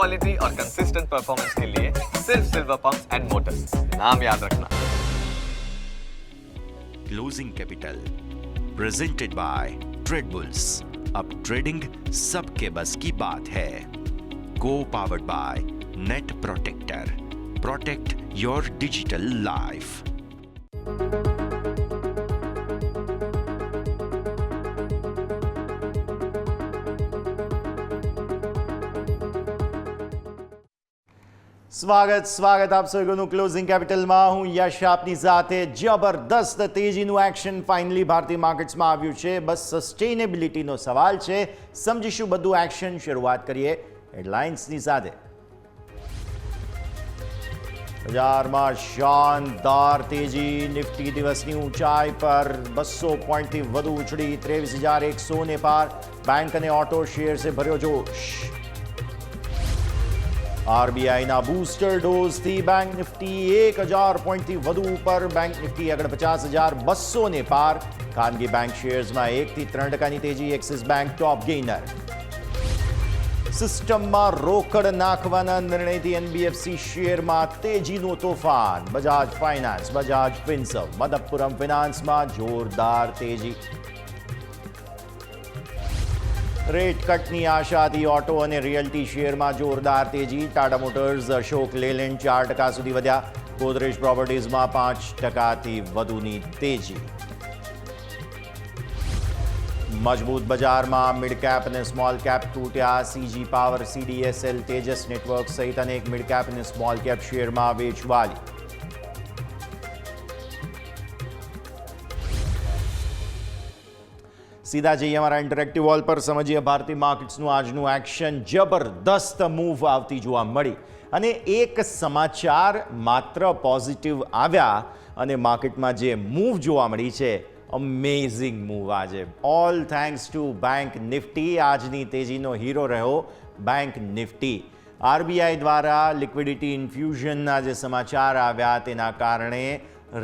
Quality और consistent performance के लिए सिर्फ सिल्वर पंप्स एंड मोटर्स, नाम याद रखना। Closing capital presented by Trade Bulls. अब ट्रेडिंग सबके बस की बात है। को powered by Net Protector. Protect your digital life. સ્વાગત આપ સૌનું ક્લોઝિંગ કેપિટલમાં। હું યશ આપની સાથે। જબરદસ્ત તેજીનું એક્શન ફાઇનલી ભારતીય માર્કેટ્સમાં આવ્યું છે। બસ સસ્ટેનેબિલિટીનો સવાલ છે। સમજીશું બધું એક્શન। શરૂઆત કરીએ હેડલાઇન્સની સાથે। બજારમાં શાનદાર તેજી। નિફ્ટી દિવસની ઊંચાઈ પર 200 પોઈન્ટથી વધુ ઉછળી 23,100 ને પાર। બેંક અને ઓટો શેર્સે ભર્યો જોશ। આરબીઆઈના બૂસ્ટર ડોઝથી બેંક નિફ્ટી 1000 પોઈન્ટથી વધુ ઉપર। બેંક નિફ્ટી આગળ 50,200 ને પાર। ખાનગી બેંક શેર્સમાં 1 થી 3% તેજી। એક્સિસ બેંક ટોપ ગેઇનર। સિસ્ટમમાં રોકડ નાખવાના નિર્ણયથી એનબીએફસી શેરમાં તેજીનું તોફાન। બજાજ ફાઇનાન્સ, બજાજ ફિન્સર્વ, મદપ્પુરમ ફિનાન્સમાં જોરદાર તેજી। રેટ કટની આશાથી ઓટો અને રિયલ્ટી શેરમાં જોરદાર તેજી। ટાટા મોટર્સ, અશોક લેલેન્ડ 4% સુધી વધ્યા। ગોદરેજ પ્રોપર્ટીઝમાં 5%થી વધુની તેજી। મજબૂત બજારમાં મિડ કેપ અને સ્મોલ કેપ તૂટ્યા। CG power, CDSL, Tejas network સહિત અનેક મિડ કેપ અને સ્મોલ કેપ શેરમાં વેચવાલી। सीधा जाइए हमारा इंटरेक्टिव वॉल पर। समझिए भारतीय मार्केट्सનું આજનું એક્શન। જબરદસ્ત મૂવ આવતી જોવા મળી અને એક સમાચાર માત્ર પોઝિટિવ આવ્યા અને માર્કેટમાં જે મૂવ જોવા મળી છે, અમેઝિંગ મૂવ આજે। All thanks to bank Nifty. આજની તેજીનો હીરો રહ્યો બેંક નિફ્ટી। આરબીઆઈ દ્વારા લિક્વિડિટી ઇન્ફ્યુઝનના જે સમાચાર આવ્યા તેના કારણે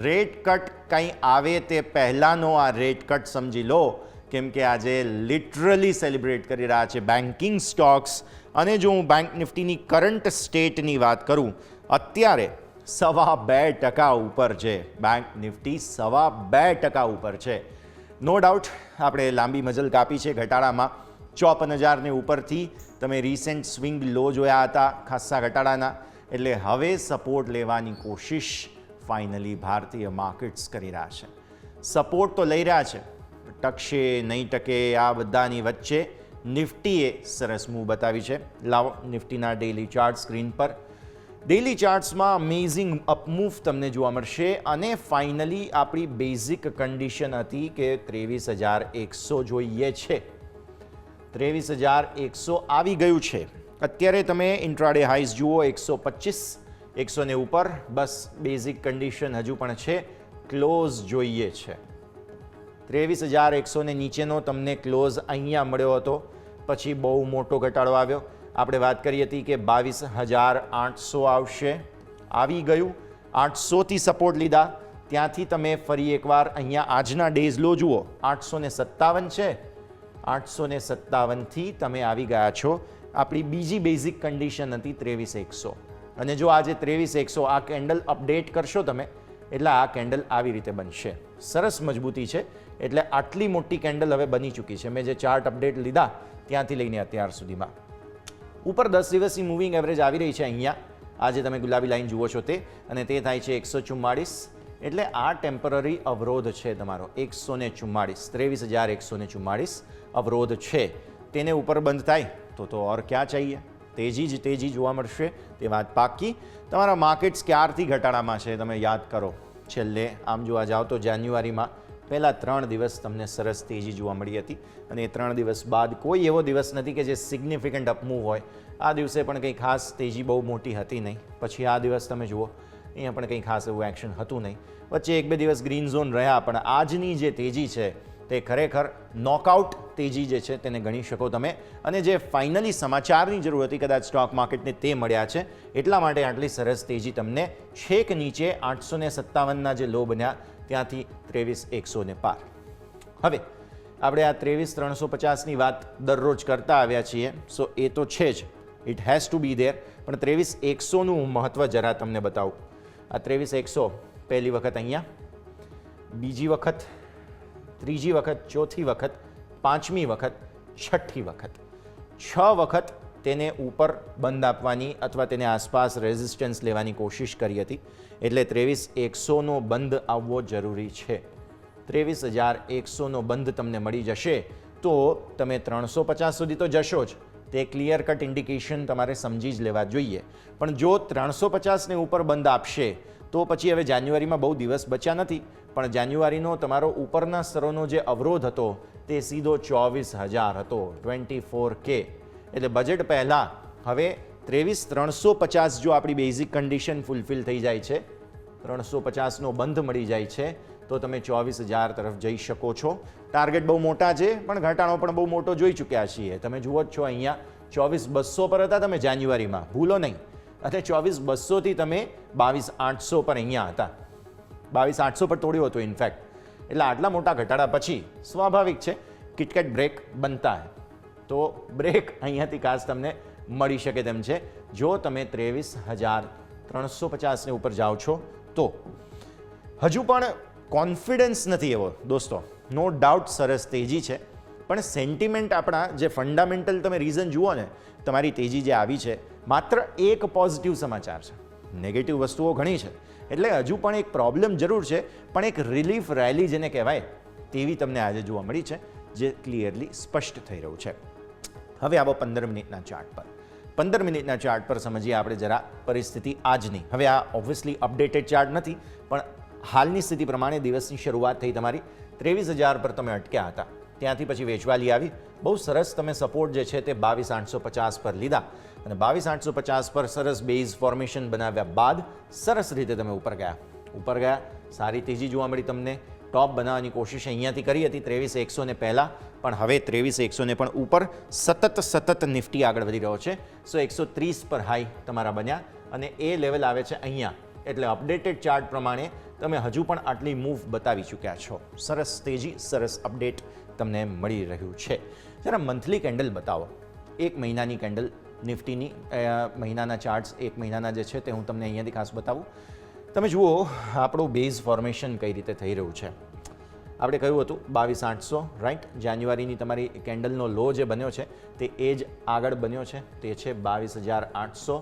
રેટ કટ કંઈ આવે તે પહેલાંનો આ રેટ કટ સમજી લો, કેમ કે આજે લિટરલી સેલિબ્રેટ કરી રહ્યા છે બેન્કિંગ સ્ટોક્સ। અને જો હું બેંક નિફ્ટીની કરંટ સ્ટેટની વાત કરું, અત્યારે 2.25% ઉપર છે બેંક નિફ્ટી। 2.25% ઉપર છે। નો ડાઉટ આપણે લાંબી મજલ કાપી છે ઘટાડામાં। 54,000 ને ઉપરથી તમે રિસેન્ટ સ્વિંગ લો જોયા હતા ખાસ્સા ઘટાડાના, એટલે હવે સપોર્ટ લેવાની કોશિશ ફાઇનલી ભારતીય માર્કેટ્સ કરી રહ્યા છે। સપોર્ટ તો લઈ રહ્યા છે, ટકશે નહીં ટકે આ બધાની વચ્ચે નિફ્ટીએ સરસ મૂવ બતાવી છે। લાવો નિફ્ટીના ડેલી ચાર્ટ સ્ક્રીન પર। ડેલી ચાર્ટ્સમાં અમેઝિંગ અપમૂવ તમને જોવા મળશે અને ફાઇનલી આપણી બેઝિક કન્ડિશન હતી કે 23,100 જોઈએ છે। 23,100 આવી ગયું છે। અત્યારે તમે ઇન્ટ્રાડે હાઈસ જુઓ 125, 100 ને ઉપર। બસ બેઝિક કન્ડિશન હજુ પણ છે, ક્લોઝ જોઈએ છે। 23,100 ને નીચેનો તમને ક્લોઝ અહીંયા મળ્યો હતો, પછી બહુ મોટો ઘટાડો આવ્યો। આપણે વાત કરી હતી કે 22,800 આવશે, આવી ગયું। 800થી સપોર્ટ લીધા, ત્યાંથી તમે ફરી એકવાર અહીંયા આજના ડેઝ લો જુઓ 857 છે। 857થી તમે આવી ગયા છો। આપણી બીજી બેઝિક કન્ડિશન હતી 23,100 અને જો આજે 23,100 આ કેન્ડલ અપડેટ કરશો તમે એટલે આ કેન્ડલ આવી રીતે બનશે। સરસ મજબૂતી છે, એટલે આટલી મોટી કેન્ડલ હવે બની ચૂકી છે। મેં જે ચાર્ટ અપડેટ લીધા ત્યાંથી લઈને અત્યાર સુધીમાં ઉપર 10 દિવસની મૂવિંગ એવરેજ આવી રહી છે અહીંયા। આજે તમે ગુલાબી લાઈન જુઓ છો તે, અને તે થાય છે 144। એટલે આ ટેમ્પરરી અવરોધ છે તમારો 144। 23,144 અવરોધ છે, તેને ઉપર બંધ થાય તો ઓર ક્યાં चाहिए? તેજી જ તેજી જોવા મળશે, તે વાત પાકી। તમારા માર્કેટ્સ ક્યારથી ઘટાડામાં છે તમે યાદ કરો। છેલ્લે આમ જોવા જાઓ તો જાન્યુઆરીમાં પહેલા 3 દિવસ તમને સરસ તેજી જોવા મળી હતી અને એ 3 દિવસ બાદ કોઈ એવો દિવસ નથી કે જે સિગ્નિફિકન્ટ અપમૂવ હોય। આ દિવસે પણ કંઈ ખાસ તેજી બહુ મોટી હતી નહીં। પછી આ દિવસ તમે જુઓ અહીંયા પણ કંઈ ખાસ એવું એક્શન હતું નહીં। વચ્ચે 1-2 દિવસ ગ્રીન ઝોન રહ્યા, પણ આજની જે તેજી છે તે ખરેખર નોકઆઉટ તેજી જે છે તેને ગણી શકો તમે। અને જે ફાઇનલી સમાચારની જરૂર હતી કદાચ સ્ટોક માર્કેટને તે મળ્યા છે, એટલા માટે આટલી સરસ તેજી તમને છેક નીચે 857ના જે લો બન્યા ત્યાંથી 23,100 ને પાર। હવે આપણે આ 23,350ની વાત દરરોજ કરતા આવ્યા છીએ, સો એ તો છે જ, it has to be there. પણ 23,100નું મહત્ત્વ જરા તમને બતાવું. આ 23,100 પહેલી વખત અહીંયા, બીજી વખત, ત્રીજી વખત, ચોથી વખત, પાંચમી વખત, છઠ્ઠી વખત, 6 વખત તેને ઉપર બંધ આપવાની અથવા તેને આસપાસ રેઝિસ્ટન્સ લેવાની કોશિશ કરી હતી. એટલે 23,100નો બંધ આવવો જરૂરી છે. 23,100નો બંધ તમને મળી જશે તો તમે 350 સુધી તો જશો જ. તે ક્લિયર કટ ઇન્ડિકેશન તમારે સમજી જ લેવા જોઈએ. પણ જો 350ને ઉપર બંધ આપશે તો પછી હવે જાન્યુઆરીમાં બહુ દિવસ બચ્યા નથી, પણ જાન્યુઆરીનો તમારો ઉપરના સ્તરોનો જે અવરોધ હતો તે સીધો 24,000 હતો, 24K. એટલે બજેટ પહેલાં હવે 23,350 જો આપણી બેઝિક કન્ડિશન ફૂલફિલ થઈ જાય છે, 350નો બંધ મળી જાય છે, તો તમે 24,000 તરફ જઈ શકો છો. ટાર્ગેટ બહુ મોટા છે પણ ઘટાડો પણ બહુ મોટો જોઈ ચૂક્યા છીએ. તમે જુઓ જ છો અહીંયા 24,200 પર હતા તમે જાન્યુઆરીમાં, ભૂલો નહીં. અને 24,200થી તમે 22,800 પર અહીંયા હતા, 22,800 પર તોડ્યું હતું ઇનફેક્ટ. એટલે આટલા મોટા ઘટાડા પછી સ્વાભાવિક છે કિટકેટ બ્રેક બનતા હે. તો બ્રેક અહીંયાથી ખાસ તમને મળી શકે તેમ છે જો તમે 23,350ને ઉપર જાઓ છો તો. હજુ પણ કોન્ફિડન્સ નથી એવો દોસ્તો, નો ડાઉટ સરસ તેજી છે, પણ સેન્ટિમેન્ટ આપણા જે ફંડામેન્ટલ તમે રીઝન જુઓ ને, તમારી તેજી જે આવી છે માત્ર એક પોઝિટિવ સમાચાર છે, નેગેટિવ વસ્તુઓ ઘણી છે. એટલે હજુ પણ એક પ્રોબ્લેમ જરૂર છે, પણ એક રિલીફ રેલી જેને કહેવાય તેવી તમને આજે જોવા મળી છે, જે ક્લિયરલી સ્પષ્ટ થઈ રહ્યું છે. હવે આવો 15 મિનિટના ચાર્ટ પર. 15 મિનિટના ચાર્ટ પર સમજીએ આપણે જરા પરિસ્થિતિ આજની. હવે આ ઓબ્વિયસલી અપડેટેડ ચાર્ટ નથી, પણ હાલની સ્થિતિ પ્રમાણે દિવસની શરૂઆત થઈ તમારી 23,000 પર તમે અટક્યા હતા, ત્યાંથી પછી વેચવાલી આવી. બહુ સરસ તમે સપોર્ટ જે છે તે 22,850 પર લીધા અને 22,850 પર સરસ બેઝ ફોર્મેશન બનાવ્યા બાદ સરસ રીતે તમે ઉપર ગયા. સારી તેજી જોવા મળી તમને. ટોપ બનાવવાની કોશિશ અહીંયાથી કરી હતી 23,100ને પહેલાં, પણ હવે 23,100ને પણ ઉપર સતત નિફ્ટી આગળ વધી રહ્યો છે. 130 પર હાઈ તમારા બન્યા અને એ લેવલ આવે છે અહીંયા. એટલે અપડેટેડ ચાર્ટ પ્રમાણે તમે હજુ પણ આટલી મૂવ બતાવી ચૂક્યા છો. સરસ તેજી, સરસ અપડેટ તમને મળી રહ્યું છે. જરા મંથલી કેન્ડલ બતાવો, એક મહિનાની કેન્ડલ નિફ્ટીની, મહિનાના ચાર્ટ્સ એક મહિનાના જે છે તે હું તમને અહીંયાથી ખાસ બતાવું. તમે જુઓ આપણું બેઝ ફોર્મેશન કઈ રીતે થઈ રહ્યું છે. આપણે કહ્યું હતું 22,800 રાઈટ. જાન્યુઆરીની તમારી કેન્ડલનો લો જે બન્યો છે તે એ જ આગળ બન્યો છે, તે છે 22,800.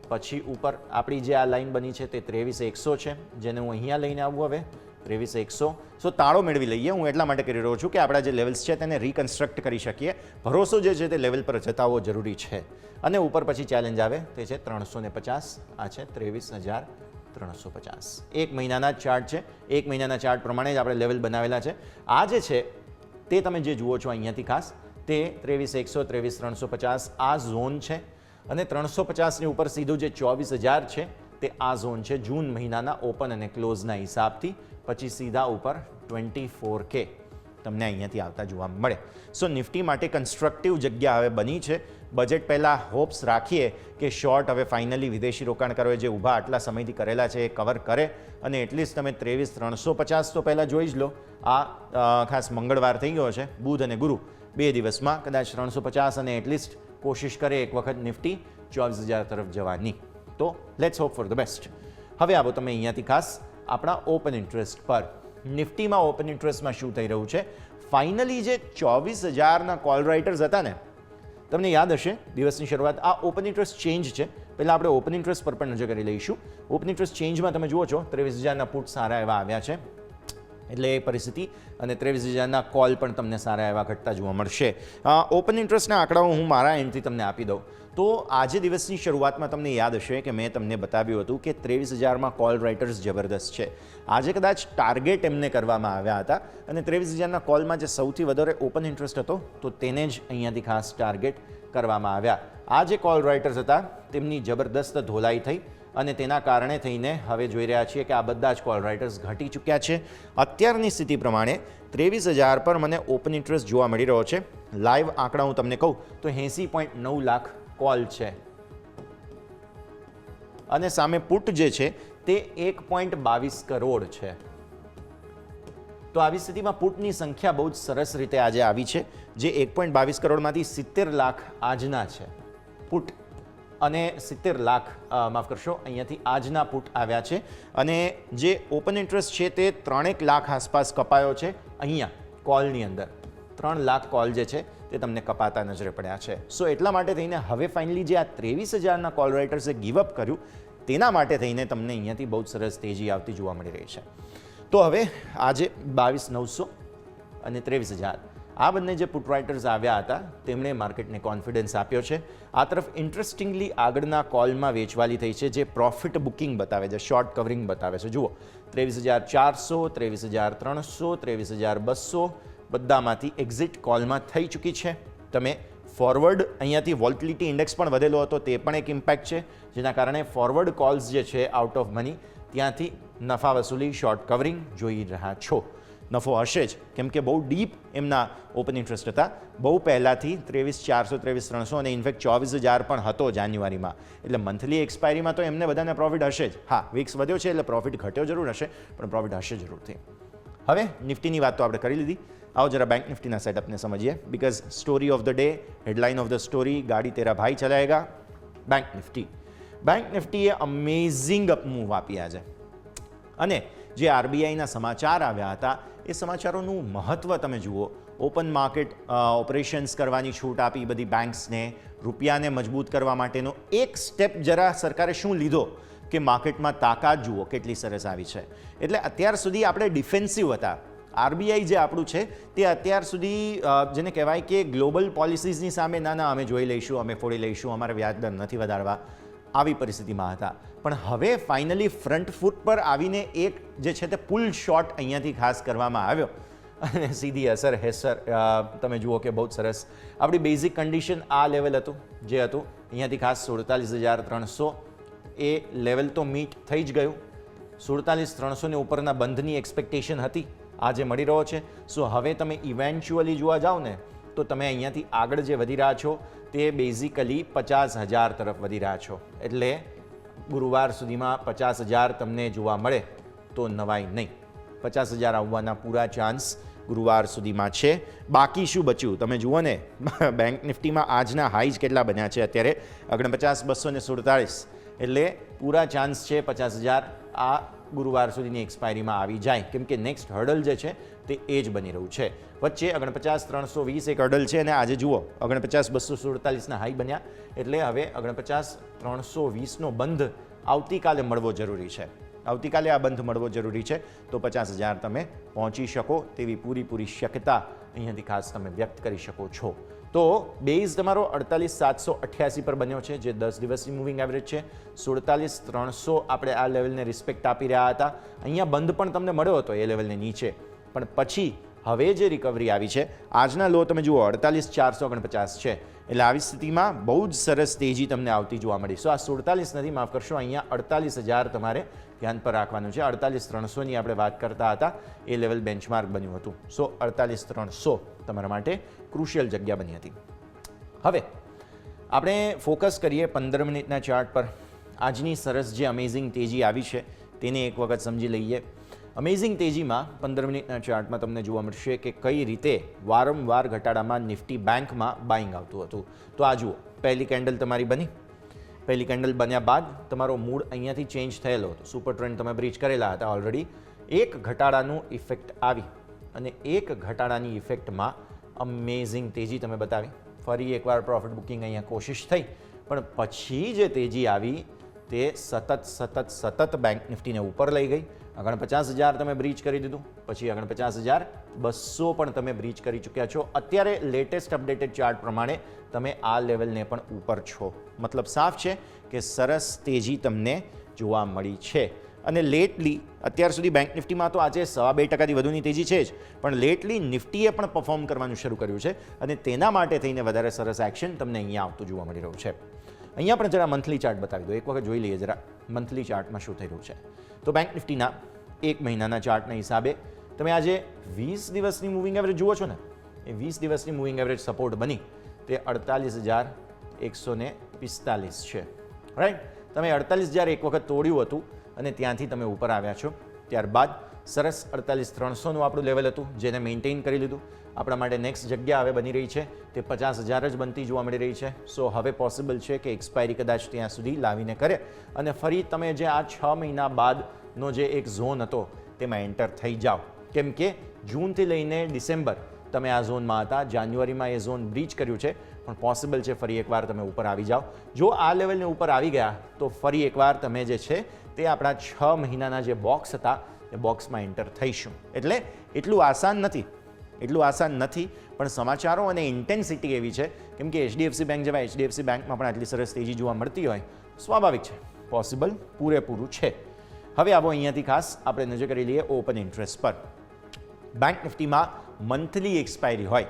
પછી ઉપર આપણી જે આ લાઈન બની છે તે 23,100 છે, જેને હું અહીંયા લઈને આવું હવે 23,100. સો તાળો મેળવી લઈએ. હું એટલા માટે કરી રહ્યો છું કે આપણા જે લેવલ્સ છે તેને રિકન્સ્ટ્રક્ટ કરી શકીએ. ભરોસો જે છે તે લેવલ પર જતાવવો જરૂરી છે. અને ઉપર પછી ચેલેન્જ આવે તે છે 350. આ છે 23,350. એક મહિનાના ચાર્ટ છે. એક મહિનાના ચાર્ટ પ્રમાણે જ આપણે લેવલ બનાવેલા છે. આ જે છે તે તમે જે જુઓ છો અહીંયાથી ખાસ તે 23,100, 23,350 આ ઝોન છે. અને 350ની ઉપર સીધું જે 24,000 છે તે આ ઝોન છે જૂન મહિનાના ઓપન અને ક્લોઝના હિસાબથી. પછી સીધા ઉપર 24K તમને અહીંયાથી આવતા જોવા મળે. સો નિફ્ટી માટે કન્સ્ટ્રક્ટિવ જગ્યા હવે બની છે. બજેટ પહેલાં હોપ્સ રાખીએ કે શોર્ટ હવે ફાઇનલી વિદેશી રોકાણકારોએ જે ઊભા આટલા સમયથી કરેલા છે એ કવર કરે અને એટલીસ્ટ તમે 23,350 તો પહેલાં જોઈ જ લો. આ ખાસ મંગળવાર થઈ ગયો છે, બુધ અને ગુરુ 2 દિવસમાં કદાચ 350 અને એટલીસ્ટ કોશિશ કરે એક વખત નિફ્ટી 24,000 તરફ જવાની. તો let's hope for the best. હવે આવો તમે અહીંયાથી ખાસ આપણા ઓપન ઇન્ટરેસ્ટ પર. નિફ્ટીમાં ઓપન ઇન્ટરેસ્ટમાં શું થઈ રહ્યું છે, ફાઇનલી જે 24,000ના કોલ રાઇટર્સ હતા ને, તમને યાદ હશે દિવસની શરૂઆત આ ઓપન ઇન્ટરેસ્ટ ચેન્જ છે. પહેલાં આપણે ઓપન ઇન્ટરેસ્ટ પર પણ નજર કરી લઈશું. ઓપન ઇન્ટરેસ્ટ ચેન્જમાં તમે જુઓ છો 23,000ના પુટ સારા એવા આવ્યા છે, એટલે એ પરિસ્થિતિ અને 23,000ના કોલ પણ તમને સારા એવા ઘટતા જોવા મળશે. ઓપન ઇન્ટરેસ્ટના આંકડાઓ હું મારા એન્ડથી તમને આપી દઉં તો આજે દિવસની શરૂઆતમાં તમને યાદ હશે કે મેં તમને બતાવ્યું હતું કે 23,000માં કોલ રાઇટર્સ જબરદસ્ત છે. આજે કદાચ ટાર્ગેટ એમને કરવામાં આવ્યા હતા અને 23,000ના કોલમાં જે સૌથી વધારે ઓપન ઇન્ટરેસ્ટ હતો તો તેને જ અહીંયાથી ખાસ ટાર્ગેટ કરવામાં આવ્યા. આ જે કોલ રાઇટર્સ હતા તેમની જબરદસ્ત ધોલાઈ થઈ અને તેના કારણે થઈને હવે જોઈ રહ્યા છીએ કે આ બધા જ કોલ રાઇટર્સ ઘટી ચૂક્યા છે. અત્યારની સ્થિતિ પ્રમાણે 23,000 પર મને ઓપન ઇન્ટરેસ્ટ જોવા મળી રહ્યો છે. લાઈવ આંકડા હું તમને કહું તો 80.9 લાખ કોલ છે અને સામે પુટ જે છે તે 1.22 કરોડ છે. તો આવી સ્થિતિમાં પુટની સંખ્યા બહુ જ સરસ રીતે આજે આવી છે, જે 1.22 કરોડમાંથી 70 લાખ આજના છે પુટ અને 70 લાખ માફ કરશો અહીંયાથી આજના પુટ આવ્યા છે અને જે ઓપન ઇન્ટરેસ્ટ છે તે 3 લાખ આસપાસ કપાયો છે અહીંયા કોલની અંદર 3 લાખ કોલ જે છે તે તમને કપાતા નજરે પડ્યા છે. સો એટલા માટે થઈને હવે ફાઇનલી જે આ 23,000ના કોલ રાઇટર્સે ગીવઅપ કર્યું તેના માટે થઈને તમને અહીંયાથી બહુ સરસ તેજી આવતી જોવા મળી રહી છે. તો હવે આજે 22,900 અને 23,000 આ બંને જે પુટ રાઇટર્સ આવ્યા હતા તેમણે માર્કેટને કોન્ફિડન્સ આપ્યો છે. આ તરફ ઇન્ટરેસ્ટિંગલી આગળના કોલમાં વેચવાલી થઈ છે જે પ્રોફિટ બુકિંગ બતાવે છે, શોર્ટ કવરિંગ બતાવે છે. જુઓ 23,400, 23,300, 23,200 બધામાંથી એક્ઝિટ કોલમાં થઈ ચૂકી છે. તમે ફોરવર્ડ અહીંયાથી વોલ્ટિલિટી ઇન્ડેક્સ પણ વધેલો હતો તે પણ એક ઇમ્પેક્ટ છે જેના કારણે ફોરવર્ડ કોલ્સ જે છે આઉટ ઓફ મની ત્યાંથી નફા વસૂલી શોર્ટ કવરિંગ જોઈ રહ્યા છો. નફો હશે જ કેમ કે બહુ ડીપ એમના ઓપન ઇન્ટરેસ્ટ હતા બહુ પહેલાંથી 23,400, 23,300 અને ઇનફેક્ટ 24,000 પણ હતો જાન્યુઆરીમાં. એટલે મંથલી એક્સપાયરીમાં તો એમને બધાને પ્રોફિટ હશે જ. હા, વીક્સ વધ્યો છે એટલે પ્રોફિટ ઘટ્યો જરૂર હશે પણ પ્રોફિટ હશે જરૂરથી. હવે નિફ્ટીની વાત તો આપણે કરી લીધી. आओ जरा बैंक निफ्टी ना सेटअप ने समझिए because story of the day, headline of the story, गाड़ी तेरा भाई चलाएगा, बैंक निफ्टीએ અમેઝિંગ અપ મૂવ આપી આજે. અને જે આરબીઆઈના સમાચાર આવ્યા હતા એ સમાચારોનું મહત્ત્વ તમે જુઓ. ઓપન માર્કેટ ઓપરેશન્સ કરવાની છૂટ આપી બધી બેન્ક્સને, રૂપિયાને મજબૂત કરવા માટેનો એક સ્ટેપ જરા સરકારે શું લીધો કે માર્કેટમાં તાકાત જુઓ કેટલી સરસ આવી છે. એટલે અત્યાર સુધી આપણે ડિફેન્સિવ હતા. આરબીઆઈ જે આપણું છે તે અત્યાર સુધી જેને કહેવાય કે ગ્લોબલ પોલિસીઝની સામે ના અમે જોઈ લઈશું, અમે ફોડી લઈશું, અમારે વ્યાજદર નથી વધારવા, આવી પરિસ્થિતિમાં હતા. પણ હવે ફાઇનલી ફ્રન્ટ ફૂટ પર આવીને એક જે છે તે પુલ શોટ અહીંયાથી ખાસ કરવામાં આવ્યો અને સીધી અસર હેસર તમે જુઓ કે બહુ સરસ. આપણી બેઝિક કન્ડિશન આ લેવલ હતું જે હતું અહીંયાથી ખાસ 47,300 એ લેવલ તો મીટ થઈ જ ગયું. 47,300 ઉપરના બંધની એક્સપેક્ટેશન હતી આજે મળી રહ્યો છે. સો હવે તમે ઇવેન્ચ્યુઅલી જોવા જાઓ ને તો તમે અહીંયાથી આગળ જે વધી રહ્યા છો તે બેઝિકલી 50,000 તરફ વધી રહ્યા છો. એટલે ગુરુવાર સુધીમાં 50,000 તમને જોવા મળે તો નવાઈ નહીં. 50,000 આવવાના પૂરા ચાન્સ ગુરુવાર સુધીમાં છે. બાકી શું બચ્યું તમે જુઓ ને બેંક નિફ્ટીમાં આજના હાઈઝ કેટલા બન્યા છે અત્યારે 49,247. એટલે પૂરા ચાન્સ છે 50,000 આ ગુરુવાર સુધીની એક્સપાયરીમાં આવી જાય કેમ કે નેક્સ્ટ હર્ડલ જે છે તે એ જ બની રહ્યું છે. વચ્ચે 49,320 એક હર્ડલ છે અને આજે જુઓ 49,247ના હાઈ બન્યા. એટલે હવે 49,320નો બંધ આવતીકાલે મળવો જરૂરી છે. આવતીકાલે આ બંધ મળવો જરૂરી છે તો 50,000 તમે પહોંચી શકો તેવી પૂરી શક્યતા અહીંયાથી ખાસ તમે વ્યક્ત કરી શકો છો. તો બેઝ તમારો 48,788 પર બન્યો છે જે 10 દિવસની મૂવિંગ એવરેજ છે. 47,300 આપણે આ લેવલને રિસ્પેક્ટ આપી રહ્યા હતા. અહીંયા બંધ પણ તમને મળ્યો હતો એ લેવલને નીચે પણ પછી હવે જે રિકવરી આવી છે આજના લો તમે જુઓ 48,449 છે. એટલે આવી સ્થિતિમાં બહુ જ સરસ તેજી તમને આવતી જોવા મળી. સો આ 47 નથી માફ કરશો અહીંયા 48,000 તમારે ધ્યાન પર રાખવાનું છે. 48,300ની આપણે વાત કરતા હતા એ લેવલ બેન્ચમાર્ક બન્યું હતું. સો 48,300 તમારા માટે ક્રુશિયલ જગ્યા બની હતી. હવે આપણે ફોકસ કરીએ 15 મિનિટના ચાર્ટ પર. આજની સરસ જે અમેઝિંગ તેજી આવી છે તેને એક વખત સમજી લઈએ. અમેઝિંગ તેજીમાં 15 મિનિટના ચાર્ટમાં તમને જોવા મળશે કે કઈ રીતે વારંવાર ઘટાડામાં નિફ્ટી બેંકમાં બાઇંગ આવતું હતું. તો આ જુઓ પહેલી કેન્ડલ તમારી બની. પહેલી કેન્ડલ બન્યા બાદ તમારો મૂડ અહીંયાથી ચેન્જ થયેલો હતો. સુપર ટ્રેન્ડ તમે બ્રીચ કરેલા હતા ઓલરેડી. એક ઘટાડાનું ઇફેક્ટ આવી અને એક ઘટાડાની ઇફેક્ટમાં અમેઝિંગ તેજી તમે બતાવી. ફરી એકવાર પ્રોફિટ બુકિંગ અહીંયા કોશિશ થઈ પણ પછી જે તેજી આવી તે સતત બેંક નિફ્ટીને ઉપર લઈ ગઈ. 49,000 તમે બ્રીચ કરી દીધું, પછી 49,200 પણ તમે બ્રીચ કરી ચૂક્યા છો. અત્યારે લેટેસ્ટ અપડેટેડ ચાર્ટ પ્રમાણે તમે આ લેવલને પણ ઉપર છો. મતલબ સાફ છે કે સરસ તેજી તમને જોવા મળી છે. અને લેટલી અત્યાર સુધી બેંક નિફ્ટીમાં તો આજે 2.5% વધુની તેજી છે જ પણ લેટલી નિફ્ટીએ પણ પરફોર્મ કરવાનું શરૂ કર્યું છે અને તેના માટે થઈને વધારે સરસ એક્શન તમને અહીંયા આવતું જોવા મળી રહ્યું છે. અહીંયા પણ જરા મંથલી ચાર્ટ બતાવી દો. એક વખત જોઈ લઈએ જરા મંથલી ચાર્ટમાં શું થઈ રહ્યું છે. તો બેંક નિફ્ટીના એક મહિનાના ચાર્ટના હિસાબે તમે આજે 20 દિવસની મૂવિંગ એવરેજ જુઓ છો ને એ 20 દિવસની મૂવિંગ એવરેજ સપોર્ટ બની તે 48,145 છે. રાઈટ તમે 48,000 એક વખત તોડ્યું હતું અને ત્યાંથી તમે ઉપર આવ્યા છો. ત્યારબાદ સરસ 48,300નું આપણું લેવલ હતું, જેને મેન્ટેન કરી લીધું. આપણા માટે નેક્સ્ટ જગ્યા હવે બની રહી છે તે 50,000 જ બનતી જોવા મળી રહી છે. સો હવે પોસિબલ છે કે એક્સપાયરી કદાચ ત્યાં સુધી લાવીને કરે અને ફરી તમે જે આ 6 મહિના બાદનો જે એક ઝોન હતો તેમાં એન્ટર થઈ જાઓ. કેમ કે જૂનથી લઈને ડિસેમ્બર તમે આ ઝોનમાં હતા, જાન્યુઆરીમાં એ ઝોન બ્રીચ કર્યું છે, પણ પોસિબલ છે ફરી એકવાર તમે ઉપર આવી જાઓ. જો આ લેવલને ઉપર આવી ગયા તો ફરી એકવાર તમે જે છે તે આપણા 6 મહિનાના જે બોક્સ હતા એ બોક્સમાં એન્ટર થઈશું. એટલે એટલું આસાન નથી, પણ સમાચારો અને ઇન્ટેન્સિટી એવી છે કેમ કે HDFC બેંક જેવા HDFC બેંકમાં પણ આટલી સરસ તેજી જોવા મળતી હોય, સ્વાભાવિક છે, પોસિબલ પૂરેપૂરું છે. હવે આવો અહીંયાથી ખાસ આપણે નજર કરી લઈએ ઓપન ઇન્ટરેસ્ટ પર. બેંક નિફ્ટીમાં મંથલી એક્સપાયરી હોય,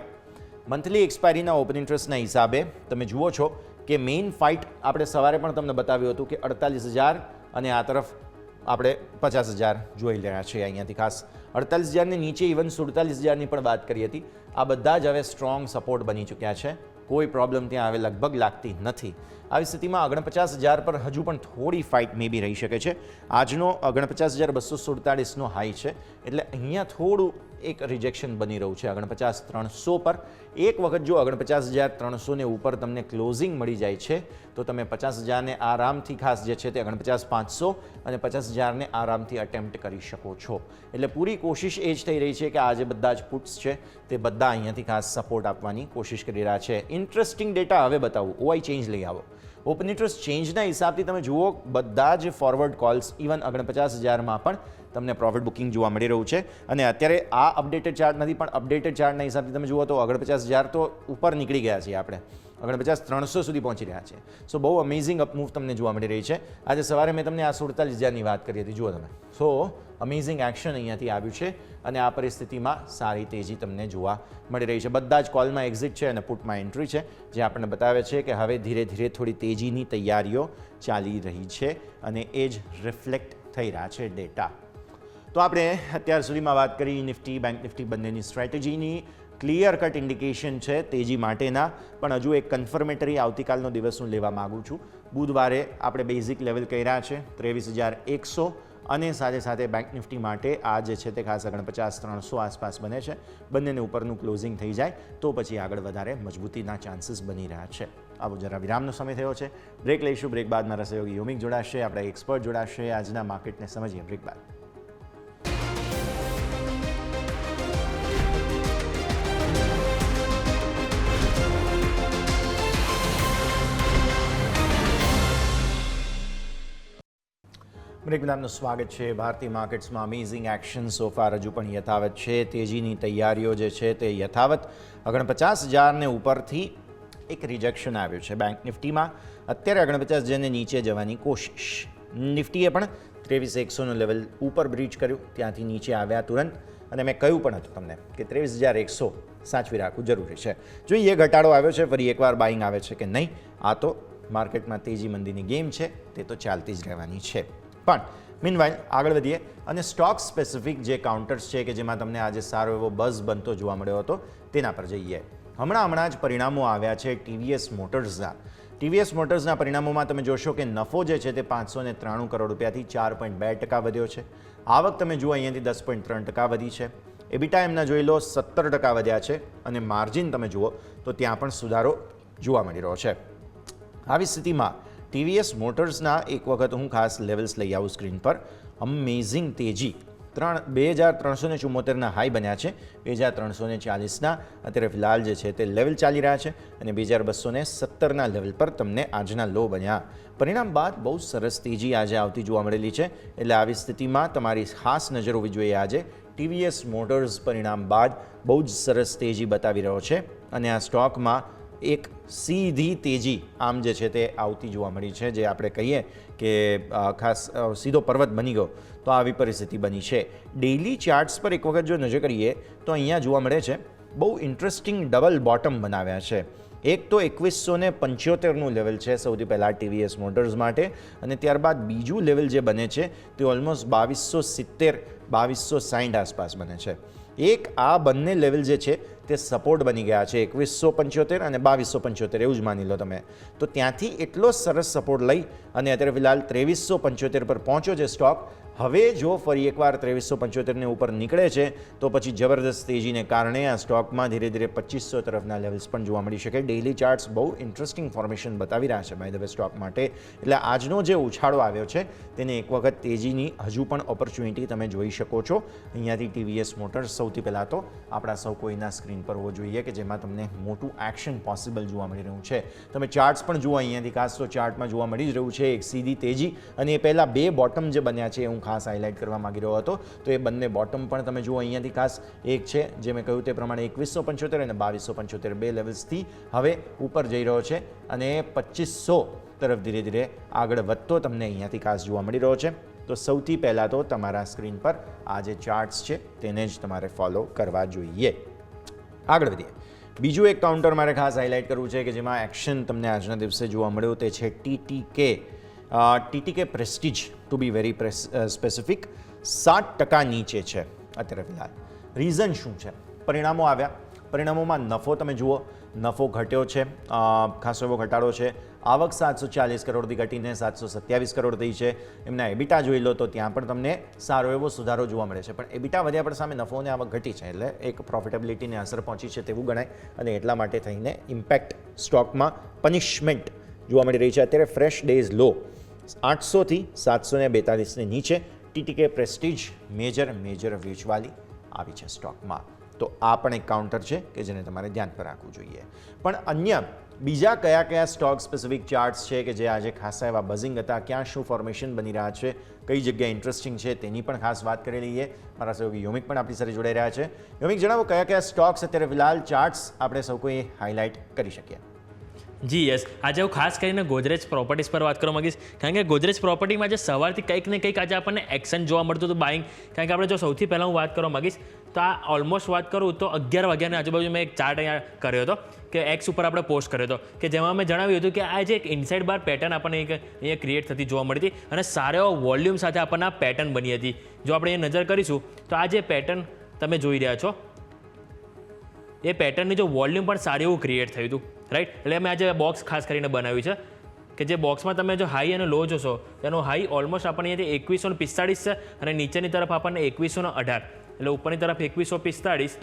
મંથલી એક્સપાયરીના ઓપન ઇન્ટરેસ્ટના હિસાબે તમે જુઓ છો કે મેઇન ફાઇટ આપણે સવારે પણ તમને બતાવ્યું હતું કે 48,000 અને આ તરફ આપણે 50,000 જોઈ રહ્યા છીએ. અહીંયાથી ખાસ 48,000ની નીચે ઇવન 47,000ની પણ વાત કરી હતી. આ બધા જ હવે સ્ટ્રોંગ સપોર્ટ બની ચૂક્યા છે, કોઈ પ્રોબ્લેમ ત્યાં હવે લગભગ લાગતી નથી. આવી સ્થિતિમાં 49,000 પર હજુ પણ થોડી ફાઇટ મે બી રહી શકે છે. આજનો 49,247નો હાઈ છે, એટલે અહીંયા થોડું એક રિજેક્શન બની રહ્યું છે 49,300 પર. એક વખત જો 49,300ને ઉપર તમને ક્લોઝિંગ મળી જાય છે તો તમે 50,000ને આરામથી ખાસ જે છે તે 49,500 અને 50,000ને આરામથી અટેમ્પ્ટ કરી શકો છો. એટલે પૂરી કોશિશ એ જ થઈ રહી છે કે આ જે બધા જ પુટ્સ છે તે બધા અહીંયાથી ખાસ સપોર્ટ આપવાની કોશિશ કરી રહ્યા છે. ઇન્ટરેસ્ટિંગ ડેટા હવે બતાવું, OI ચેન્જ લઈ આવો. ઓપન ઇન્ટરેસ્ટ ચેન્જના હિસાબથી તમે જુઓ બધા જ ફોરવર્ડ કોલ્સ ઇવન 49,000માં પણ તમને પ્રોફિટ બુકિંગ જોવા મળી રહ્યું છે. અને અત્યારે આ અપડેટેડ ચાર્ટ નથી, પણ અપડેટેડ ચાર્ટના હિસાબથી તમે જુઓ તો 49,000 તો ઉપર નીકળી ગયા છીએ આપણે, 49,300 સુધી પહોંચી રહ્યા છે. સો બહુ અમેઝિંગ અપમૂવ તમને જોવા મળી રહી છે. આજે સવારે મેં તમને આ 47,000ની વાત કરી હતી, જુઓ તમે. સો અમેઝિંગ એક્શન અહીંયાથી આવ્યું છે અને આ પરિસ્થિતિમાં સારી તેજી તમને જોવા મળી રહી છે. બધા જ કોલમાં એક્ઝિટ છે અને પુટમાં એન્ટ્રી છે, જે આપણને બતાવે છે કે હવે ધીરે ધીરે થોડી તેજીની તૈયારીઓ ચાલી રહી છે અને એ જ રિફ્લેક્ટ થઈ રહ્યા છે ડેટા. તો આપણે અત્યાર સુધીમાં વાત કરી નિફ્ટી બેંક નિફ્ટી બંનેની સ્ટ્રેટેજીની. ક્લિયર કટ ઇન્ડિકેશન છે તેજી માટેના, પણ હજુ એક કન્ફર્મેટરી આવતીકાલનો દિવસ હું લેવા માગું છું. બુધવારે આપણે બેઝિક લેવલ કર્યા છે 23,100 અને સાથે સાથે બેંક નિફ્ટી માટે આ જે છે તે ખાસ 49,300 આસપાસ બને છે. બંનેને ઉપરનું ક્લોઝિંગ થઈ જાય તો પછી આગળ વધારે મજબૂતીના ચાન્સીસ બની રહ્યા છે. આવો જરા વિરામનો સમય થયો છે, બ્રેક લઈશું. બ્રેક બાદ મારા સહયોગી યોમિક જોડાશે, આપણા એક્સપર્ટ જોડાશે. આજના માર્કેટને સમજીએ બ્રેક બાદ. બ્રેક બાદ આપનું સ્વાગત છે. ભારતીય માર્કેટ્સમાં અમેઝિંગ એક્શન સોફાર હજુ પણ યથાવત છે. તેજીની તૈયારીઓ જે છે તે યથાવત. 49,000ને ઉપરથી એક રિજેક્શન આવ્યું છે બેંક નિફ્ટીમાં. અત્યારે 49,000ને નીચે જવાની કોશિશ. નિફ્ટીએ પણ 23,100નું લેવલ ઉપર બ્રીચ કર્યું, ત્યાંથી નીચે આવ્યા તુરંત. અને મેં કહ્યું પણ હતું તમને કે 23,100 સાચવી રાખવું જરૂરી છે. જોઈએ ઘટાડો આવ્યો છે, ફરી એકવાર બાઇંગ આવે છે કે નહીં. આ તો માર્કેટમાં તેજી મંદીની ગેમ છે, તે તો ચાલતી જ રહેવાની છે. પણ મીનવાઇલ આગળ વધીએ અને સ્ટોક સ્પેસિફિક જે કાઉન્ટર્સ છે કે જેમાં તમને આજે સારો એવો બઝ બનતો જોવા મળ્યો હતો તેના પર જઈએ. હમણાં જ પરિણામો આવ્યા છે TVS મોટર્સના. TVS મોટર્સના પરિણામોમાં તમે જોશો કે નફો જે છે તે 593 કરોડ રૂપિયાથી 4.2% વધ્યો છે. આવક તમે જુઓ અહીંયાથી 10.3% વધી છે. એબિટા એમના જોઈ લો 17% વધ્યા છે અને માર્જિન તમે જુઓ તો ત્યાં પણ સુધારો જોવા મળી રહ્યો છે. આવી સ્થિતિમાં TVS મોટર્સના એક વખત હું ખાસ લેવલ્સ લઈ આવું સ્ક્રીન પર. અમેઝિંગ તેજી 2,374ના હાઈ બન્યા છે, 2,340ના અત્યારે ફિલહાલ જે છે તે લેવલ ચાલી રહ્યા છે અને 2,217ના લેવલ પર તમને આજના લો બન્યા. પરિણામ બાદ બહુ સરસ તેજી આજે આવતી જોવા મળેલી છે. એટલે આવી સ્થિતિમાં તમારી ખાસ નજર હોવી જોઈએ. આજે TVS મોટર્સ પરિણામ બાદ બહુ જ સરસ તેજી બતાવી રહ્યો છે અને આ સ્ટોકમાં એક સીધી તેજી આમ જે છે તે આવતી જોવા મળી છે, જે આપણે કહીએ કે ખાસ સીધો પર્વત બની ગયો તો આવી પરિસ્થિતિ બની છે. ડેઇલી ચાર્ટ્સ પર એક વખત જો નજર કરીએ તો અહીંયા જોવા મળે છે બહુ ઇન્ટરેસ્ટિંગ ડબલ બોટમ બનાવ્યા છે. એક તો 2175નું લેવલ છે સૌથી પહેલાં TVS મોટર્સ માટે, અને ત્યારબાદ બીજું લેવલ જે બને છે તે ઓલમોસ્ટ 2270 2260 આસપાસ બને છે. એક આ બંને લેવલ જે છે તે સપોર્ટ બની ગયા છે, 2175 અને 2275 એવું જ માની લો તમે. તો ત્યાંથી એટલો સરસ સપોર્ટ લઈ અને અત્યારે ફિલહાલ 2375 પર પહોંચ્યો છે સ્ટોક. હવે જો ફરી એકવાર 2375 ઉપર નીકળે છે તો પછી જબરદસ્ત તેજીને કારણે આ સ્ટોકમાં ધીરે ધીરે 2500 તરફના લેવલ્સ પણ જોવા મળી શકે. ડેઇલી ચાર્ટ્સ બહુ ઇન્ટરેસ્ટિંગ ફોર્મેશન બતાવી રહ્યા છે બાય ધ વે સ્ટોક માટે. એટલે આજનો જે ઉછાળો આવ્યો છે તેને એક વખત તેજીની હજુ પણ ઓપોર્ચ્યુનિટી તમે જોઈ શકો છો. અહીંયાથી TVS મોટર્સ સૌથી પહેલાં તો આપણા સૌ કોઈના સ્ક્રીન પર હોવો જોઈએ કે જેમાં તમને મોટું એક્શન પોસિબલ જોવા મળી રહ્યું છે. તમે ચાર્ટ્સ પણ જુઓ, અહીંયાથી ખાસ તો ચાર્ટમાં જોવા મળી જ રહ્યું છે એક સીધી તેજી, અને એ પહેલાં બે બોટમ જે બન્યા છે હું ખાસ હાઇલાઇટ કરવા માગી રહ્યો હતો. તો એ બંને બોટમ પણ તમે જુઓ અહીંયાથી ખાસ, એક છે જે મેં કહ્યું તે પ્રમાણે 2175 અને 2275 બે લેવલ્સથી હવે ઉપર જઈ રહ્યો છે અને 2500 તરફ ધીરે ધીરે આગળ વધતો તમને અહીંયાથી ખાસ જોવા મળી રહ્યો છે. તો સૌથી પહેલાં તો તમારા સ્ક્રીન પર આ જે ચાર્ટ્સ છે તેને જ તમારે ફોલો કરવા જોઈએ. આગળ વધીએ. બીજું એક કાઉન્ટર મારે ખાસ હાઇલાઇટ કરવું છે કે જેમાં એક્શન તમને આજના દિવસે જોવા મળ્યું તે છે TTK Prestige, to be very specific. 7% નીચે છે અત્યારે ફિલહાલ. રીઝન શું છે? પરિણામો આવ્યા, પરિણામોમાં નફો તમે જુઓ, નફો ઘટ્યો છે, ખાસો એવો ઘટાડો છે. આવક 740 કરોડથી ઘટીને 727 કરોડ થઈ છે. એમના એબિટા જોઈ લો તો ત્યાં પણ તમને સારો એવો સુધારો જોવા મળે છે, પણ એબિટા વધ્યા પણ સામે નફો અને આવક ઘટી છે, એટલે એક પ્રોફિટેબિલિટીને અસર પહોંચી છે તેવું ગણાય, અને એટલા માટે થઈને ઇમ્પેક્ટ સ્ટોકમાં પનિશમેન્ટ જોવા મળી રહી છે. અત્યારે ફ્રેશ ડેઝ લો 800 થી 742 નીચે TTK પ્રેસ્ટીજ મેજર વેચવાલી આવી છે સ્ટોકમાં. તો આ પણ એક કાઉન્ટર છે કે જેને તમારે ધ્યાન પર રાખવું જોઈએ. પણ અન્ય બીજા કયા સ્ટોક સ્પેસિફિક ચાર્ટ્સ છે કે જે આજે ખાસા એવા બઝિંગ હતા, ક્યાં શું ફોર્મેશન બની રહ્યા છે, કઈ જગ્યાએ ઇન્ટરેસ્ટિંગ છે તેની પણ ખાસ વાત કરી લઈએ. મારા સહયોગી યોમિક પણ આપણી સાથે જોડાઈ રહ્યા છે. યોમિક, જણાવો કયા સ્ટોક્સ અત્યારે ફિલહાલ ચાર્ટ્સ આપણે સૌ કોઈ હાઇલાઇટ કરી શકીએ? જી યસ, આજે હું ખાસ કરીને ગોદરેજ પ્રોપર્ટીઝ પર વાત કરવા માંગીશ, કારણ કે ગોદરેજ પ્રોપર્ટીમાં જે સવારથી કંઈક ને કંઈક આજે આપણને એક્શન જોવા મળતું હતું બાઇંગ. કારણ કે આપણે જો સૌથી પહેલાં હું વાત કરવા માંગીશ તો આ ઓલમોસ્ટ વાત કરું તો 11 વાગ્યાની આજુબાજુ મેં એક ચાર્ટ અહીંયા કર્યો હતો કે એક્સ ઉપર આપણે પોસ્ટ કર્યો હતો કે જેમાં મેં જણાવ્યું હતું કે આ જે એક ઇનસાઇડ બાર પેટર્ન આપણને અહીંયા ક્રિએટ થતી જોવા મળી હતી અને સારો એવો વોલ્યુમ સાથે આપણને આ પેટર્ન બની હતી. જો આપણે એ નજર કરીશું તો આ જે પેટર્ન તમે જોઈ રહ્યા છો એ પેટર્નની જો વોલ્યુમ પણ સારું એવું ક્રિએટ થયું હતું, રાઈટ. એટલે મેં આજે બોક્સ ખાસ કરીને બનાવ્યું છે કે જે બોક્સમાં તમે જો હાઈ અને લો જોશો તેનો હાઈ ઓલમોસ્ટ આપણને અહીંયાથી 2145 છે અને નીચેની તરફ આપણને 2118, એટલે ઉપરની તરફ 2145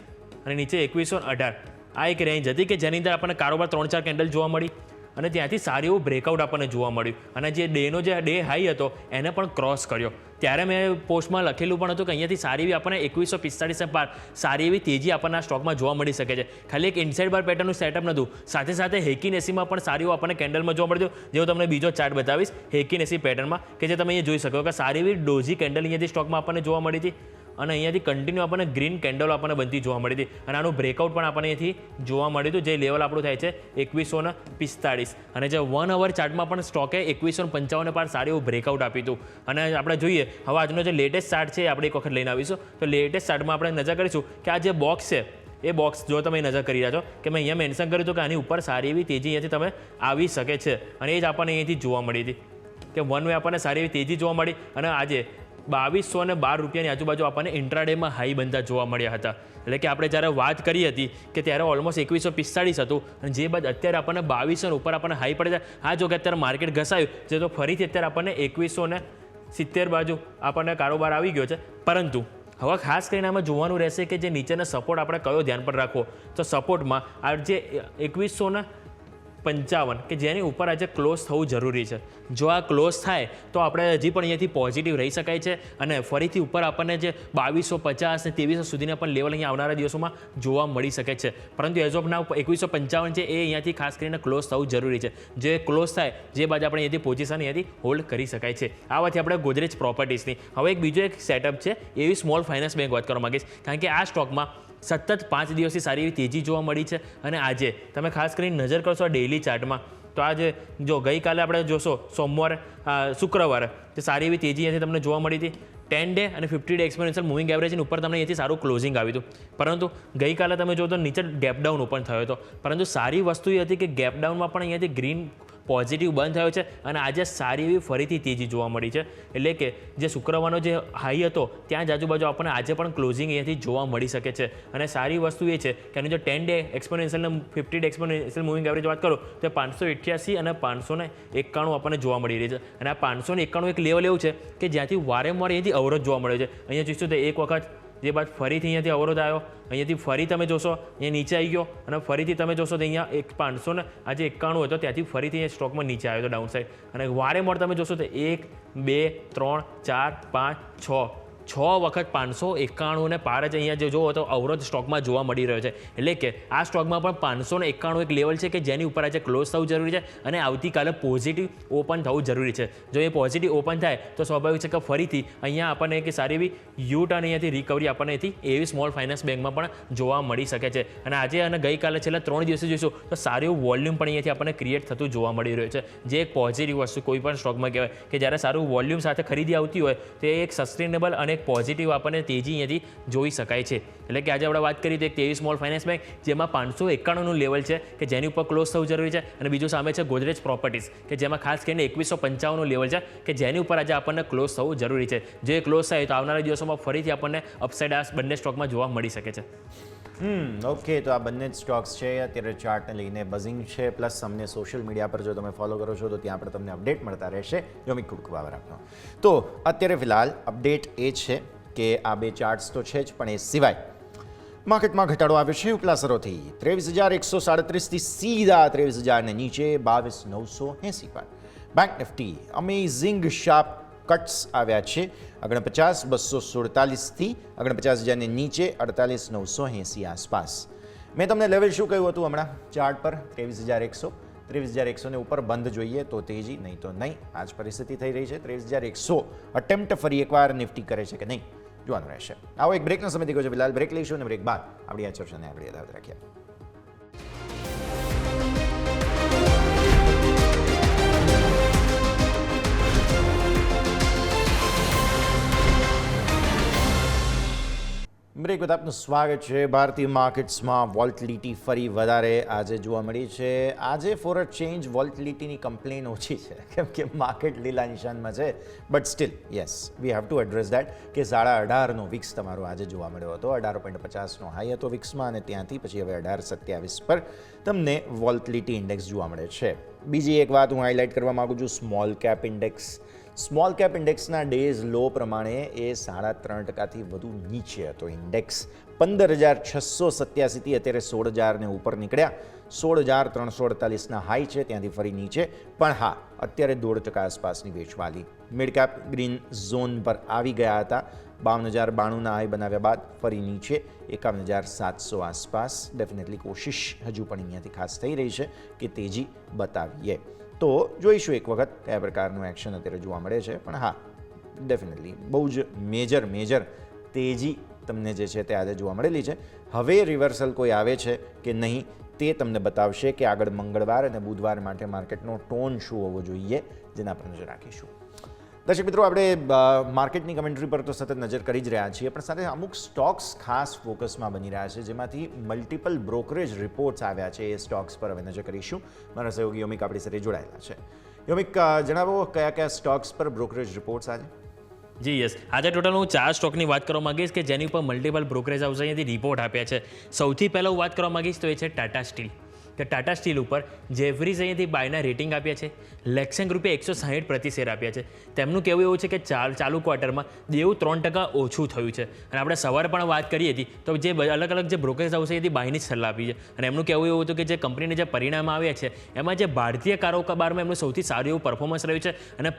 અને નીચે 2118. આ એક રેન્જ હતી કે જેની અંદર આપણને કારોબાર 3-4 કેન્ડલ જોવા મળી અને ત્યાંથી સારું એવું બ્રેકઆઉટ આપણને જોવા મળ્યું અને જે ડે હાઈ હતો એને પણ ક્રોસ કર્યો. ત્યારે મેં પોસ્ટમાં લખેલું પણ હતું કે અહીંયાથી સારી એવી આપણને 2145 પાર સારી એવી તેજી આપણને આ સ્ટોકમાં જોવા મળી શકે છે. ખાલી એક ઇનસાઇડ બાર પેટર્નનું સેટઅપ નહોતું, સાથે સાથે હેકિન એસીમાં પણ સારી એવું આપણને કેન્ડલમાં જોવા મળ્યું, જેવું તમને બીજો ચાર્ટ બતાવીશ હેકિન એસી પેટર્નમાં કે જે તમે અહીંયા જોઈ શકો કે સારી એવી ડોઝી કેન્ડલ અહીંયાથી સ્ટોકમાં આપણને જોવા મળી હતી અને અહીંયાથી કન્ટિન્યુ આપણને ગ્રીન કેન્ડલો આપણને બનતી જોવા મળી હતી અને આનું બ્રેકઆઉટ પણ આપણને અહીંયાથી જોવા મળ્યું હતું, જે લેવલ આપણું થાય છે 2145 અને જે 1 અવર ચાર્ટમાં પણ સ્ટોકે 2155 પાર સારું એવું બ્રેકઆઉટ આપ્યું હતું. અને આપણે જોઈએ હવે આજનો જે લેટેસ્ટ ચાર્ટ છે આપણે એક વખત લઈને આવીશું તો લેટેસ્ટ ચાર્ટમાં આપણે નજર કરીશું કે આ જે બોક્સ છે એ બોક્સ જો તમે નજર કરી રહ્યા છો કે મેં અહીંયા મેન્શન કર્યું હતું કે આની ઉપર સારી એવી તેજી અહીંયાથી તમે આવી શકે છે અને એ જ આપણને અહીંયાથી જોવા મળી હતી કે વન વે આપણને સારી એવી તેજી જોવા મળી અને આજે 2212 રૂપિયાની આજુબાજુ આપણને ઇન્ટ્રાડેમાં હાઈ બનતા જોવા મળ્યા હતા. એટલે કે આપણે જ્યારે વાત કરી હતી કે ત્યારે ઓલમોસ્ટ 2145 હતું અને જે બાદ અત્યારે આપણને 2200 ઉપર આપણને હાઈ પડે છે. હા, જો કે અત્યારે માર્કેટ ઘસાયું છે તો ફરીથી અત્યારે આપણને 2170 બાજુ આપણને કારોબાર આવી ગયો છે. પરંતુ હવે ખાસ કરીને આમાં જોવાનું રહેશે કે જે નીચેના સપોર્ટ આપણે કયો ધ્યાન પર રાખવો. તો સપોર્ટમાં આ જે 2155 કે જેની ઉપર આજે ક્લોઝ થવું જરૂરી છે. જો આ ક્લોઝ થાય તો આપણે હજી પણ અહીંયાથી પોઝિટિવ રહી શકાય છે અને ફરીથી ઉપર આપણને જે 2250 અને 2300 સુધીના પણ લેવલ અહીંયા આવનારા દિવસોમાં જોવા મળી શકે છે. પરંતુ એઝ ઓફ નાવ 2155 છે એ અહીંયાથી ખાસ કરીને ક્લોઝ થવું જરૂરી છે. જે ક્લોઝ થાય જે બાદ આપણે અહીંયાથી પોઝિશન અહીંયાથી હોલ્ડ કરી શકાય છે. આ વાત આપણે ગોદરેજ પ્રોપર્ટીઝની. હવે એક બીજો એક સેટઅપ છે એવી સ્મોલ ફાઇનાન્સ બેંક વાત કરવા માંગીશ, કારણ કે આ સ્ટોકમાં સતત 5 દિવસથી સારી એવી તેજી જોવા મળી છે અને આજે તમે ખાસ કરીને નજર કરશો ડેઇલી ચાર્ટમાં તો આજે જો ગઈકાલે આપણે જોશો શુક્રવારે જે સારી એવી તેજી અહીંયાથી તમને જોવા મળી હતી 10 ડે અને 50 ડે એક્સપોનેન્શિયલ મૂવિંગ એવરેજની ઉપર તમને અહીંયાથી સારું ક્લોઝિંગ આવ્યું હતું. પરંતુ ગઈકાલે તમે જો તો નીચે ગેપ ડાઉન ઓપન થયો હતો, પરંતુ સારી વસ્તુ એ હતી કે ગેપ ડાઉનમાં પણ અહીંયાથી ગ્રીન પોઝિટિવ બંધ થયો છે અને આજે સારી એવી ફરીથી તેજી જોવા મળી છે. એટલે કે જે શુક્રવારનો જે હાઈ હતો ત્યાં જ આજુબાજુ આપણને આજે પણ ક્લોઝિંગ અહીંયાથી જોવા મળી શકે છે. અને સારી વસ્તુ એ છે કે એનું જો 10 ડે એક્સપોનેન્શિયલ અને 50 ડે એક્સપોનેન્શિયલ મૂવિંગ એવરેજ વાત કરું તો 588 અને 591 આપણને જોવા મળી રહી છે. અને આ 591 એક લેવલ એવું છે કે જ્યાંથી વારંવાર અહીંયાથી અવરોધ જોવા મળે છે. અહીંયા જોઈશું તો એક વખત જે બાદ ફરીથી અહીંયાથી અવરોધ આવ્યો, અહીંયાથી ફરી તમે જોશો અહીંયા નીચે આવી ગયો અને ફરીથી તમે જોશો તો અહીંયા 500 ને આજે 91 હતો ત્યાંથી ફરીથી અહીંયા સ્ટોકમાં નીચે આવ્યો હતો ડાઉન સાઈડ. અને વારંવાર તમે જોશો તો 1 2 3 4 5 6 વખત 591 ને પાર જ અહીંયા જે જોવો તો અવરોધ સ્ટોકમાં જોવા મળી રહ્યો છે. એટલે કે આ સ્ટોકમાં પણ 591 એક લેવલ છે કે જેની ઉપર આજે ક્લોઝ થવું જરૂરી છે અને આવતીકાલે પોઝિટિવ ઓપન થવું જરૂરી છે. જો એ પોઝિટિવ ઓપન થાય તો સ્વાભાવિક છે કે ફરીથી અહીંયા આપણને કે સારી એવી યુ ટર્ન અહીંયાથી રિકવરી આપણને અહીંથી એવી સ્મોલ ફાઇનાન્સ બેંકમાં પણ જોવા મળી શકે છે. અને આજે અને ગઈકાલે છેલ્લા 3 દિવસે જોઈશું તો સારું એવું વોલ્યુમ પણ અહીંયાથી આપણને ક્રિએટ થતું જોવા મળી રહ્યું છે, જે એક પોઝિટિવ વસ્તુ કોઈ પણ સ્ટોકમાં કહેવાય કે જ્યારે સારું વોલ્યુમ સાથે ખરીદી આવતી હોય તે એક સસ્ટેનેબલ અને એક પોઝિટિવ આપણને તેજી અહીંયાથી જોઈ શકાય છે. એટલે કે આજે આપણે વાત કરી તો એક તેવી સ્મોલ ફાઇનાન્સ બેંક જેમાં 591નું લેવલ છે કે જેની ઉપર ક્લોઝ થવું જરૂરી છે. અને બીજું સામે છે ગોદરેજ પ્રોપર્ટીઝ કે જેમાં ખાસ કરીને 2195નું લેવલ છે કે જેની ઉપર આજે આપણને ક્લોઝ થવું જરૂરી છે. જે ક્લોઝ થાય તો આવનારા દિવસોમાં ફરીથી આપણને અપસાઇડ આ બંને સ્ટોકમાં જોવા મળી શકે છે. ઓકે, તો આ બંને જ સ્ટોક્સ છે અત્યારે ચાર્ટને લઈને બઝિંગ છે, પ્લસ અમને સોશિયલ મીડિયા પર જો તમે ફોલો કરો છો તો ત્યાં પણ તમને અપડેટ મળતા રહેશે. યોમિક ખૂબ ખૂબ આભાર આપનો. તો અત્યારે ફિલહાલ અપડેટ એ છે કે આ બે ચાર્ટ્સ તો છે જ, પણ એ સિવાય માર્કેટમાં ઘટાડો આવ્યો છે ઉપલા સરોથી 23,137થી સીધા 23,000 ને નીચે 22,980 પર. Bank Nifty amazing sharp cuts આવ્યા છે. 49,247થી 49,000 ને નીચે 48,980 આસપાસ. મેં તમને લેવલ શું કહ્યું હતું હમણાં ચાર્ટ પર? 23,100 ને ઉપર બંધ જોઈએ તો તેજી, નહીં તો નહીં. આ જ પરિસ્થિતિ થઈ રહી છે. 23,100 અટેમ્પ્ટ ફરી એકવાર નિફ્ટી કરે છે કે નહીં જોવાનું રહેશે. આવો એક બ્રેકનો સમય થઈ ગયો છે, ફિલહાલ બ્રેક લઈશું અને બ્રેક બાદ આપણી આ ચર્ચાને આપણે યથાવત રાખીએ. બ્રેક બાદ આપનું સ્વાગત છે. ભારતીય માર્કેટ્સમાં વોલ્ટિલિટી ફરી વધારે આજે જોવા મળી છે. આજે ફોર અ ચેન્જ વોલ્ટિલિટીની કમ્પ્લેન ઓછી છે કેમ કે માર્કેટ લીલા નિશાનમાં છે. But still yes we have to address that કે 18.5નો વિક્સ તમારો આજે જોવા મળ્યો હતો. 18.50નો હાઈ હતો વિક્સમાં અને ત્યાંથી પછી હવે 18.27 પર તમને વોલ્ટિલિટી ઇન્ડેક્સ જોવા મળે છે. બીજી એક વાત હું હાઇલાઇટ કરવા માગું છું, small cap index. Small cap ઇન્ડેક્સના ડેઝ લો પ્રમાણે એ 3.5%થી વધુ નીચે હતો. ઇન્ડેક્સ 15,687થી અત્યારે 16,000ને ઉપર નીકળ્યા. 16,348ના હાઈ છે, ત્યાંથી ફરી નીચે. પણ હા, અત્યારે 0.5% આસપાસની વેચવાલી. મિડ કેપ ગ્રીન ઝોન પર આવી ગયા હતા. 52,092ના હાઈ બનાવ્યા બાદ ફરી નીચે 51,700 આસપાસ. ડેફિનેટલી કોશિશ હજુ પણ અહીંયાથી ખાસ થઈ રહી છે કે તેજી બતાવીએ. તો જોઈશું એક વખત કયા પ્રકારનું એક્શન અત્યારે જોવા મળે છે. પણ હા, ડેફિનેટલી બહુ જ મેજર તેજી તમને જે છે તે આજે જોવા મળેલી છે. હવે રિવર્સલ કોઈ આવે છે કે નહીં તે તમને બતાવશે કે આગળ મંગળવાર અને બુધવાર માટે માર્કેટનો ટોન શું હોવો જોઈએ, જેના પર નજર રાખીશું. દર્શક મિત્રો, આપણે માર્કેટની કમેન્ટ્રી પર તો સતત નજર કરી જ રહ્યા છીએ, પણ સાથે અમુક સ્ટોક્સ ખાસ ફોકસમાં બની રહ્યા છે જેમાંથી મલ્ટિપલ બ્રોકરેજ રિપોર્ટ્સ આવ્યા છે. એ સ્ટોક્સ પર હવે નજર કરીશું. મારા સહયોગી યોમિક આપણી સાથે જોડાયેલા છે. યોમિક, જણાવો કયા સ્ટોક્સ પર બ્રોકરેજ રિપોર્ટ્સ આજે? જી યસ, આજે ટોટલ હું 4 સ્ટોકની વાત કરવા માંગીશ કે જેની ઉપર મલ્ટિપલ બ્રોકરેજ હાઉસે અહીંયાથી રિપોર્ટ આપ્યા છે. સૌથી પહેલાં હું વાત કરવા માંગીશ તો એ છે ટાટા સ્ટીલ. કે ટાટા સ્ટીલ ઉપર જેફરીઝ અહીંયાથી બાયના રેટિંગ આપ્યા છે. લેક્સેંગ ₹160 પ્રતિ શેર આપ્યા છે. તેમનું કહેવું એવું છે કે ચાલુ ક્વાર્ટરમાં દેવું 3% ઓછું થયું છે. અને આપણે સવારે પણ વાત કરી હતી તો જે અલગ અલગ જે બ્રોકરેજ હાઉસે એથી બાયની જ સલાહ આપી છે. અને એમનું કહેવું એવું હતું કે જે કંપનીને જે પરિણામ આવ્યા છે એમાં જે ભારતીય કારોબારમાં એમનું સૌથી સારું એવું પરફોર્મન્સ રહ્યું છે. અને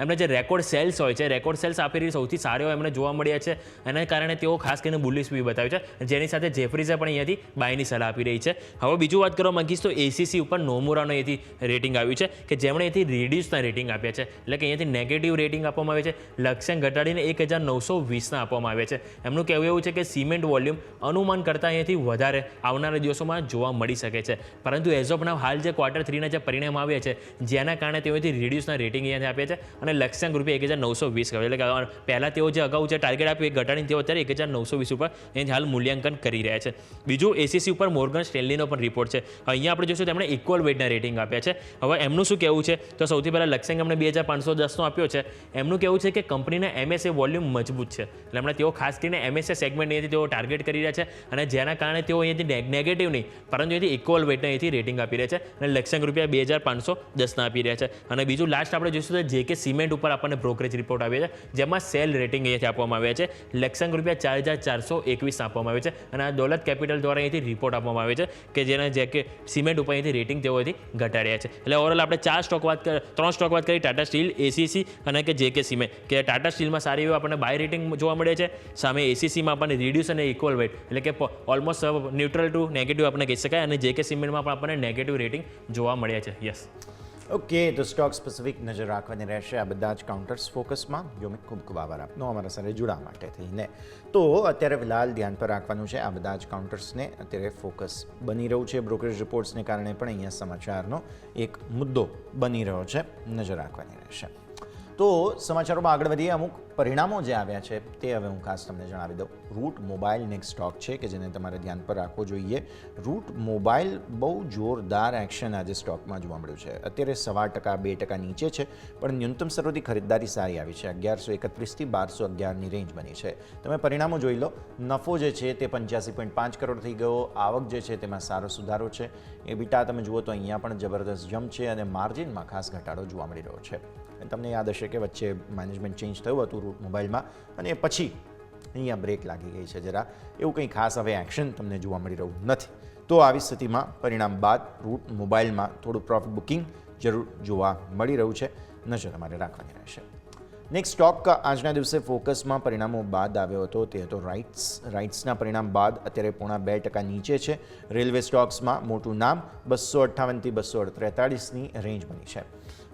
એમને જે રેકોર્ડ સેલ્સ હોય છે, રેકોર્ડ સેલ્સ આપી રહી સૌથી સારો એમને જોવા મળ્યા છે. એના કારણે તેઓ ખાસ કરીને બુલિશ વ્યૂ બતાવ્યું છે, જેની સાથે જેફરીઝે પણ અહીંયાથી બાયની સલાહ આપી રહી છે. હવે બીજું વાત કરવા માંગીશ તો એસીસી ઉપર નોમુરાનો અહીંયાથી રેટિંગ આવ્યું છે કે જેમણે અહીંથી રિડ્યુસના રેટિંગ આપ્યા છે. એટલે કે અહીંયાથી નેગેટિવ રેટિંગ આપવામાં આવે છે. લક્ષ્યાંક ઘટાડીને 1,920ના આપવામાં આવે છે. એમનું કહેવું એવું છે કે સિમેન્ટ વોલ્યુમ અનુમાન કરતાં અહીંયાથી વધારે આવનારા દિવસોમાં જોવા મળી શકે છે. પરંતુ એઝ ઓફ નાવ હાલ જે ક્વાર્ટર 3ના જે પરિણામ આવ્યા છે જેના કારણે તેઓથી રિડ્યુસના રેટિંગ અહીંયાથી આપ્યા છે. અને લક્ષ્યાંક ₹1,920 કહેવાય. એટલે કે પહેલાં તેઓ જે અગાઉ જે ટાર્ગેટ આપ્યું એ ઘટાડીને તેઓ અત્યારે 1,920 ઉપર અહીંયાથી હાલ મૂલ્યાંકન કરી રહ્યા છે. બીજું એસીસી ઉપર મોર્ગન સ્ટેનલીનો પણ રિપોર્ટ છે. અહીંયા આપણે જોઈશું તેમણે ઇક્વલ વેટના રેટિંગ આપ્યા છે. હવે એમનું શું કહેવું છે, તો સૌથી પહેલાં લક્ષ્યાંક એમણે 2510નો આપ્યો છે. એમનું કહેવું છે કે કંપનીના MSA વોલ્યુમ મજબૂત છે, એટલે હમણાં તેઓ ખાસ કરીને MSA સેગમેન્ટ અહીંયાથી તેઓ ટાર્ગેટ કરી રહ્યા છે, અને જેના કારણે તેઓ અહીંયાથી નેગેટિવ નહીં પરંતુ અહીંયાથી ઇક્વલ વેટના અહીંથી રેટિંગ આપી રહ્યા છે, અને લક્ષ્યાંક ₹2510ના આપી રહ્યા છે. અને બીજું લાસ્ટ આપણે જોઈશું તો JK સિમેન્ટ ઉપર આપણને બ્રોકરેજ રિપોર્ટ આવ્યો છે, જેમાં સેલ રેટિંગ અહીંયાથી આપવામાં આવ્યા છે. લક્ષ્યાંક ₹4421 આપવામાં આવે છે, અને આ દોલત કેપિટલ દ્વારા અહીંથી રિપોર્ટ આપવામાં આવે છે કે જેના JK સિમેન્ટ ઉપર અહીંથી રેટિંગ તેઓ અહીંથી ઘટાડ્યા છે. એટલે ઓવરઓલ આપણે 3 સ્ટોક વાત કરી, ટાટા સ્ટીલ, ACC અને કે JK સિમેન્ટ. કે ટાટા સ્ટીલમાં સારી એવી આપણને બાય રેટિંગ જોવા મળે છે, સામે ACCમાં આપણને રિડ્યુસ અને ઇક્વલ વેટ એટલે કે ઓલમોસ્ટ ન્યુટ્રલ ટુ નેગેટિવ આપણે કહી શકાય, અને JK સિમેન્ટમાં પણ આપણને નેગેટિવ રેટિંગ જોવા મળ્યા છે. યસ. ઓકે, તો સ્ટોક સ્પેસિફિક નજર રાખવાની રહેશે આ બધા જ કાઉન્ટર્સ ફોકસમાં. યોમિક, ખૂબ ખૂબ આભાર આપનો અમારા સાથે જોડાવા માટે થઈને. તો અત્યારે ફિલહાલ ધ્યાન પર રાખવાનું છે આ બધા જ કાઉન્ટર્સને. અત્યારે ફોકસ બની રહ્યું છે બ્રોકરેજ રિપોર્ટ્સને કારણે, પણ અહીંયા સમાચારનો એક મુદ્દો બની રહ્યો છે, નજર રાખવાની રહેશે. તો સમાચારોમાં આગળ વધીએ. અમુક પરિણામો જે આવ્યા છે તે હવે હું ખાસ તમને જણાવી દઉં. રૂટ મોબાઈલ નેક્સ્ટ સ્ટોક છે કે જેને તમારે ધ્યાન પર રાખવો જોઈએ. રૂટ મોબાઈલ બહુ જોરદાર એક્શન આજે સ્ટોકમાં જોવા મળ્યું છે. અત્યારે 1.5%, 2% નીચે છે, પણ ન્યૂનતમ સ્તરોથી ખરીદદારી સારી આવી છે. 1131થી 1211ની રેન્જ બની છે. તમે પરિણામો જોઈ લો. નફો જે છે તે 85.5 કરોડ થઈ ગયો. આવક જે છે તેમાં સારો સુધારો છે. EBITDA તમે જુઓ તો અહીંયા પણ જબરદસ્ત જમ્પ છે, અને માર્જિનમાં ખાસ ઘટાડો જોવા મળી રહ્યો છે. તમને યાદ હશે કે વચ્ચે મેનેજમેન્ટ ચેન્જ થયું હતું રૂટ મોબાઈલમાં, અને પછી અહીંયા બ્રેક લાગી ગઈ છે જરા. એવું કંઈ ખાસ હવે એક્શન તમને જોવા મળી રહ્યું નથી. તો આવી સ્થિતિમાં પરિણામ બાદ રૂટ મોબાઈલમાં થોડું પ્રોફિટ બુકિંગ જરૂર જોવા મળી રહ્યું છે, નજર તમારે રાખવાની રહેશે. નેક્સ્ટ સ્ટોક આજના દિવસે ફોકસમાં પરિણામો બાદ આવ્યો હતો તે હતો રાઇટ્સના પરિણામ બાદ અત્યારે 0.5% નીચે છે. રેલવે સ્ટોક્સમાં મોટું નામ 258થી 243ની રેન્જ બની છે.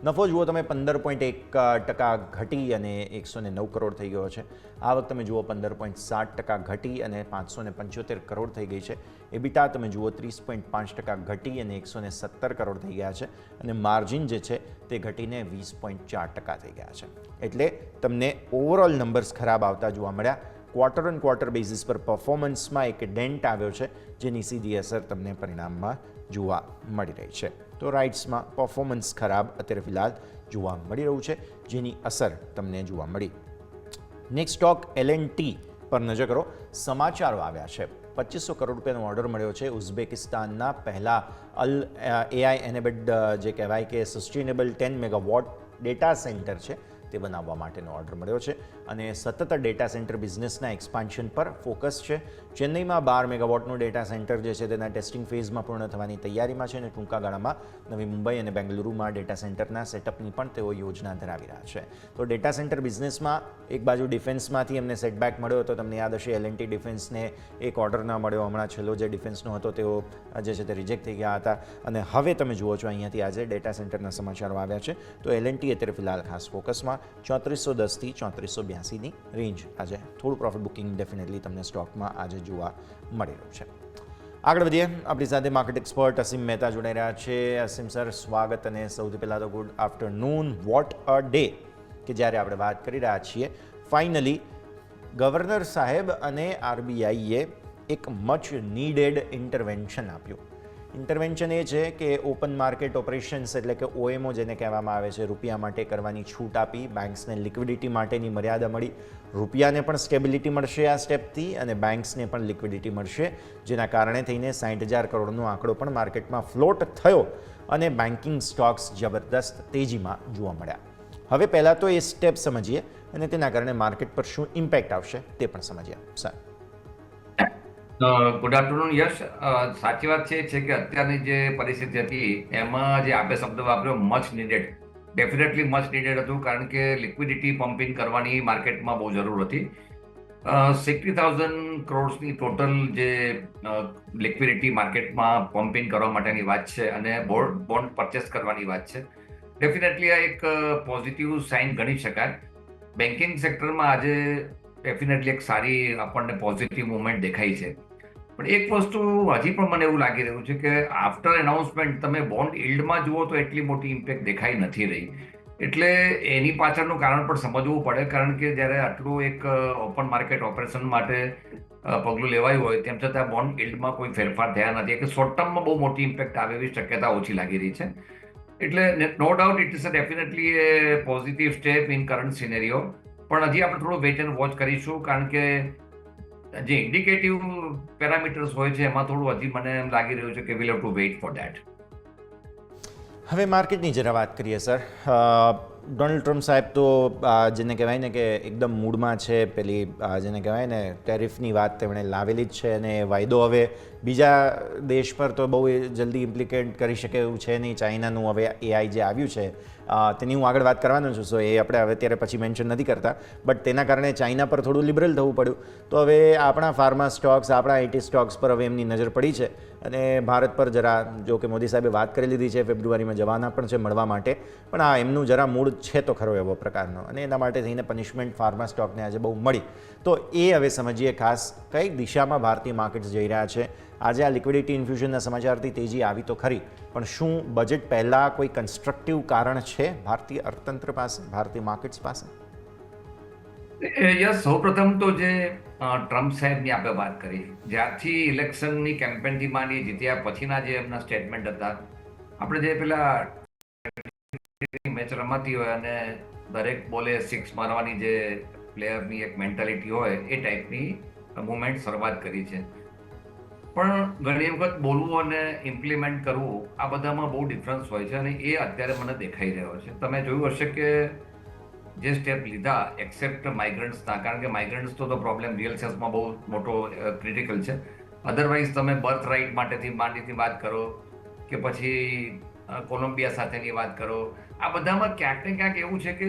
નફો જુઓ તમે 15.1% ઘટી અને 109 કરોડ થઈ ગયો છે. આવક તમે જુઓ 15.7% ઘટી અને 575 કરોડ થઈ ગઈ છે. EBITDA તમે જુઓ 30.5% ઘટી અને 117 કરોડ થઈ ગયા છે, અને માર્જિન જે છે તે ઘટીને 20.4% થઈ ગયા છે. એટલે તમને ઓવરઓલ નંબર્સ ખરાબ આવતા જોવા મળ્યા. ક્વાર્ટર ઓન ક્વાર્ટર બેઝિસ પર પરફોર્મન્સમાં એક ડેન્ટ આવ્યો છે, જેની સીધી અસર તમને પરિણામમાં જોવા મળી રહી છે. તો રાઇટ્સમાં પરફોર્મન્સ ખરાબ અત્યારે ફિલહાલ જોવા મળી રહ્યું છે, જેની અસર તમને જોવા મળી. નેક્સ્ટ સ્ટોક L&T પર નજર કરો. સમાચારો આવ્યા છે. 2500 કરોડ રૂપિયાનો ઓર્ડર મળ્યો છે ઉઝબેકિસ્તાનના પહેલા AI એનેબલ્ડ જે કહેવાય કે સસ્ટેનેબલ 10 મેગાવોટ ડેટા સેન્ટર છે તે બનાવવા માટેનો ઓર્ડર મળ્યો છે, અને સતત ડેટા સેન્ટર બિઝનેસના એક્સપાન્શન પર ફોકસ છે. ચેન્નઈમાં 12 મેગાવોટનું ડેટા સેન્ટર જે છે તેના ટેસ્ટિંગ ફેઝમાં પૂર્ણ થવાની તૈયારીમાં છે, અને ટૂંકા ગાળામાં નવી મુંબઈ અને બેંગલુરુમાં ડેટા સેન્ટરના સેટઅપની પણ તેઓ યોજના ધરાવી રહ્યા છે. તો ડેટા સેન્ટર બિઝનેસમાં એક બાજુ ડિફેન્સમાંથી એમને સેટબેક મળ્યો હતો. તમને યાદ હશે L&T ડિફેન્સને એક ઓર્ડર ન મળ્યો. હમણાં છેલ્લો જે ડિફેન્સનો હતો તેઓ જે છે તે રિજેક્ટ થઈ ગયા હતા, અને હવે તમે જુઓ છો અહીંયાથી આજે ડેટા સેન્ટરના સમાચારો આવ્યા છે. તો L&T અત્યારે ફિલહાલ ખાસ ફોકસમાં 3410થી 3482ની રેન્જ. આજે થોડું પ્રોફિટ બુકિંગ ડેફિનેટલી તમને સ્ટોકમાં આજે જોવા મળી રહ્યું છે. આગળ વધીએ. આપણી સાથે માર્કેટ એક્સપર્ટ અસીમ મહેતા જોડાઈ રહ્યા છે. અસીમ સર, સ્વાગત. અને સૌથી પહેલાં તો good afternoon. What a day કે જ્યારે આપણે વાત કરી રહ્યા છીએ ફાઇનલી ગવર્નર સાહેબ અને RBIએ એક મચ નીડેડ ઇન્ટરવેન્શન આપ્યું. ઇન્ટરવેન્શન એ છે કે ઓપન માર્કેટ ઓપરેશન્સ એટલે કે OMO જેને કહેવામાં આવે છે, રૂપિયા માટે કરવાની છૂટ આપી. બેન્ક્સને લિક્વિડિટી માટેની મર્યાદા મળી. રૂપિયાને પણ સ્ટેબિલિટી મળશે આ સ્ટેપથી, અને બેન્ક્સને પણ લિક્વિડિટી મળશે, જેના કારણે થઈને 60,000 કરોડનો આંકડો પણ માર્કેટમાં ફ્લોટ થયો, અને બેન્કિંગ સ્ટોક્સ જબરદસ્ત તેજીમાં જોવા મળ્યા. હવે પહેલાં તો એ સ્ટેપ સમજીએ, અને તેના કારણે માર્કેટ પર શું ઇમ્પેક્ટ આવશે તે પણ સમજીએ. સર, ગુડ આફ્ટરનૂન યશ. સાચી વાત છે કે અત્યારની જે પરિસ્થિતિ હતી એમાં જે આપણે શબ્દ વાપર્યો much needed, definitely much needed હતું, કારણ કે લિક્વિડિટી પમ્પિંગ કરવાની માર્કેટમાં બહુ જરૂર હતી. 60,000 કરોડની ટોટલ જે લિક્વિડિટી માર્કેટમાં પમ્પિંગ કરવા માટેની વાત છે, અને બોન્ડ પરચેસ કરવાની વાત છે. ડેફિનેટલી આ એક પોઝિટિવ સાઇન ગણી શકાય. બેન્કિંગ સેક્ટરમાં આજે ડેફિનેટલી એક સારી આપણને પોઝિટિવ મુવમેન્ટ દેખાય છે. પણ એક વસ્તુ હજી પણ મને એવું લાગી રહ્યું છે કે આફ્ટર એનાઉન્સમેન્ટ તમે બોન્ડ યીલ્ડમાં જુઓ તો એટલી મોટી ઇમ્પેક્ટ દેખાઈ નથી રહી. એટલે એની પાછળનું કારણ પણ સમજવું પડે, કારણ કે જ્યારે આટલું એક ઓપન માર્કેટ ઓપરેશન માટે પગલું લેવાયું હોય તેમ છતાં બોન્ડ yieldમાં કોઈ ફેરફાર થયા નથી કે શોર્ટ ટર્મમાં બહુ મોટી ઇમ્પેક્ટ આવે એવી શક્યતા ઓછી લાગી રહી છે. એટલે no doubt it is definitely a positive step in current scenario. પણ હજી આપણે થોડું વેઇટ એન્ડ વોચ કરીશું, કારણ કે જે ઇન્ડિકેટિવ પેરામીટર્સ હોય છે એમાં થોડું હજી મને એમ લાગી રહ્યું છે કે we'll have to wait for that. હવે માર્કેટની જરા વાત કરીએ સર. ડોનાલ્ડ ટ્રમ્પ સાહેબ તો જેને કહેવાય ને કે એકદમ મૂડમાં છે. પેલી જેને કહેવાય ને ટેરિફની વાત તેમણે લાવેલી જ છે, અને વાયદો હવે બીજા દેશ પર તો બહુ જલ્દી ઇમ્પ્લિકેટ કરી શકે એવું છે નહીં. ચાઇનાનું હવે AI જે આવ્યું છે તેની હું આગળ વાત કરવાનો છું, સો એ આપણે હવે અત્યારે પછી મેન્શન નથી કરતા, બટ તેના કારણે ચાઇના પર થોડું લિબરલ થવું પડ્યું. તો હવે આપણા ફાર્મા સ્ટોક્સ, આપણા IT સ્ટોક્સ પર હવે એમની નજર પડી છે, અને ભારત પર જરા, જો કે મોદી સાહેબે વાત કરી લીધી છે, ફેબ્રુઆરીમાં જવાના પણ છે મળવા માટે, પણ આ એમનું જરા મૂડ છે તો ખરો એવો પ્રકારનો, અને એના માટે થઈને પનિશમેન્ટ ફાર્મા સ્ટોકને આજે બહુ મળી. તો એ હવે સમજીએ ખાસ કઈ દિશામાં ભારતીય માર્કેટ્સ જઈ રહ્યા છે. આજે આ લિક્વિડિટી ઇન્ફ્યુઝનના સમાચારથી તેજી આવી તો ખરી, પણ શું બજેટ પહેલાં કોઈ કન્સ્ટ્રક્ટિવ કારણ છે ભારતીય અર્થતંત્ર પાસે, ભારતીય માર્કેટ્સ પાસે? યસ, સૌપ્રથમ તો જે ટ્રમ્પ સાહેબની આપણે વાત કરી, જ્યારથી ઇલેક્શનની કેમ્પેનથી માંડી જીત્યા પછીના જે એમના સ્ટેટમેન્ટ હતા, આપણે જે પેલા મેચ રમાતી હોય અને દરેક બોલે 6 મારવાની જે પ્લેયરની એક મેન્ટાલિટી હોય એ ટાઈપની મુવમેન્ટ શરૂઆત કરી છે. પણ ઘણી વખત બોલવું અને ઇમ્પ્લિમેન્ટ કરવું આ બધામાં બહુ ડિફરન્સ હોય છે, અને એ અત્યારે મને દેખાઈ રહ્યો છે. તમે જોયું હશે કે જે સ્ટેપ લીધા એક્સેપ્ટ માઇગ્રન્ટ્સના, કારણ કે માઇગ્રન્ટ્સ તો પ્રોબ્લેમ રિયલ સેન્સમાં બહુ મોટો ક્રિટિકલ છે. અધરવાઇઝ તમે બર્થ રાઇટ માટેથી માંડીથી વાત કરો કે પછી કોલંબિયા સાથેની વાત કરો, આ બધામાં ક્યાંક ને ક્યાંક એવું છે કે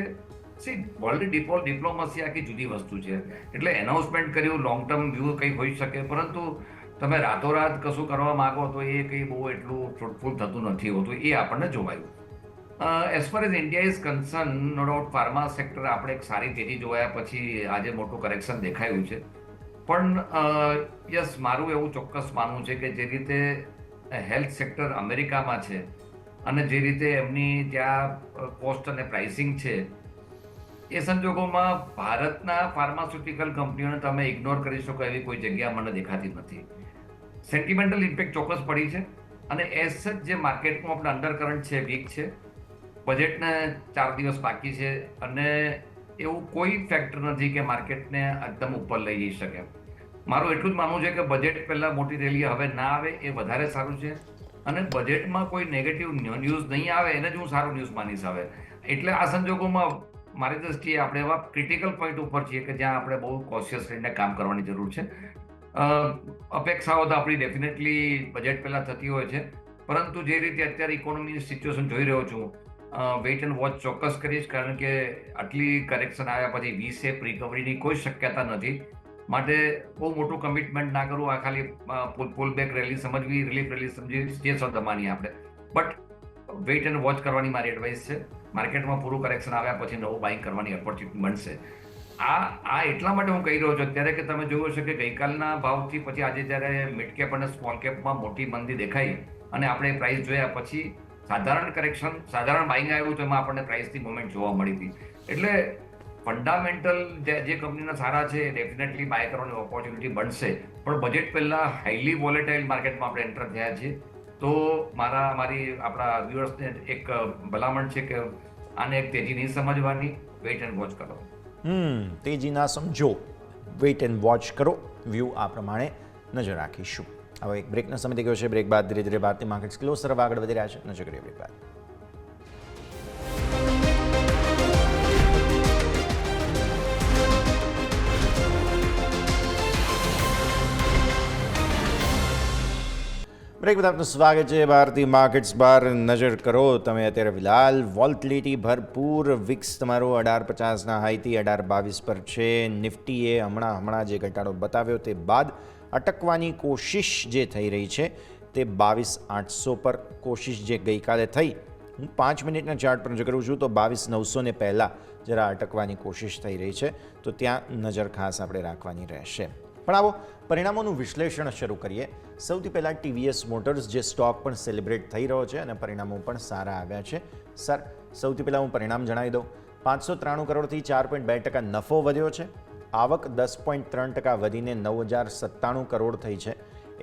વર્લ્ડ ડિપ્લોમસી આખી જુદી વસ્તુ છે. એટલે એનાઉન્સમેન્ટ કર્યું, લોંગ ટર્મ વ્યૂ કંઈ હોઈ શકે, પરંતુ તમે રાતોરાત કશું કરવા માંગો તો એ કંઈ બહુ એટલું ફ્રૂટફુલ થતું નથી હોતું, એ આપણને જોવાયું. As far as India is concern, no doubt pharma sector આપણે એક સારી તેજી જોયા પછી આજે મોટું કરેક્શન દેખાયું છે. પણ યસ, મારું એવું ચોક્કસ માનવું છે કે જે રીતે હેલ્થ સેક્ટર અમેરિકામાં છે અને જે રીતે એમની ત્યાં કોસ્ટ અને પ્રાઇસિંગ છે, એ સંજોગોમાં ભારતના ફાર્માસ્યુટિકલ કંપનીઓને તમે ઇગ્નોર કરી શકો એવી કોઈ જગ્યા મને દેખાતી નથી. સેન્ટિમેન્ટલ ઇમ્પેક્ટ ચોક્કસ પડી છે, અને એઝ સચ જે માર્કેટમાં આપણે અંડરકરન્ટ છે, વીક છે, બજેટને 4 દિવસ બાકી છે, અને એવું કોઈ ફેક્ટર નથી કે માર્કેટને એકદમ ઉપર લઈ જઈ શકે. મારું એટલું જ માનવું છે કે બજેટ પહેલાં મોટી રેલી હવે ના આવે એ વધારે સારું છે, અને બજેટમાં કોઈ નેગેટિવ ન્યૂઝ નહીં આવે એને જ હું સારું ન્યૂઝ માનીશ હવે. એટલે આ સંજોગોમાં મારી દ્રષ્ટિએ આપણે એવા ક્રિટિકલ પોઈન્ટ ઉપર છીએ કે જ્યાં આપણે બહુ કોશિયસ રહીને કામ કરવાની જરૂર છે. અપેક્ષાઓ તો આપણી ડેફિનેટલી બજેટ પહેલાં થતી હોય છે, પરંતુ જે રીતે અત્યારે ઇકોનોમીની સિચ્યુએશન જોઈ રહ્યો છું, વેઇટ એન્ડ વોચ ચોક્કસ કરીશ, કારણ કે આટલી કરેક્શન આવ્યા પછી V-શેપ રિકવરીની કોઈ શક્યતા નથી. માટે બહુ મોટું કમિટમેન્ટ ના કરવું, આ ખાલી પુલ બેક રેલી સમજવી, રિલીફ રેલી સમજી, જે શબ્દ માનીએ આપણે, બટ વેઇટ એન્ડ વોચ કરવાની મારી એડવાઇસ છે. માર્કેટમાં પૂરું કરેક્શન આવ્યા પછી નવું બાઇંગ કરવાની ઓપોર્ચ્યુનિટી મળશે. આ એટલા માટે હું કહી રહ્યો છું અત્યારે કે તમે જોયું હશે કે ગઈકાલના ભાવથી પછી આજે જ્યારે મિડ કેપ અને સ્મોલ કેપમાં મોટી મંદી દેખાઈ અને આપણે પ્રાઇસ જોયા પછી સાધારણ કરેક્શન, સાધારણ બાઇંગ આવ્યું તો એમાં આપણને પ્રાઇસની મુવમેન્ટ જોવા મળી હતી. એટલે ફંડામેન્ટલ જે કંપનીના સારા છે એ ડેફિનેટલી બાય કરવાની ઓપોર્ચ્યુનિટી બનશે, પણ બજેટ પહેલાં હાઈલી વોલેટાઇલ માર્કેટમાં આપણે એન્ટર થયા છીએ. તો મારી આપણા વ્યુઅર્સને એક ભલામણ છે કે આને એક તેજી નહીં સમજવાની, વેઇટ એન્ડ વોચ કરો. તેજી ના સમજો, વેઇટ એન્ડ વોચ કરો, વ્યૂ આ પ્રમાણે નજર રાખીશું. હવે એક બ્રેકનો સમય થઈ ગયો છે. બ્રેક બાદ ધીરે ધીરે ભારતીય માર્કેટ્સ ક્લોઝ તરફ આગળ વધી રહ્યા છે. નજર કરીએ બ્રેક બાદ. બ્રેક બાદ આપનું સ્વાગત છે. ભારતીય માર્કેટ્સ બાર નજર કરો તમે અત્યારે ફિલહાલ વોલ્ટિલિટી ભરપૂર. વિક્સ તમારો 1850ના હાઈથી 1822 પર છે. નિફ્ટીએ હમણાં જે ઘટાડો બતાવ્યો તે બાદ અટકવાની કોશિશ જે થઈ રહી છે તે 22800 પર કોશિશ જે ગઈકાલે થઈ, હું 5 મિનિટના ચાર્ટ પર નજર કરું છું તો 22900ને પહેલાં જરા અટકવાની કોશિશ થઈ રહી છે, તો ત્યાં નજર ખાસ આપણે રાખવાની રહેશે. પણ આવો પરિણામોનું વિશ્લેષણ શરૂ કરીએ. સૌથી પહેલાં TVS મોટર્સ, જે સ્ટોક પણ સેલિબ્રેટ થઈ રહ્યો છે અને પરિણામો પણ સારા આવ્યા છે. સર, સૌથી પહેલાં હું પરિણામ જણાવી દઉં. 593 કરોડથી 4.2% નફો વધ્યો છે. આવક 10.3% વધીને 9,097 કરોડ થઈ છે.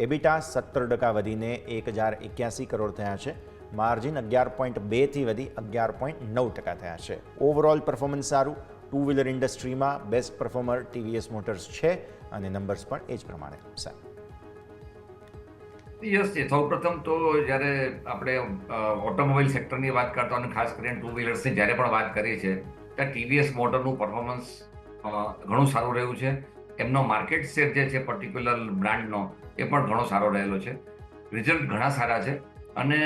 એબિટા 17% વધીને 1,081 કરોડ થયા છે. માર્જિન 11.2થી વધી 11.9% થયા છે. ઓવરઓલ પરફોર્મન્સ સારું. ટુ વ્હીલર ઇન્ડસ્ટ્રીમાં બેસ્ટ પરફોર્મર ટીવીએસ મોટર્સ છે અને નંબર્સ પણ એ જ પ્રમાણે સારું. યસ, સૌપ્રથમ તો જ્યારે આપણે ઓટોમોબાઈલ સેક્ટરની વાત કરતા અને ખાસ કરીને ટુ વ્હીલર્સની જ્યારે પણ વાત કરી છે ત્યાં ટીવીએસ મોટરનું પરફોર્મન્સ ઘણું સારું રહ્યું છે. એમનો માર્કેટ શેર જે છે પર્ટિક્યુલર બ્રાન્ડનો એ પણ ઘણો સારો રહેલો છે. રિઝલ્ટ ઘણા સારા છે અને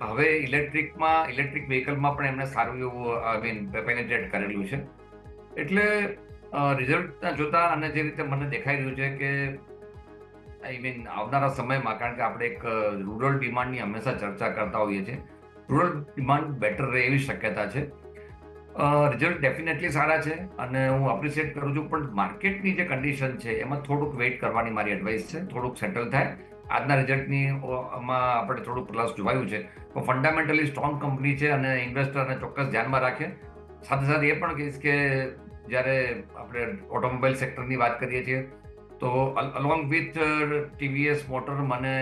હવે ઇલેક્ટ્રિક વ્હીકલમાં પણ એમણે સારું એવું પેનેટ્રેટ કરેલું છે. એટલે રિઝલ્ટ જોતા અને જે રીતે મને દેખાઈ રહ્યું છે કે આવનારા સમયમાં, કારણ કે આપણે એક રૂરલ ડિમાન્ડની હંમેશા ચર્ચા કરતા હોઈએ છીએ, રૂરલ ડિમાન્ડ બેટર રહે એવી શક્યતા છે. રિઝલ્ટ ડેફિનેટલી સારા છે અને હું એપ્રિશિએટ કરું છું, પણ માર્કેટની જે કન્ડિશન છે એમાં થોડુંક વેઇટ કરવાની મારી એડવાઇસ છે. થોડુંક સેટલ થાય. આજના રિઝલ્ટની માં આપણે થોડુંક પ્લસ જોવાયું છે, તો ફંડામેન્ટલી સ્ટ્રોંગ કંપની છે અને ઇન્વેસ્ટરને ચોક્કસ ધ્યાનમાં રાખે. સાથે સાથે એ પણ કહીશ કે જ્યારે આપણે ઓટોમોબાઈલ સેક્ટરની વાત કરીએ છીએ તો અલોંગ વિથ ટીવીએસ મોટર મને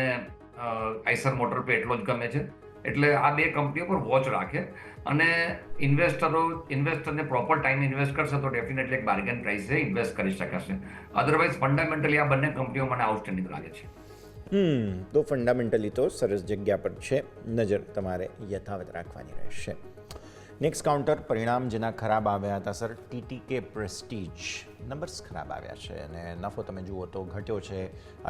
આઈસર મોટર પે એટલો જ ગમે છે. એટલે આ બે કંપનીઓ પર વોચ રાખે અને ઇન્વેસ્ટરને પ્રોપર ટાઈમ ઇન્વેસ્ટ કરશે તો ડેફિનેટલી એક બાર્ગેન પ્રાઇસે ઇન્વેસ્ટ કરી શકાશે. અધરવાઇઝ ફંડામેન્ટલી આ બંને કંપનીઓ મને આઉટસ્ટેન્ડિંગ લાગે છે. તો ફંડામેન્ટલી તો સરસ જગ્યા પર છે. નજર તમારે યથાવત રાખવાની રહેશે. નેક્સ્ટ કાઉન્ટર પરિણામ જેના ખરાબ આવ્યા હતા સર, ટીટીકે પ્રેસ્ટીજ. નંબર્સ ખરાબ આવ્યા છે અને નફો તમે જુઓ તો ઘટ્યો છે,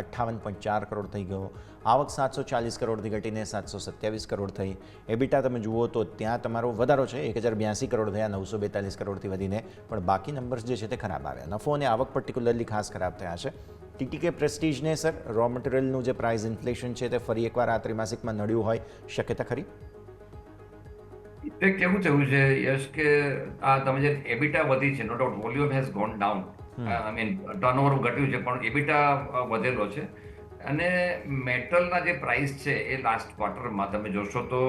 58.4 કરોડ થઈ ગયો. આવક 740 કરોડથી ઘટીને 727 કરોડ થઈ. એબિટા તમે જુઓ તો ત્યાં તમારો વધારો છે, 1,082 કરોડ થયા 942 કરોડથી વધીને, પણ બાકી નંબર્સ જે છે તે ખરાબ આવ્યા. નફો અને આવક પર્ટિક્યુલરલી ખાસ ખરાબ થયા છે. ટીટીકે પ્રેસ્ટીજને સર રો મટીરિયલનું જે પ્રાઇસ ઇન્ફ્લેશન છે તે ફરી એકવાર આ ત્રિમાસિકમાં નડ્યું હોય શક્યતા ખરી? એ કેવું થયું છે યશ કે આ તમે જે એબિટા વધી છે, no doubt volume has gone down, turnover ઘટ્યું છે પણ એબિટા વધેલો છે. અને મેટલના જે પ્રાઇસ છે એ લાસ્ટ ક્વાર્ટરમાં તમે જોશો તો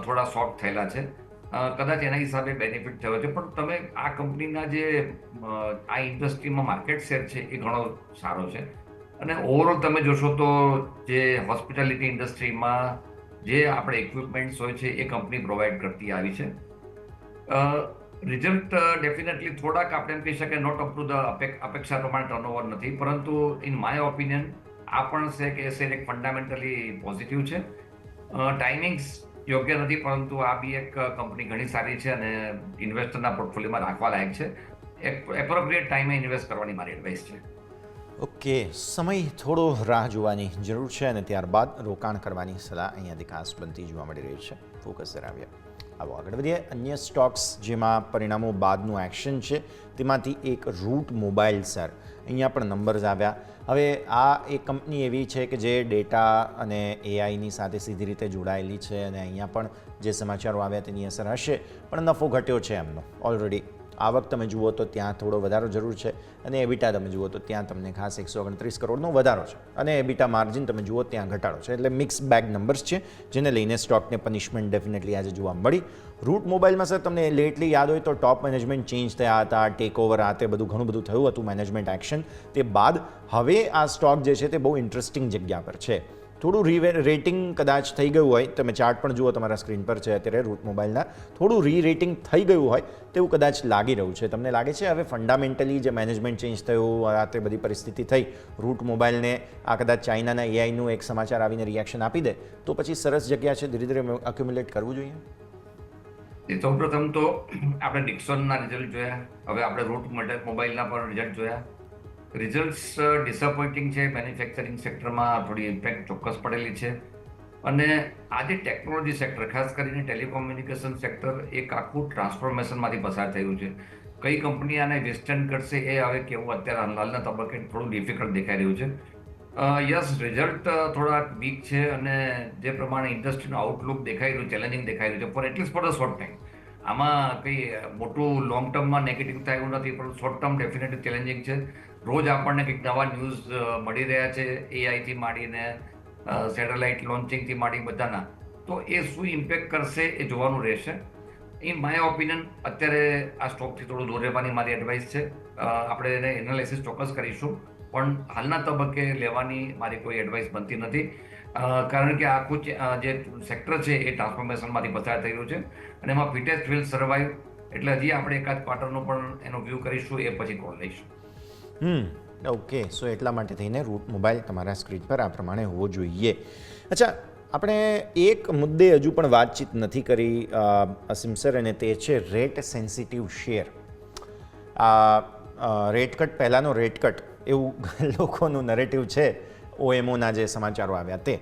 થોડા શોર્ટ થયેલા છે. કદાચ એના હિસાબે બેનિફિટ થયો છે, પણ તમે આ કંપનીના જે આ ઇન્ડસ્ટ્રીમાં માર્કેટ શેર છે એ ઘણો સારો છે. અને ઓવરઓલ તમે જોશો તો જે હોસ્પિટાલિટી ઇન્ડસ્ટ્રીમાં જે આપણે ઇક્વિપમેન્ટ્સ હોય છે એ કંપની પ્રોવાઈડ કરતી આવી છે. રિઝલ્ટ ડેફિનેટલી થોડાક આપણે એમ કહી શકીએ નોટ અપ ટુ ધ અપેક્ષા પ્રમાણે ટર્નઓવર નથી, પરંતુ ઇન માય ઓપિનિયન આ પણ છે કે એ શેર એક ફંડામેન્ટલી પોઝિટિવ છે. ટાઈમિંગ્સ યોગ્ય નથી, પરંતુ આ બી એક કંપની ઘણી સારી છે અને ઇન્વેસ્ટરના પોર્ટફોલિયોમાં રાખવા લાયક છે. એપ્રોપ્રિએટ ટાઈમે ઇન્વેસ્ટ કરવાની મારી એડવાઇસ છે. ઓકે, સમય થોડો રાહ જોવાની જરૂર છે અને ત્યારબાદ રોકાણ કરવાની સલાહ અહીંયાથી ખાસ બનતી જોવા મળી રહી છે. ફોકસ ધરાવ્યા. આવો આગળ વધીએ. અન્ય સ્ટોક્સ જેમાં પરિણામો બાદનું એક્શન છે તેમાંથી એક રૂટ મોબાઈલ સર, અહીંયા પણ નંબર્સ આવ્યા. હવે આ એક કંપની એવી છે કે જે ડેટા અને એઆઈની સાથે સીધી રીતે જોડાયેલી છે અને અહીંયા પણ જે સમાચારો આવ્યા તેની અસર હશે, પણ નફો ઘટ્યો છે એમનો ઓલરેડી. આવક તમે જુઓ તો ત્યાં થોડો વધારો જરૂર છે અને એબિટા તમે જુઓ તો ત્યાં તમને ખાસ 129 કરોડનો વધારો છે અને એબિટા માર્જિન તમે જુઓ ત્યાં ઘટાડો છે. એટલે મિક્સ બેગ નંબર્સ છે જેને લઈને સ્ટોકને પનિશમેન્ટ ડેફિનેટલી આજે જોવા મળી. રૂટ મોબાઈલમાં સર તમને લેટલી યાદ હોય તો ટોપ મેનેજમેન્ટ ચેન્જ થયા હતા, ટેક ઓવર આ તે ઘણું બધું થયું હતું મેનેજમેન્ટ એક્શન. તે બાદ હવે આ સ્ટોક જે છે તે બહુ ઇન્ટરેસ્ટિંગ જગ્યા પર છે. થોડું રેટિંગ કદાચ થઈ ગયું હોય, તમે ચાર્ટ પણ જુઓ તમારા સ્ક્રીન પર છે અત્યારે રૂટ મોબાઈલના, થોડું રેટિંગ થઈ ગયું હોય તેવું કદાચ લાગી રહ્યું છે. તમને લાગે છે હવે ફંડામેન્ટલી જે મેનેજમેન્ટ ચેન્જ થયું, આ તે બધી પરિસ્થિતિ થઈ, રૂટ મોબાઈલને આ કદાચ ચાઇનાના એઆઈનું એક સમાચાર આવીને રિએક્શન આપી દે તો પછી સરસ જગ્યા છે ધીરે ધીરે અક્યુમ્યુલેટ કરવું જોઈએ? સૌપ્રથમ તો આપણે ડિક્સોનના રિઝલ્ટ જોયા, હવે આપણે રૂટ મોબાઈલના પણ રિઝલ્ટ જોયા. રિઝલ્ટ્સ ડિસઅપોઇન્ટિંગ છે. મેન્યુફેક્ચરિંગ સેક્ટરમાં થોડી ઇમ્પેક્ટ ચોક્કસ પડેલી છે અને આજે ટેકનોલોજી સેક્ટર, ખાસ કરીને ટેલિકોમ્યુનિકેશન સેક્ટર એક આખું ટ્રાન્સફોર્મેશનમાંથી પસાર થયું છે. કઈ કંપની આને વેસ્ટર્ન કરશે એ હવે કેવું અત્યારે હાલના તબક્કે થોડું ડિફિકલ્ટ દેખાઈ રહ્યું છે. યસ, રિઝલ્ટ થોડા વીક છે અને જે પ્રમાણે ઇન્ડસ્ટ્રીનું આઉટલુક દેખાઈ રહ્યું, ચેલેન્જિંગ દેખાઈ રહ્યું છે for at least for the short time. આમાં કંઈ મોટું લોંગ ટર્મમાં નેગેટિવ થાય એવું નથી, પણ શોર્ટ ટર્મ ડેફિનેટલી ચેલેન્જિંગ છે. રોજ આપણને કંઈક નવા ન્યૂઝ મળી રહ્યા છે, એઆઈથી માંડીને સેટેલાઇટ લોન્ચિંગથી માંડી બધાના. તો એ શું ઇમ્પેક્ટ કરશે એ જોવાનું રહેશે. ઇન માય ઓપિનિયન અત્યારે આ સ્ટોકથી થોડું દૂર રહેવાની મારી એડવાઇસ છે. આપણે એને એનાલિસિસ ચોક્કસ કરીશું, પણ હાલના તબક્કે લેવાની મારી કોઈ એડવાઇસ બનતી નથી. કારણ કે આખું જે સેક્ટર છે એ ટ્રાન્સફોર્મેશનમાંથી પસાર થઈ રહ્યું છે અને એમાં ફિટેસ્ટ વિલ સર્વાઈવ. એટલે હજી આપણે એકાદ ક્વાર્ટરનો પણ એનો વ્યૂ કરીશું, એ પછી કોલ લઈશું. ઓકે, સો એટલા માટે થઈને રૂટ મોબાઈલ તમારા સ્ક્રીન પર આ પ્રમાણે હોવો જોઈએ. અચ્છા, આપણે એક મુદ્દે હજુ પણ વાતચીત નથી કરી અસીમ સર, અને તે છે rate sensitive share. Rate cut પહેલાંનો રેટ કટ એવું લોકોનું નરેટિવ છે ઓએમઓના જે સમાચારો આવ્યા તે,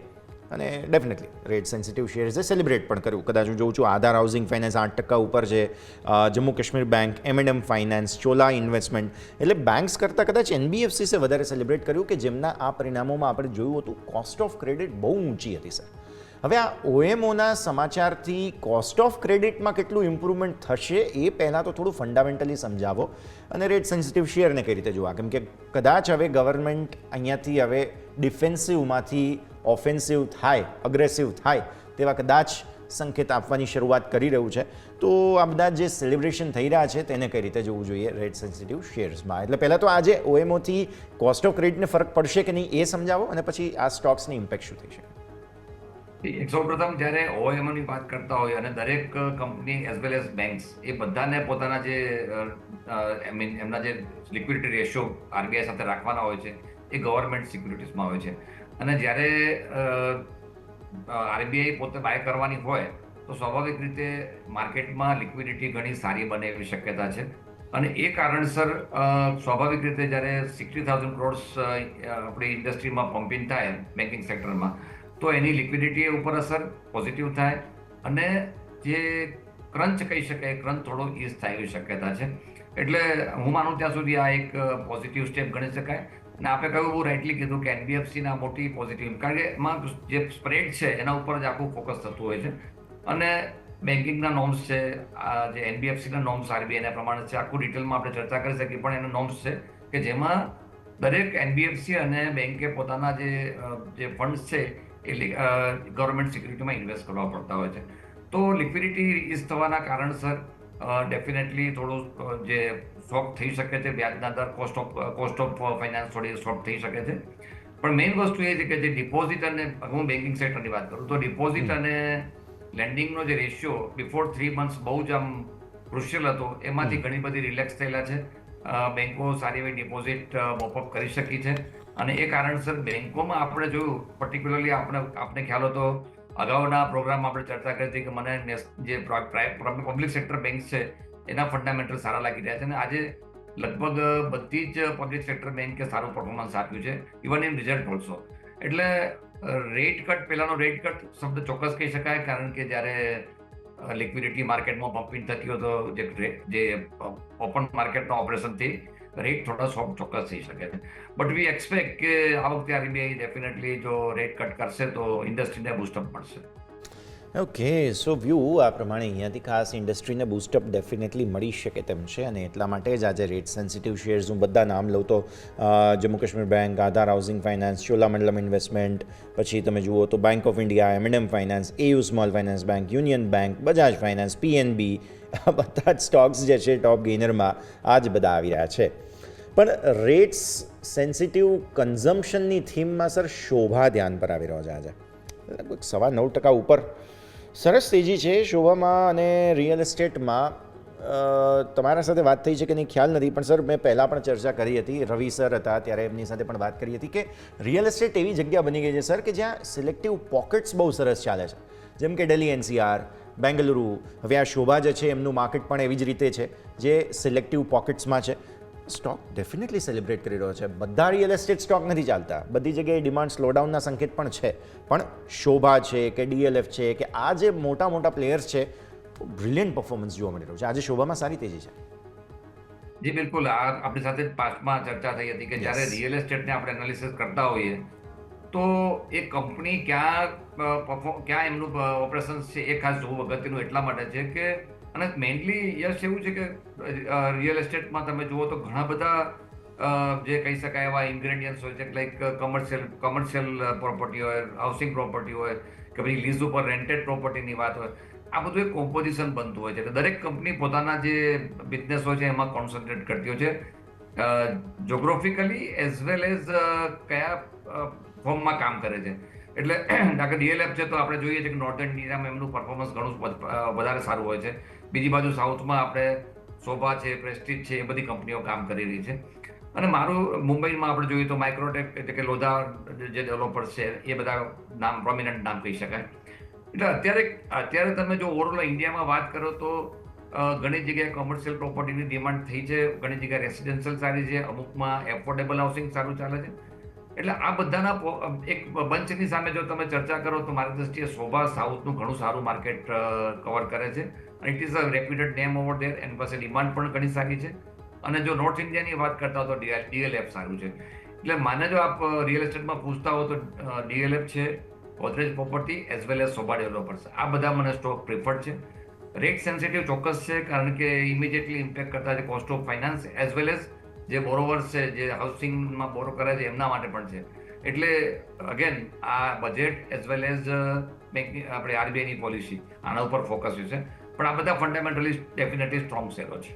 અને ડેફિનેટલી રેટ સેન્સિટિવ શેર્સે સેલિબ્રેટ પણ કર્યું. કદાચ હું જોઉં છું આધાર હાઉસિંગ ફાઇનાન્સ 8% ઉપર છે, Jammu Kashmir bank, M&M finance, Chola investment, એટલે બેંક્સ કરતાં કદાચ NBFCસે વધારે સેલિબ્રેટ કર્યું કે જેમના આ પરિણામોમાં આપણે જોયું હતું કોસ્ટ ઓફ ક્રેડિટ બહુ ઊંચી હતી સર. હવે આ ઓએમઓના સમાચારથી કોસ્ટ ઓફ ક્રેડિટમાં કેટલું ઇમ્પ્રુવમેન્ટ થશે એ પહેલાં તો થોડું ફંડામેન્ટલી સમજાવો, અને રેટ સેન્સિટિવ શેરને કઈ રીતે જોવા, કેમ કે કદાચ હવે ગવર્મેન્ટ અહીંયાથી હવે ડિફેન્સિવમાંથી ઓફેન્સિવ થાય, અગ્રેસિવ થાય તેવા કદાચ સંકેત આપવાની શરૂઆત કરી રહ્યું છે. તો આ બધા જે સેલિબ્રેશન થઈ રહ્યા છે તેને કઈ રીતે જોવું જોઈએ રેટ સેન્સિટિવ શેર્સમાં? એટલે પહેલાં તો આજે ઓએમઓથી કોસ્ટ ઓફ ક્રેડિટને ફરક પડશે કે નહીં એ સમજાવો, અને પછી આ સ્ટોક્સની ઇમ્પેક્ટ શું થઈ શકે? સૌપ્રથમ જ્યારે ઓએમઓની વાત કરતા હોય અને દરેક company as well as banks એ બધાને પોતાના જે એમના જે લિક્વિડિટી રેશિયો આરબીઆઈ સાથે રાખવાના હોય છે એ ગવર્મેન્ટ સિક્યુરિટીઝમાં હોય છે. અને જ્યારે આરબીઆઈ પોતે બાય કરવાની હોય તો સ્વાભાવિક રીતે માર્કેટમાં લિક્વિડિટી ઘણી સારી બને એવી શક્યતા છે. અને એ કારણસર સ્વાભાવિક રીતે જ્યારે 60,000 crores આપણી ઇન્ડસ્ટ્રીમાં પમ્પિંગ થાય બેન્કિંગ સેક્ટરમાં, તો એની લિક્વિડિટી ઉપર અસર પોઝિટિવ થાય, અને જે ક્રંચ કહી શકાય ક્રંચ થોડો ઇઝ થાય એવી શક્યતા છે. એટલે હું માનું ત્યાં સુધી આ એક પોઝિટિવ સ્ટેપ ગણી શકાય. અને આપણે કહ્યું બહુ રાઇટલી કીધું કે એનબીએફસીના મોટી પોઝિટિવ, કારણ કે એમાં જે સ્પ્રેડ છે એના ઉપર જ આખું ફોકસ થતું હોય છે. અને બેન્કિંગના નોર્મ્સ છે, જે એનબીએફસીના નોર્મ્સ આરબીઆઈના પ્રમાણે છે, આખું ડિટેલમાં આપણે ચર્ચા કરી શકીએ, પણ એના નોર્મ્સ છે કે જેમાં દરેક એનબીએફસી અને બેન્કે પોતાના જે ફંડ્સ છે એ ગવર્મેન્ટ સિક્યુરિટીમાં ઇન્વેસ્ટ કરવા પડતા હોય છે. તો લિક્વિડિટી ઇઝ થવાના કારણસર ડેફિનેટલી થોડું જે શોક થઈ શકે છે, વ્યાજના દર, કોસ્ટ ઓફ ફાઇનાન્સ થોડી શોક થઈ શકે છે. પણ મેઇન વસ્તુ એ છે કે જે ડિપોઝિટ, અને હું બેન્કિંગ સેક્ટરની વાત કરું તો ડિપોઝિટ અને લેન્ડિંગનો જે રેશિયો બિફોર 3 months બહુ જ આમ ક્રુશિયલ હતો, એમાંથી ઘણી બધી રિલેક્સ થયેલા છે. બેન્કો સારી એવી ડિપોઝિટ મોપઅપ કરી શકી છે. અને એ કારણસર બેન્કોમાં આપણે જોયું, પર્ટિક્યુલરલી આપણે ખ્યાલ હતો અગાઉના પ્રોગ્રામ આપણે ચર્ચા કરી હતી કે મને જે પબ્લિક સેક્ટર બેંક છે એના ફંડામેન્ટલ સારા લાગી રહ્યા છે. અને આજે લગભગ બધી જ પબ્લિક સેક્ટર બેંકે સારું પરફોર્મન્સ આપ્યું છે, ઇવન ઇન રિઝલ્ટ ઓલ્સો. એટલે રેટ કટ, પહેલાનો રેટ કટ શબ્દ ચોક્કસ કહી શકાય, કારણ કે જ્યારે લિક્વિડિટી માર્કેટમાં પમ્પિંગ થતી હોય તો જે ઓપન માર્કેટના ઓપરેશનથી રેટ થોડા સોફ્ટ ચોક્કસ થઈ શકે છે. બટ વી એક્સપેક્ટ કે આ વખતે આરબીઆઈ ડેફિનેટલી જો રેટ કટ કરશે તો ઇન્ડસ્ટ્રીને બૂસ્ટઅપ મળશે. ઓકે, સો વ્યૂ આ પ્રમાણે અહીંયાથી ખાસ ઇન્ડસ્ટ્રીને બૂસ્ટઅપ ડેફિનેટલી મળી શકે તેમ છે, અને એટલા માટે જ આજે રેટ સેન્સિટિવ શેર્સ હું બધા નામ લઉં તો જમ્મુ કાશ્મીર બેંક, આધાર હાઉસિંગ ફાઇનાન્સ, ચોલામંડલમ ઇન્વેસ્ટમેન્ટ, પછી તમે જુઓ તો bank of India, M&M finance, AU small finance bank, union bank, Bajaj finance, PNB, આ બધા જ સ્ટોક્સ જે છે ટોપ ગેઇનરમાં આ જ બધા આવી રહ્યા છે. પણ રેટ્સ સેન્સિટિવ કન્ઝમ્પશનની થીમમાં સર શોભા ધ્યાન પર આવી રહ્યો છે આજે, લગભગ 9.5% ઉપર સરસ તેજી છે શોભામાં. અને રિયલ એસ્ટેટમાં તમારા સાથે વાત થઈ છે કે નહીં ખ્યાલ નથી, પણ સર મેં પહેલાં પણ ચર્ચા કરી હતી, રવિ સર હતા ત્યારે એમની સાથે પણ વાત કરી હતી કે રિયલ એસ્ટેટ એવી જગ્યા બની ગઈ છે સર કે જ્યાં સિલેક્ટિવ પોકેટ્સ બહુ સરસ ચાલે છે, જેમ કે દિલ્હી NCR, બેંગલુરુ. હવે આ શોભા જે છે એમનું માર્કેટ પણ એવી જ રીતે છે જે સિલેક્ટિવ પોકેટ્સમાં છે. સ્ટોક ડેફિનેટલી સેલિબ્રેટ કરી રહ્યો છે. બધા રિયલ એસ્ટેટ સ્ટોક નથી ચાલતા, બધી જગ્યાએ ડિમાન્ડ સ્લોડાઉનના સંકેત પણ છે, પણ શોભા છે કે DLF છે કે આ જે મોટા મોટા પ્લેયર્સ છે, બ્રિલિયન્ટ પરફોર્મન્સ જોવા મળી રહ્યું છે. આજે શોભામાં સારી તેજી છે. જી બિલકુલ, આપણી સાથે પાસ્ટમાં ચર્ચા થઈ હતી કે જ્યારે રિયલ એસ્ટેટને આપણે એનાલિસિસ કરતા હોઈએ તો એ કંપની ક્યાં એમનું ઓપરેશન્સ છે એ ખાસ જોવું અગત્યનું એટલા માટે છે કે, અને મેઇનલી યસ એવું છે કે રિયલ એસ્ટેટમાં તમે જુઓ તો ઘણા બધા જે કહી શકાય એવા ઇન્ગ્રેડિયન્ટ્સ હોય છે, લાઈક કમર્શિયલ પ્રોપર્ટી હોય, હાઉસિંગ પ્રોપર્ટી હોય, કે પછી લીઝ ઉપર રેન્ટેડ પ્રોપર્ટીની વાત હોય. આ બધું એક કોમ્પોઝિશન બનતું હોય છે એટલે દરેક કંપની પોતાના જે બિઝનેસ હોય છે એમાં કોન્સન્ટ્રેટ કરતી હોય છે જોગ્રાફિકલી એઝ વેલ એઝ કયા ફોર્મમાં કામ કરે છે. એટલે ડાકે ડીએલએફ છે તો આપણે જોઈએ છીએ કે નોર્થન ઇન્ડિયામાં એમનું પરફોર્મન્સ ઘણું વધારે સારું હોય છે. બીજી બાજુ સાઉથમાં આપણે શોભા છે, પ્રેસ્ટીજ છે, એ બધી કંપનીઓ કામ કરી રહી છે. અને મારું મુંબઈમાં આપણે જોઈએ તો માઇક્રોટેક એટલે કે લોધા જે ડેવલપર્સ છે એ બધા નામ પ્રોમિનન્ટ નામ કહી શકાય. એટલે અત્યારે તમે જો ઓવરઓલ ઇન્ડિયામાં વાત કરો તો ઘણી જગ્યાએ કોમર્શિયલ પ્રોપર્ટીની ડિમાન્ડ થઈ છે, ઘણી જગ્યાએ રેસિડેન્શિયલ સારી છે, અમુકમાં એફોર્ડેબલ હાઉસિંગ સારું ચાલે છે. એટલે આ બધાના એક બંચની સામે જો તમે ચર્ચા કરો તો મારી દ્રષ્ટિએ શોભા સાઉથનું ઘણું સારું માર્કેટ કવર કરે છે અને it is a reputed name over there. એની પાસે ડિમાન્ડ પણ ઘણી સારી છે. અને જો નોર્થ ઇન્ડિયાની વાત કરતા હો તો ડીએલએફ સારું છે. એટલે માને જો આપ રિયલ એસ્ટેટમાં પૂછતા હો તો ડીએલએફ છે, Godrej property as well as Shobha developers, આ બધા મને સ્ટોક પ્રિફર્ડ છે. રેટ સેન્સિટિવ ચોક્કસ છે કારણ કે ઇમિડિયેટલી ઇમ્પેક્ટ કરતા છે cost of finance as well as જે બોરોવર્સ છે જે હાઉસિંગમાં બોરો કરે છે એમના માટે પણ છે. એટલે અગેન આ બજેટ એઝ વેલ એઝ બેંકની આપણે આરબીઆઈની પોલિસી આના ઉપર ફોકસ છે. પણ આ બધા ફંડામેન્ટલી ડેફિનેટલી સ્ટ્રોંગ શેરો છે.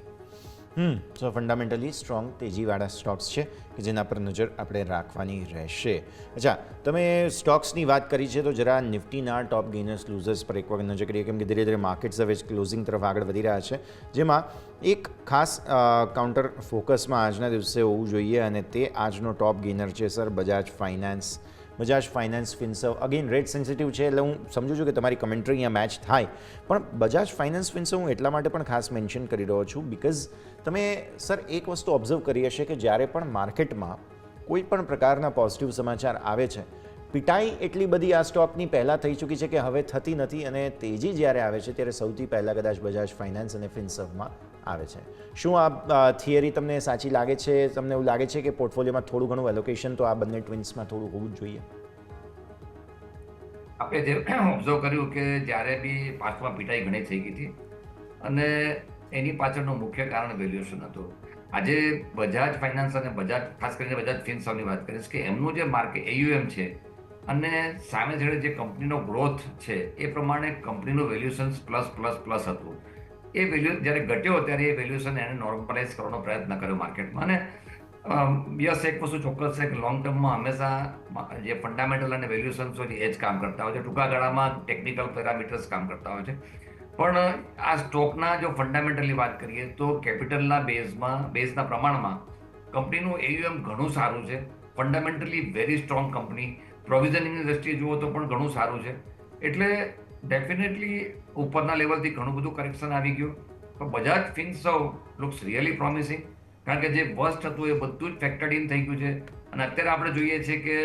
સો ફંડામેન્ટલી સ્ટ્રોંગ તેજીવાળા સ્ટોક્સ છે કે જેના પર નજર આપણે રાખવાની રહેશે. અચ્છા, તમે સ્ટોક્સની વાત કરી છે તો જરા નિફ્ટીના ટોપ ગેનર્સ લૂઝર્સ પર એક વખત નજર કરીએ, કેમ કે ધીરે ધીરે માર્કેટ્સ હવે ક્લોઝિંગ તરફ આગળ વધી રહ્યા છે, જેમાં એક ખાસ કાઉન્ટર ફોકસમાં આજના દિવસે હોવું જોઈએ અને તે આજનો ટોપ ગેનર છે sir Bajaj finance. Bajaj finance Finserv again rate sensitive છે એટલે હું સમજુ છું કે તમારી કમેન્ટ્રી અહીંયા મેચ થાય, પણ બજાજ ફાઇનાન્સ ફિન્સર્વ હું એટલા માટે પણ ખાસ મેન્શન કરી રહ્યો છું બિકોઝ તમે સર એક વસ્તુ ઓબ્ઝર્વ કરી હશે કે જ્યારે પણ માર્કેટમાં કોઈ પણ પ્રકારના પોઝિટિવ સમાચાર આવે છે, પિટાઈ એટલી બધી આ સ્ટોકની પહેલાં થઈ ચૂકી છે કે હવે થતી નથી અને તેજી જ્યારે આવે છે ત્યારે સૌથી પહેલાં કદાચ બજાજ ફાઇનાન્સ અને ફિન્સર્વમાં આવે છે. શું આ થિયરી તમને સાચી લાગે છે? તમને એવું લાગે છે કે પોર્ટફોલિયોમાં થોડું ઘણું એલોકેશન તો આ બંને ટ્વિન્સમાં થોડું હોવું જ જોઈએ? આપણે જે ઓબ્ઝર્વ કર્યું કે જ્યારે બી પાસ્ટમાં પિટાઈ ઘણી થઈ ગઈ હતી અને એની પાછળનું મુખ્ય કારણ વેલ્યુએશન હતું. આજે બજાજ ફાઇનાન્સ અને બજાજ ખાસ કરીને બજાજ ફિન્સર્વની વાત કરીશ કે એમનું જે માર્કેટ AUM છે અને સામે છેડે જે કંપનીનો ગ્રોથ છે એ પ્રમાણે કંપનીનું વેલ્યુએશન પ્લસ હતું. એ વેલ્યુ જ્યારે ઘટ્યો ત્યારે એ વેલ્યુએશન એને નોર્મલાઇઝ કરવાનો પ્રયત્ન કર્યો માર્કેટમાં. અને યસ, એક વસ્તુ ચોક્કસ છે કે લોંગ ટર્મમાં હંમેશા જે ફંડામેન્ટલ અને વેલ્યુએશન્સ હોય એ જ કામ કરતા હોય છે, ટૂંકા ગાળામાં ટેકનિકલ પેરામીટર્સ કામ કરતા હોય છે. પણ આ સ્ટોકના જો ફંડામેન્ટલી વાત કરીએ તો કેપિટલના બેઝના પ્રમાણમાં કંપનીનું AUM ઘણું સારું છે, ફંડામેન્ટલી વેરી સ્ટ્રોંગ કંપની, પ્રોવિઝનિંગની દ્રષ્ટિએ જુઓ તો પણ ઘણું સારું છે. એટલે ડેફિનેટલી ઉપરના લેવલથી ઘણું બધું કરેક્શન આવી ગયું, પણ બજાજ ફિન્સર્વ લુક્સ રિયલી પ્રોમિસિંગ કારણ કે જે વર્સ્ટ હતું એ બધું જ ફેક્ટર્ડ ઇન થઈ ગયું છે. અને અત્યારે આપણે જોઈએ છીએ કે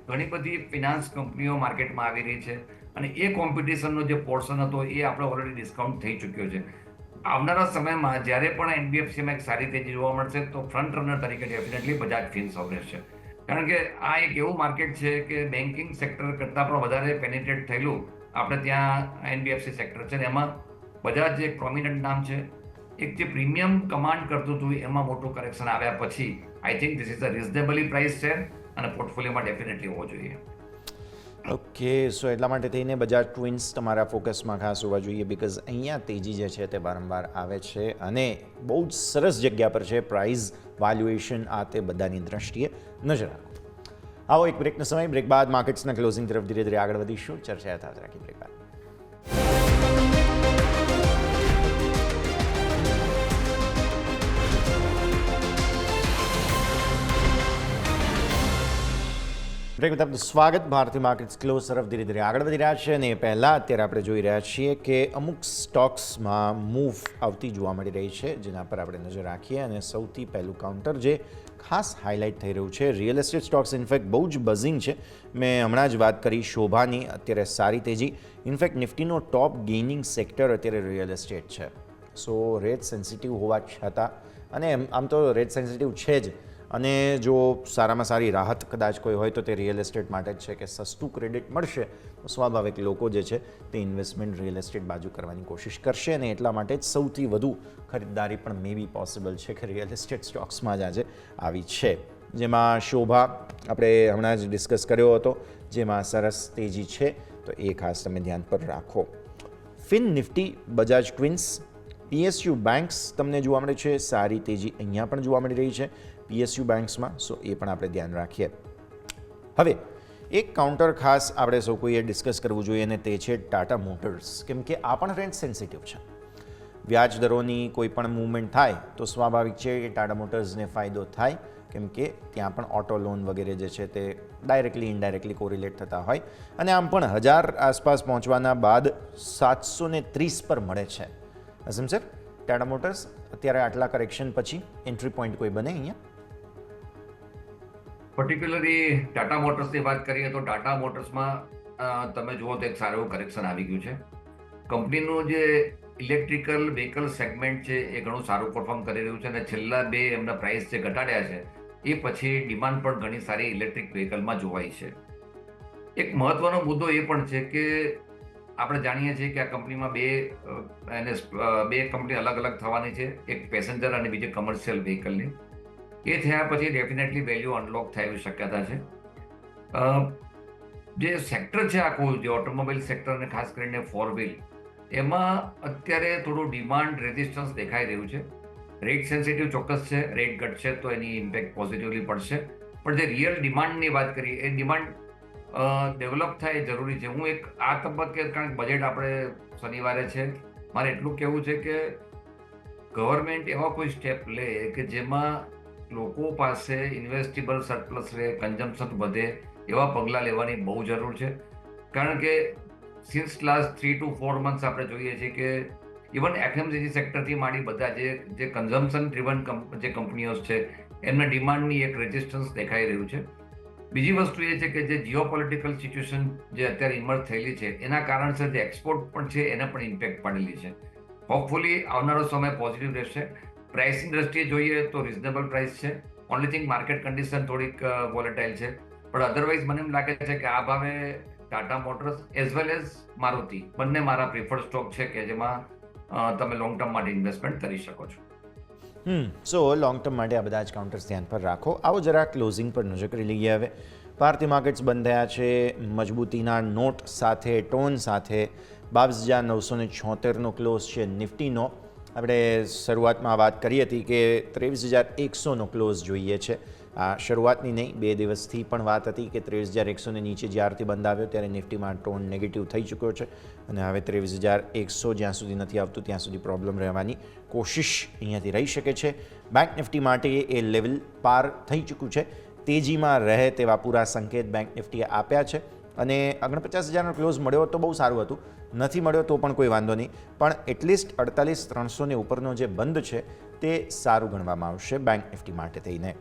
ઘણી બધી ફિનાન્સ કંપનીઓ માર્કેટમાં આવી રહી છે અને એ કોમ્પિટિશનનો જે પોર્શન હતો એ આપણે ઓલરેડી ડિસ્કાઉન્ટ થઈ ચૂક્યો છે. આવનારા સમયમાં જ્યારે પણ NBFCમાં એક સારી તેજી જોવા મળશે તો ફ્રન્ટ રનર તરીકે ડેફિનેટલી બજાજ ફિન્સર્વ રહેશે. કારણ કે આ એક એવું માર્કેટ છે કે બેન્કિંગ સેક્ટર કરતાં પણ વધારે પેનિટ્રેટ થયેલું આપણે ત્યાં NBFC સેક્ટર છે ને એમાં બજાજ જે એક પ્રોમિનન્ટ નામ છે. એક જે પ્રીમિયમ કમાન્ડ કરતું હતું એમાં મોટું કરેક્શન આવ્યા પછી I think this is a reasonably price છે અને પોર્ટફોલિયોમાં ડેફિનેટલી હોવો જોઈએ. ઓકે, સો એટલા માટે થઈને બજાજ ટ્વિન્સ તમારા ફોકસમાં ખાસ હોવા જોઈએ બિકોઝ અહીંયા તેજી જે છે તે વારંવાર આવે છે અને બહુ જ સરસ જગ્યા પર છે. પ્રાઇઝ, વાલ્યુએશન આ તે બધાની દ્રષ્ટિએ નજર રાખો. આવો એક બ્રેકનો સમય, બ્રેક બાદ માર્કેટ્સના ક્લોઝિંગ તરફ ધીરે ધીરે આગળ વધીશું. ચર્ચા યથાવત રાખી બ્રેક બાદ. બ્રેક બાદ સ્વાગત. ભારતીય માર્કેટ્સ ક્લોઝ તરફ ધીરે ધીરે આગળ વધી રહ્યા છે અને એ પહેલાં અત્યારે આપણે જોઈ રહ્યા છીએ કે અમુક સ્ટોક્સમાં મૂવ આવતી જોવા મળી રહી છે જેના પર આપણે નજર રાખીએ. અને સૌથી પહેલું કાઉન્ટર જે ખાસ હાઇલાઇટ થઈ રહ્યું છે રિયલ એસ્ટેટ સ્ટોક્સ. ઇનફેક્ટ બહુ જ બઝિંગ છે. મેં હમણાં જ વાત કરી શોભાની, અત્યારે સારી તેજી. ઇનફેક્ટ નિફ્ટીનો ટોપ ગેઇનિંગ સેક્ટર અત્યારે રિયલ એસ્ટેટ છે. સો રેટ સેન્સિટિવ હોવા છતાં, અને આમ તો રેટ સેન્સિટિવ છે જ, અને જો સારામાં સારી રાહત કદાચ કોઈ હોય તો તે રિયલ એસ્ટેટ માટે જ છે કે સસ્તું ક્રેડિટ મળશે તો સ્વાભાવિક લોકો જે છે તે ઇન્વેસ્ટમેન્ટ રિયલ એસ્ટેટ બાજુ કરવાની કોશિશ કરશે અને એટલા માટે જ સૌથી વધુ ખરીદદારી પણ મે બી પોસિબલ છે કે રિયલ એસ્ટેટ સ્ટોક્સમાં જ આજે આવી છે. જેમાં શોભા આપણે હમણાં જ ડિસ્કસ કર્યો હતો, જેમાં સરસ તેજી છે તો એ ખાસ તમે ધ્યાન પર રાખો. Fin Nifty, Bajaj twins, PSU banks તમને જોવા મળે છે સારી તેજી અહીંયા પણ જોવા મળી રહી છે PSU બેંક્સમાં, સો એ પણ આપણે ધ્યાન રાખીએ. હવે એક કાઉન્ટર ખાસ આપણે સૌ કોઈએ ડિસ્કસ કરવું જોઈએ અને તે છે ટાટા મોટર્સ, કેમ કે આ પણ રેન્ટ સેન્સિટિવ છે. વ્યાજ દરોની કોઈ પણ મૂવમેન્ટ થાય તો સ્વાભાવિક છે કે ટાટા મોટર્સને ફાયદો થાય, કેમ કે ત્યાં પણ ઓટો લોન વગેરે જે છે તે ડાયરેક્ટલી ઇનડાયરેક્ટલી કોરિલેટ થતા હોય, અને આમ પણ 1000 આસપાસ પહોંચવાના બાદ 730 પર મળે છે. અઝમ સર, ટાટા મોટર્સ અત્યારે આટલા કરેક્શન પછી એન્ટ્રી પોઈન્ટ કોઈ બને અહીંયા? પર્ટિક્યુલરલી ટાટા મોટર્સની વાત કરીએ તો ટાટા મોટર્સમાં તમે જુઓ તો એક સારું એવું કરેક્શન આવી ગયું છે. કંપનીનું જે ઇલેક્ટ્રિકલ વ્હીકલ સેગમેન્ટ છે એ ઘણું સારું પરફોર્મ કરી રહ્યું છે, અને છેલ્લા 2 એમના પ્રાઇસ જે ઘટાડ્યા છે એ પછી ડિમાન્ડ પણ ઘણી સારી ઇલેક્ટ્રિક વ્હીકલમાં જોવાય છે. એક મહત્વનો મુદ્દો એ પણ છે કે આપણે જાણીએ છીએ કે આ કંપનીમાં બે કંપની અલગ અલગ થવાની છે, એક પેસેન્જર અને બીજી કમર્શિયલ વ્હીકલની. એ થયા પછી ડેફિનેટલી વેલ્યુ અનલોક થાય એવી શક્યતા છે. જે સેક્ટર છે આખું, જે ઓટોમોબાઈલ સેક્ટર અને ખાસ કરીને 4 વ્હીલ, એમાં અત્યારે થોડું ડિમાન્ડ રેઝિસ્ટન્સ દેખાઈ રહ્યું છે. રેટ સેન્સિટિવ ચોક્કસ છે, રેટ ઘટશે તો એની ઇમ્પેક્ટ પોઝિટિવલી પડશે, પણ જે રિયલ ડિમાન્ડની વાત કરીએ એ ડિમાન્ડ ડેવલપ થાય એ જરૂરી છે. હું એક આ તબક્કે, કારણ કે બજેટ આપણે શનિવારે છે, મારે એટલું કહેવું છે કે ગવર્મેન્ટ એવા કોઈ સ્ટેપ લે કે જેમાં લોકો પાસે ઇન્વેસ્ટેબલ સરપ્લસ રહે, કન્ઝમ્પશન વધે, એવા પગલાં લેવાની બહુ જરૂર છે. કારણ કે સિન્સ લાસ્ટ 3 to 4 months આપણે જોઈએ છીએ કે ઇવન FMCG સેક્ટરથી માંડી બધા જે કન્ઝમ્પશન ડ્રીવન જે કંપનીઓ છે એમના ડિમાન્ડની એક રેઝિસ્ટન્સ દેખાઈ રહ્યું છે. બીજી વસ્તુ એ છે કે જે જીઓપોલિટિકલ સિચ્યુએશન જે અત્યારે ઇમર્જ થયેલી છે એના કારણસર જે એક્સપોર્ટ પણ છે એને પણ ઇમ્પેક્ટ પડેલી છે. હોપફુલી આવનારો સમય પોઝિટિવ રહેશે. પ્રાઇસની દ્રષ્ટિએ જોઈએ તો રિઝનેબલ પ્રાઇસ છે. ઓનલી થિંગ માર્કેટ કન્ડિશન થોડીક વોલેટાઇલ છે, પણ અધરવાઇઝ મને એમ લાગે છે કે આ ભાવે Tata motors as well as Maruti બંને મારા પ્રિફર્ડ સ્ટોક છે કે જેમાં તમે લોંગ ટર્મ માટે ઇન્વેસ્ટમેન્ટ કરી શકો છો. સો લોંગ ટર્મ માટે આ બધા જ કાઉન્ટર્સ ધ્યાન પર રાખો. આવો જરા ક્લોઝિંગ પર નજર કરી લઈએ. હવે ભારતીય માર્કેટ્સ બંધ થયા છે મજબૂતીના નોટ સાથે, ટોન સાથે. 22,976નો ક્લોઝ છે નિફ્ટીનો. આપણે શરૂઆતમાં વાત કરી હતી કે 23,100નો ક્લોઝ જોઈએ છે. આ શરૂઆતની નહીં, 2 દિવસથી પણ વાત હતી કે 23,100ને નીચે જ્યારથી બંધ આવ્યો ત્યારે નિફ્ટીમાં ટોન નેગેટિવ થઈ ચૂક્યો છે, અને હવે 23,100 જ્યાં સુધી નથી આવતું ત્યાં સુધી પ્રોબ્લેમ રહેવાની કોશિશ અહીંયાથી રહી શકે છે. બેંક નિફ્ટી માટે એ લેવલ પાર થઈ ચૂક્યું છે. તેજીમાં રહે તેવા પૂરા સંકેત બેંક નિફ્ટીએ આપ્યા છે, અને 49,000નો ક્લોઝ મળ્યો તો બહુ સારું હતું, નથી મળ્યો તો પણ કોઈ વાંધો નહીં, પણ એટલીસ્ટ 48,300 ઉપરનો જે બંધ છે તે સારું ગણવામાં આવશે બેંક નિફ્ટી માટે થઈને.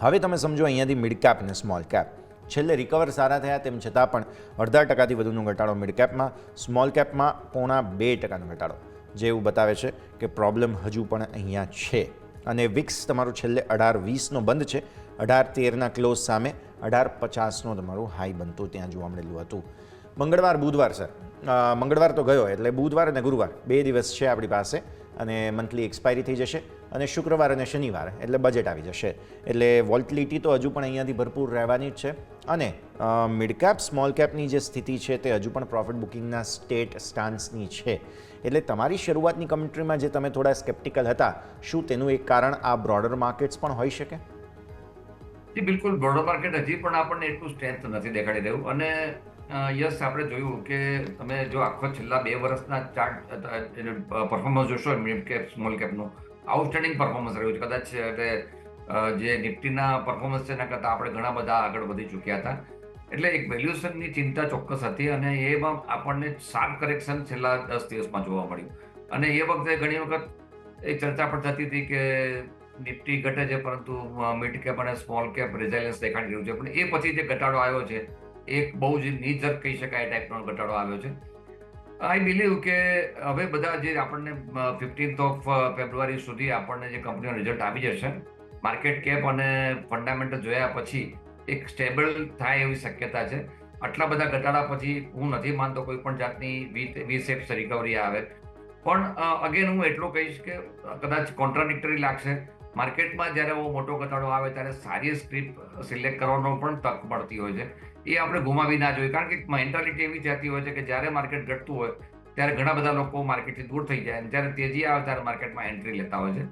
હવે તમે સમજો અહીંયાથી મિડ કેપ અને સ્મોલ કેપ છેલ્લે રિકવર સારા થયા તેમ છતાં પણ 0.5% વધુનો ઘટાડો મિડ કેપમાં, સ્મોલ કેપમાં 0.5% ઘટાડો, જે એવું બતાવે છે કે પ્રોબ્લેમ હજુ પણ અહીંયા છે. અને વિક્સ તમારું છેલ્લે 18.20નો બંધ છે, 18.13ના ક્લોઝ સામે 18.50નો તમારું હાઈ બનતું ત્યાં જોવા મળેલું હતું. મંગળવાર બુધવાર સર, મંગળવાર તો ગયો એટલે બુધવાર અને ગુરુવાર 2 દિવસ છે આપણી પાસે, અને મંથલી એક્સપાયરી થઈ જશે, અને શુક્રવાર અને શનિવાર એટલે બજેટ આવી જશે. એટલે વોલ્ટિલિટી તો હજુ પણ અહીંયાથી ભરપૂર રહેવાની જ છે, અને મિડ કેપ સ્મોલ કેપની જે સ્થિતિ છે તે હજુ પણ પ્રોફિટ બુકિંગના સ્ટાન્સની છે. એટલે તમારી શરૂઆતની કમેન્ટ્રીમાં જે તમે થોડા સ્કેપ્ટિકલ હતા, શું તેનું એક કારણ આ બ્રોડર માર્કેટ્સ પણ હોઈ શકે? જી બિલકુલ, બ્રોડર માર્કેટ હજી પણ આપણને એટલું સ્ટ્રેન્થ નથી દેખાડી રહ્યું. અને યસ, આપણે જોયું કે તમે જો આખો છેલ્લા 2 વર્ષના ચાર્ટ પરફોર્મન્સ જોશો મિડ કેપ સ્મોલ કેપનું, આઉટસ્ટેન્ડિંગ પરફોર્મન્સ રહ્યું છે. કદાચ એટલે જે નિફ્ટીના પરફોર્મન્સ છે એના કરતાં આપણે ઘણા બધા આગળ વધી ચૂક્યા હતા. એટલે એક વેલ્યુએશનની ચિંતા ચોક્કસ હતી, અને એમાં આપણને શાર્પ કરેક્શન છેલ્લા 10 દિવસમાં જોવા મળ્યું. અને એ વખતે ઘણી વખત એક ચર્ચા પણ થતી હતી કે નિફ્ટી ઘટે છે પરંતુ મિડ કેપ અને સ્મોલ કેપ રિઝાઇલન્સ દેખાડી રહ્યું છે, પણ એ પછી જે ઘટાડો આવ્યો છે એક બહુ જ નીચર કહી શકાય ટાઈપનો ઘટાડો આવ્યો છે. આઈ બિલીવ કે હવે બધા જે આપણને 15th ફેબ્રુઆરી સુધી આપણને જે કંપનીનો રિઝલ્ટ આવી જશે, માર્કેટ કેપ અને ફંડામેન્ટલ જોયા પછી એક સ્ટેબલ થાય એવી શક્યતા છે. આટલા બધા ઘટાડા પછી હું નથી માનતો કોઈ પણ જાતની વી-શેપ રિકવરી આવે. પણ અગેન હું એટલું કહીશ કે કદાચ કોન્ટ્રાડિક્ટરી લાગશે, માર્કેટમાં જ્યારે બહુ મોટો ઘટાડો આવે ત્યારે સારી સ્ક્રિપ્ટ સિલેક્ટ કરવાનો પણ તક મળતી હોય છે. એ આપણે ગુમાવી ના જોઈએ, કારણ કે મેન્ટાલિટી એવી જતી હોય છે કે જ્યારે માર્કેટ ઘટતું હોય ત્યારે ઘણા બધા લોકો માર્કેટથી દૂર થઈ જાય અને જ્યારે તેજી આવે ત્યારે માર્કેટમાં એન્ટ્રી લેતા હોય છે.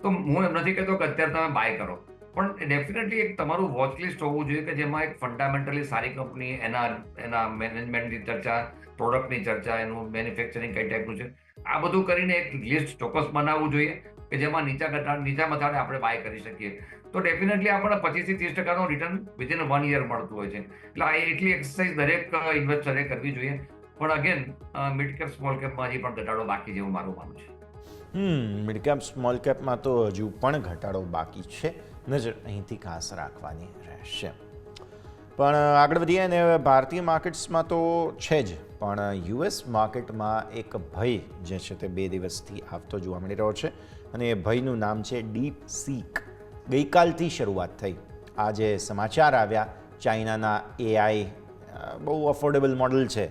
તો હું એમ નથી કહેતો કે અત્યારે તમે બાય કરો, પણ ડેફિનેટલી એક તમારું વોચ લિસ્ટ હોવું જોઈએ કે જેમાં એક ફંડામેન્ટલી સારી કંપની, એના મેનેજમેન્ટની ચર્ચા, પ્રોડક્ટની ચર્ચા, એનું મેન્યુફેક્ચરિંગ કઈ ટાઈપનું છે, આ બધું કરીને એક લિસ્ટ ચોક્કસ બનાવવું જોઈએ કે જેમાં નીચા મથાળે આપણે બાય કરી શકીએ. તો ડેફિનેટલી આપણને 25-30% રિટર્ન વિધિન 1 year મળતું હોય છે. એટલે આ એટલી એક્સરસાઇઝ દરેક ઇન્વેસ્ટરે કરવી જોઈએ. પણ અગેન મિડ કેપ સ્મોલ કેપમાં હજી પણ ઘટાડો બાકી જેવું મારું માનવું છે. મિડ કેપ સ્મોલ કેપમાં તો હજુ પણ ઘટાડો બાકી છે, નજર અહીંથી ખાસ રાખવાની રહેશે. પણ આગળ વધીએ ને ભારતીય માર્કેટ્સમાં તો છે જ, પણ યુએસ માર્કેટમાં એક ભય જે છે તે 2 દિવસથી આવતો જોવા મળી રહ્યો છે અને એ ભયનું નામ છે ડીપ સીક. ગઈકાલથી શરૂઆત થઈ. આજે સમાચાર આવ્યા ચાઇનાના એઆઈ બહુ અફોર્ડેબલ મોડલ છે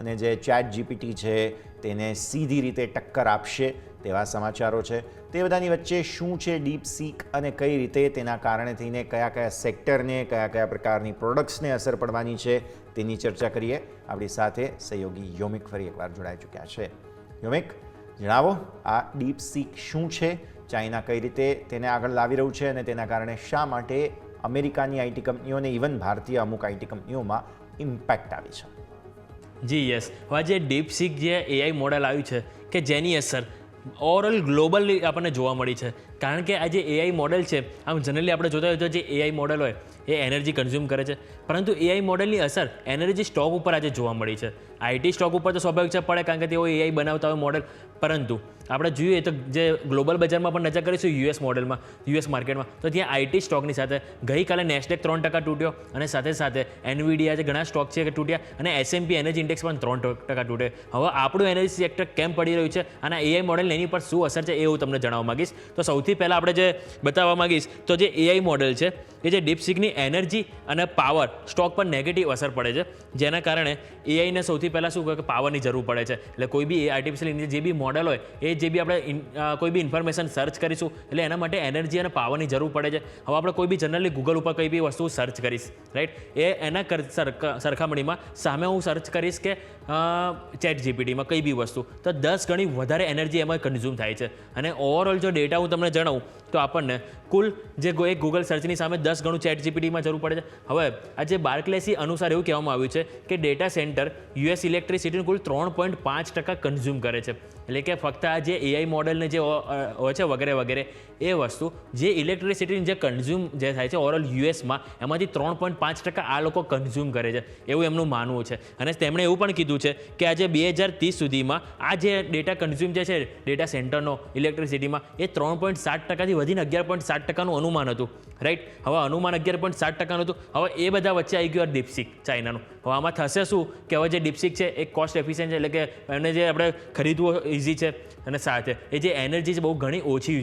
અને જે ચેટ જીપીટી છે તેને સીધી રીતે ટક્કર આપશે તેવા સમાચારો છે. તે બધાની વચ્ચે શું છે ડીપ સીક અને કઈ રીતે તેના કારણે થઈને કયા કયા સેક્ટરને, કયા કયા પ્રકારની પ્રોડક્ટ્સને અસર પડવાની છે તેની ચર્ચા કરીએ. આપણી સાથે સહયોગી યોમિક ફરી એકવાર જોડાઈ ચૂક્યા છે. યોમિક, જણાવો આ ડીપ સીક શું છે, ચાઇના કઈ રીતે તેને આગળ લાવી રહ્યું છે અને તેના કારણે શા માટે અમેરિકાની આઈટી કંપનીઓને ઇવન ભારતીય અમુક આઈટી કંપનીઓમાં ઇમ્પેક્ટ આવી છે? જી યસ, હવે જે ડીપસીક જે એઆઈ મોડેલ આવ્યું છે કે જેની અસર ઓવરઓલ ગ્લોબલી આપણને જોવા મળી છે. કારણ કે આ જે એઆઈ મોડેલ છે, આમ જનરલી આપણે જોતા હોય તો જે એઆઈ મોડેલ હોય એ એનર્જી કન્ઝ્યુમ કરે છે, પરંતુ એઆઈ મોડેલની અસર એનર્જી સ્ટોક ઉપર આજે જોવા મળી છે. આઈટી સ્ટોક ઉપર તો સ્વાભાવિક છે પડે, કારણ કે તેઓ એઆઈ બનાવતા હોય મોડેલ, પરંતુ આપણે જોઈએ તો જે ગ્લોબલ બજારમાં પણ નજર કરીશું યુએસ માર્કેટમાં, તો ત્યાં આઈટી સ્ટોકની સાથે ગઈકાલે નેસ્ડેક 3% તૂટ્યો અને સાથે સાથે એનવીડિયા જે ઘણા સ્ટોક છે કે તૂટ્યા અને એસએમપી એનર્જી ઇન્ડેક્સ પણ 3% તૂટે. હવે આપણું એનર્જી સેક્ટર કેમ પડી રહ્યું છે અને એઆઈ મોડેલ એની પર શું અસર છે એ હું તમને જણાવવા માંગીશ. તો સૌથી પહેલાં આપણે જે બતાવવા માંગીશ તો જે એઆઈ મોડેલ છે એ જે ડીપસીકની એનર્જી અને પાવર સ્ટોક પર નેગેટિવ અસર પડે છે, જેના કારણે એઆઈને સૌથી પહેલાં શું કહે કે પાવરની જરૂર પડે છે. એટલે કોઈ બી આર્ટિફિશિયલ ઇન્ટેલિજન્સ જે બી મોડેલ હોય એ જે બી આપણે કોઈ બી ઇન્ફોર્મેશન સર્ચ કરીશું એટલે એના માટે એનર્જી અને પાવરની જરૂર પડે છે. હવે આપણે કોઈ બી જનરલી ગૂગલ ઉપર કોઈ બી વસ્તુ સર્ચ કરીશ, રાઈટ, એ એના સરખામણીમાં સામે હું સર્ચ કરીશ કે ચેટ જીપીટીમાં કઈ બી વસ્તુ, તો 10 ગણી વધારે એનર્જી એમાં કન્ઝ્યુમ થાય છે. અને ઓવરઓલ જો ડેટા હું તમને જણાવું તો આપણને કુલ જે એક ગૂગલ સર્ચની સામે 10 ગણું ચેટ જીપીટીમાં જરૂર પડે છે. હવે આ જે બાર્કલેસી અનુસાર એવું કહેવામાં આવ્યું છે કે ડેટા સેન્ટર યુએસ ઇલેક્ટ્રિસિટીનું કુલ 3.5% કન્ઝ્યુમ કરે છે. એટલે કે ફક્ત આ જે એઆઈ મોડેલને જે હોય છે વગેરે વગેરે એ વસ્તુ જે ઇલેક્ટ્રિસિટીની જે કન્ઝ્યુમ જે થાય છે ઓવરઓલ યુએસમાં એમાંથી 3.5% આ લોકો કન્ઝ્યુમ કરે છે એવું એમનું માનવું છે. અને તેમણે એવું પણ કીધું છે કે આજે 2030 સુધીમાં આ જે ડેટા કન્ઝ્યુમ જે છે ડેટા સેન્ટરનો ઇલેક્ટ્રિસિટીમાં એ 3.7%થી વધીને 11.7%નું અનુમાન હતું, રાઈટ. હવે અનુમાન 11.7%નું હતું. હવે એ બધા વચ્ચે આવી ગયું ડીપસીક ચાઇનાનું. હવે આમાં થશે શું કે હવે જે ડીપસીક છે એ કોસ્ટ એફિશિયન્ટ છે, એટલે કે એને જે આપણે ખરીદવું ઇઝી છે અને સાથે એ જે એનર્જી છે બહુ ઘણી ઓછી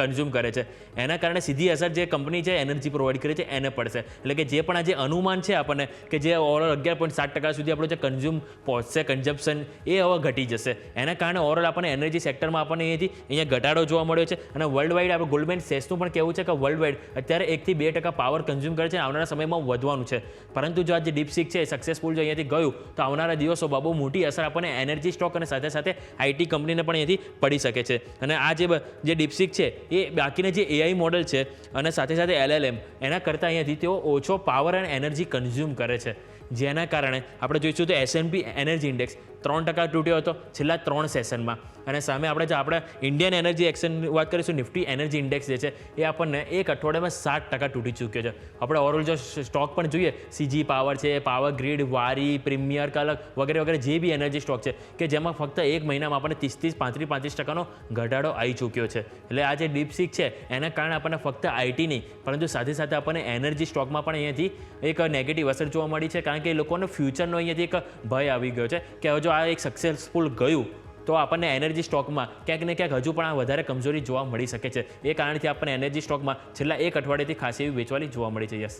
કન્ઝ્યુમ કરે છે. એના કારણે સીધી અસર જે કંપની છે એનર્જી પ્રોવાઈડ કરે છે એને પડશે. એટલે કે જે પણ આ જે અનુમાન છે આપણને કે જે ઓવરઓલ 11.7% સુધી આપણું જે કન્ઝ્યુમ પહોંચશે કન્ઝમ્પશન એ હવે ઘટી જશે. એના કારણે ઓવરઓલ આપણને એનર્જી સેક્ટરમાં આપણને અહીંયા ઘટાડો જોવા મળ્યો છે. અને વર્લ્ડ વાઇડ આપણે ગોલ્ડમેન સેસનું પણ કહેવું છે કે વર્લ્ડ વાઇડ અત્યારે 1-2% પાવર કન્ઝ્યુમ કરે છે, આવનારા સમયમાં વધવાનું છે. પરંતુ જો આ જે ડીપસીક છે સક્સેસફુલ જો અહીંયાથી ગયું તો આવનારા દિવસોમાં બહુ મોટી અસર આપણને એનર્જી સ્ટોક અને સાથે સાથે આઈટી કંપનીને પણ અહીંયાથી પડી શકે છે. અને આ જે ડીપસીક છે એ બાકીના જે એઆઈ મોડેલ છે અને સાથે સાથે એલએલએમ એના કરતાં અહીંયાથી તેઓ ઓછો પાવર અને એનર્જી કન્ઝ્યુમ કરે છે, જેના કારણે આપણે જોઈશું તો એસએનપી એનર્જી ઇન્ડેક્સ 3% તૂટ્યો હતો છેલ્લા 3 સેશનમાં. અને સામે આપણે ઇન્ડિયન એનર્જી એક્શન વાત કરીશું, નિફ્ટી એનર્જી ઇન્ડેક્સ જે છે એ આપણને એક અઠવાડિયામાં 7% તૂટી ચૂક્યો છે. આપણે ઓવરઓલ જો સ્ટોક પણ જોઈએ, સીજી પાવર છે, પાવર ગ્રીડ, વારી, પ્રીમિયર કલક વગેરે વગેરે જે બી એનર્જી સ્ટોક છે કે જેમાં ફક્ત એક મહિનામાં આપણને 35-35% ઘટાડો આવી ચૂક્યો છે. એટલે આ જે ડીપસીક છે એના કારણે આપણને ફક્ત આઈટી નહીં પરંતુ સાથે સાથે આપણને એનર્જી સ્ટોકમાં પણ અહીંયાથી એક નેગેટિવ અસર જોવા મળી છે. કારણ કે એ લોકોનો ફ્યુચરનો અહીંયાથી એક ભય આવી ગયો છે કે હવે જો આ એક સક્સેસફુલ ગયું તો આપણને એનર્જી સ્ટોકમાં ક્યાંક ને ક્યાંક હજુ પણ આ વધારે કમજોરી જોવા મળી શકે છે. એ કારણથી આપણને એનર્જી સ્ટોકમાં છેલ્લા એક અઠવાડિયાથી ખાસી એવી વેચવાલી જોવા મળી છે. યસ,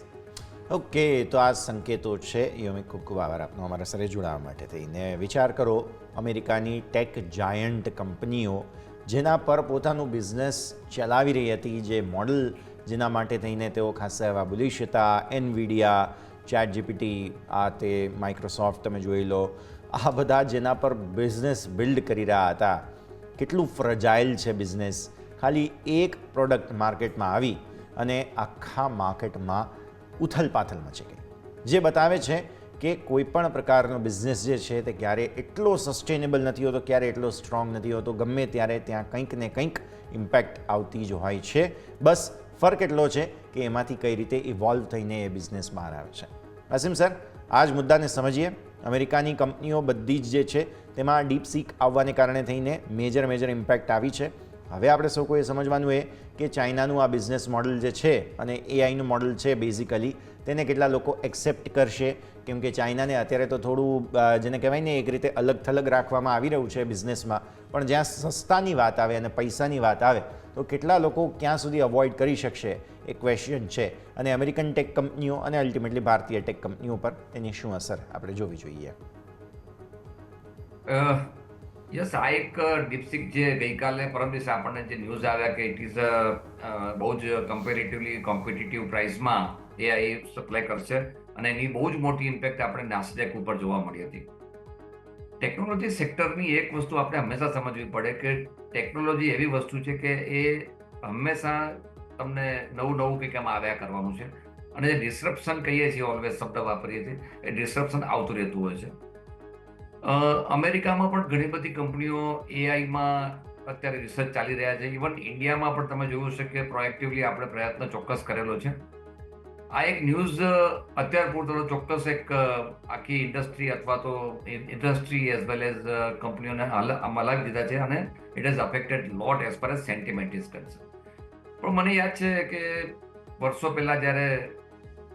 ઓકે, તો આ સંકેતો છે. યોમિક, ખૂબ ખૂબ આભાર આપનો અમારા સાથે જોડાવા માટે થઈને. વિચાર કરો, અમેરિકાની ટેક જાયન્ટ કંપનીઓ જેના પર પોતાનું બિઝનેસ ચલાવી રહી હતી, જે મોડલ જેના માટે થઈને તેઓ ખાસા એવા બુલિશ હતા, એનવીડિયા, ચેટ જીપીટી, આ તે માઇક્રોસોફ્ટ તમે જોઈ લો, આ બધા જેના પર બિઝનેસ બિલ્ડ કરી રહ્યા હતા, કેટલું ફ્રજાઇલ છે બિઝનેસ. ખાલી એક પ્રોડક્ટ માર્કેટમાં આવી અને આખા માર્કેટમાં ઉથલપાથલ મચી ગઈ, જે બતાવે છે કે કોઈ પણ પ્રકારનો બિઝનેસ જે છે તે ક્યારે એટલો સસ્ટેનેબલ નથી હોતો, ક્યારે એટલો સ્ટ્રોંગ નથી હોતો. ગમે ત્યારે ત્યાં કંઈક ને કંઈક ઇમ્પેક્ટ આવતી જ હોય છે. બસ ફરક એટલો છે કે એમાંથી કઈ રીતે ઇવોલ્વ થઈને એ બિઝનેસ બહાર આવે છે. અસીમ સર, આ જ મુદ્દાને સમજીએ. અમેરિકાની કંપનીઓ બધી જ જે છે તેમાં ડીપસીક આવવાને કારણે થઈને મેજર ઇમ્પેક્ટ આવી છે. હવે આપણે સૌ કોઈએ સમજવાનું એ કે ચાઇનાનું આ બિઝનેસ મોડલ જે છે અને એઆઈનું મોડલ છે, બેઝિકલી તેને કેટલા લોકો એક્સેપ્ટ કરશે, કેમ કે ચાઇનાને અત્યારે તો થોડું જેને કહેવાય ને એક રીતે અલગ થલગ રાખવામાં આવી રહ્યું છે બિઝનેસમાં, પણ જ્યાં સસ્તાની વાત આવે અને પૈસાની વાત આવે તો કેટલા લોકો ક્યાં સુધી અવોઇડ કરી શકશે એ ક્વેશ્ચન છે. અને અમેરિકન ટેક કંપનીઓ અને અલ્ટિમેટલી ભારતીય ટેક કંપનીઓ પર તેની શું અસર આપણે જોવી જોઈએ. યસ, આ એક ડીપસીક જે ગઈકાલે પરમ દિવસે આપણને જે ન્યૂઝ આવ્યા કે ઇટ ઇઝ બહુ જ કમ્પેરેટિવલી કોમ્પિટિટિવ પ્રાઇસમાં એઆઈ સપ્લાય કરશે અને એની બહુ જ મોટી ઇમ્પેક્ટ આપણે નાસ્ડેક ઉપર જોવા મળી હતી. ટેકનોલોજી સેક્ટરની એક વસ્તુ આપણે હંમેશા સમજવી પડે કે ટેકનોલોજી એવી વસ્તુ છે કે એ હંમેશા તમને નવું કંઈક એમાં આવ્યા કરવાનું છે અને જે ડિસ્રપ્શન કહીએ છીએ, ઓલવેઝ શબ્દ વાપરીએ છીએ, એ ડિસ્રપ્શન આવતું રહેતું હોય છે. અમેરિકામાં પણ ઘણી બધી કંપનીઓ એઆઈમાં અત્યારે રિસર્ચ ચાલી રહ્યા છે. ઇવન ઇન્ડિયામાં પણ તમે જોયું છે કે પ્રોએક્ટિવલી આપણે પ્રયત્ન ચોક્કસ કરેલો છે. આ એક ન્યૂઝ અત્યાર પૂરતો ચોક્કસ એક આખી ઇન્ડસ્ટ્રી અથવા તો ઇન્ડસ્ટ્રી એઝ વેલ એઝ કંપનીઓને હલાવી દીધા છે અને it has affected lot as per as sentiment is concern. પણ મને યાદ છે કે વર્ષો પહેલા જ્યારે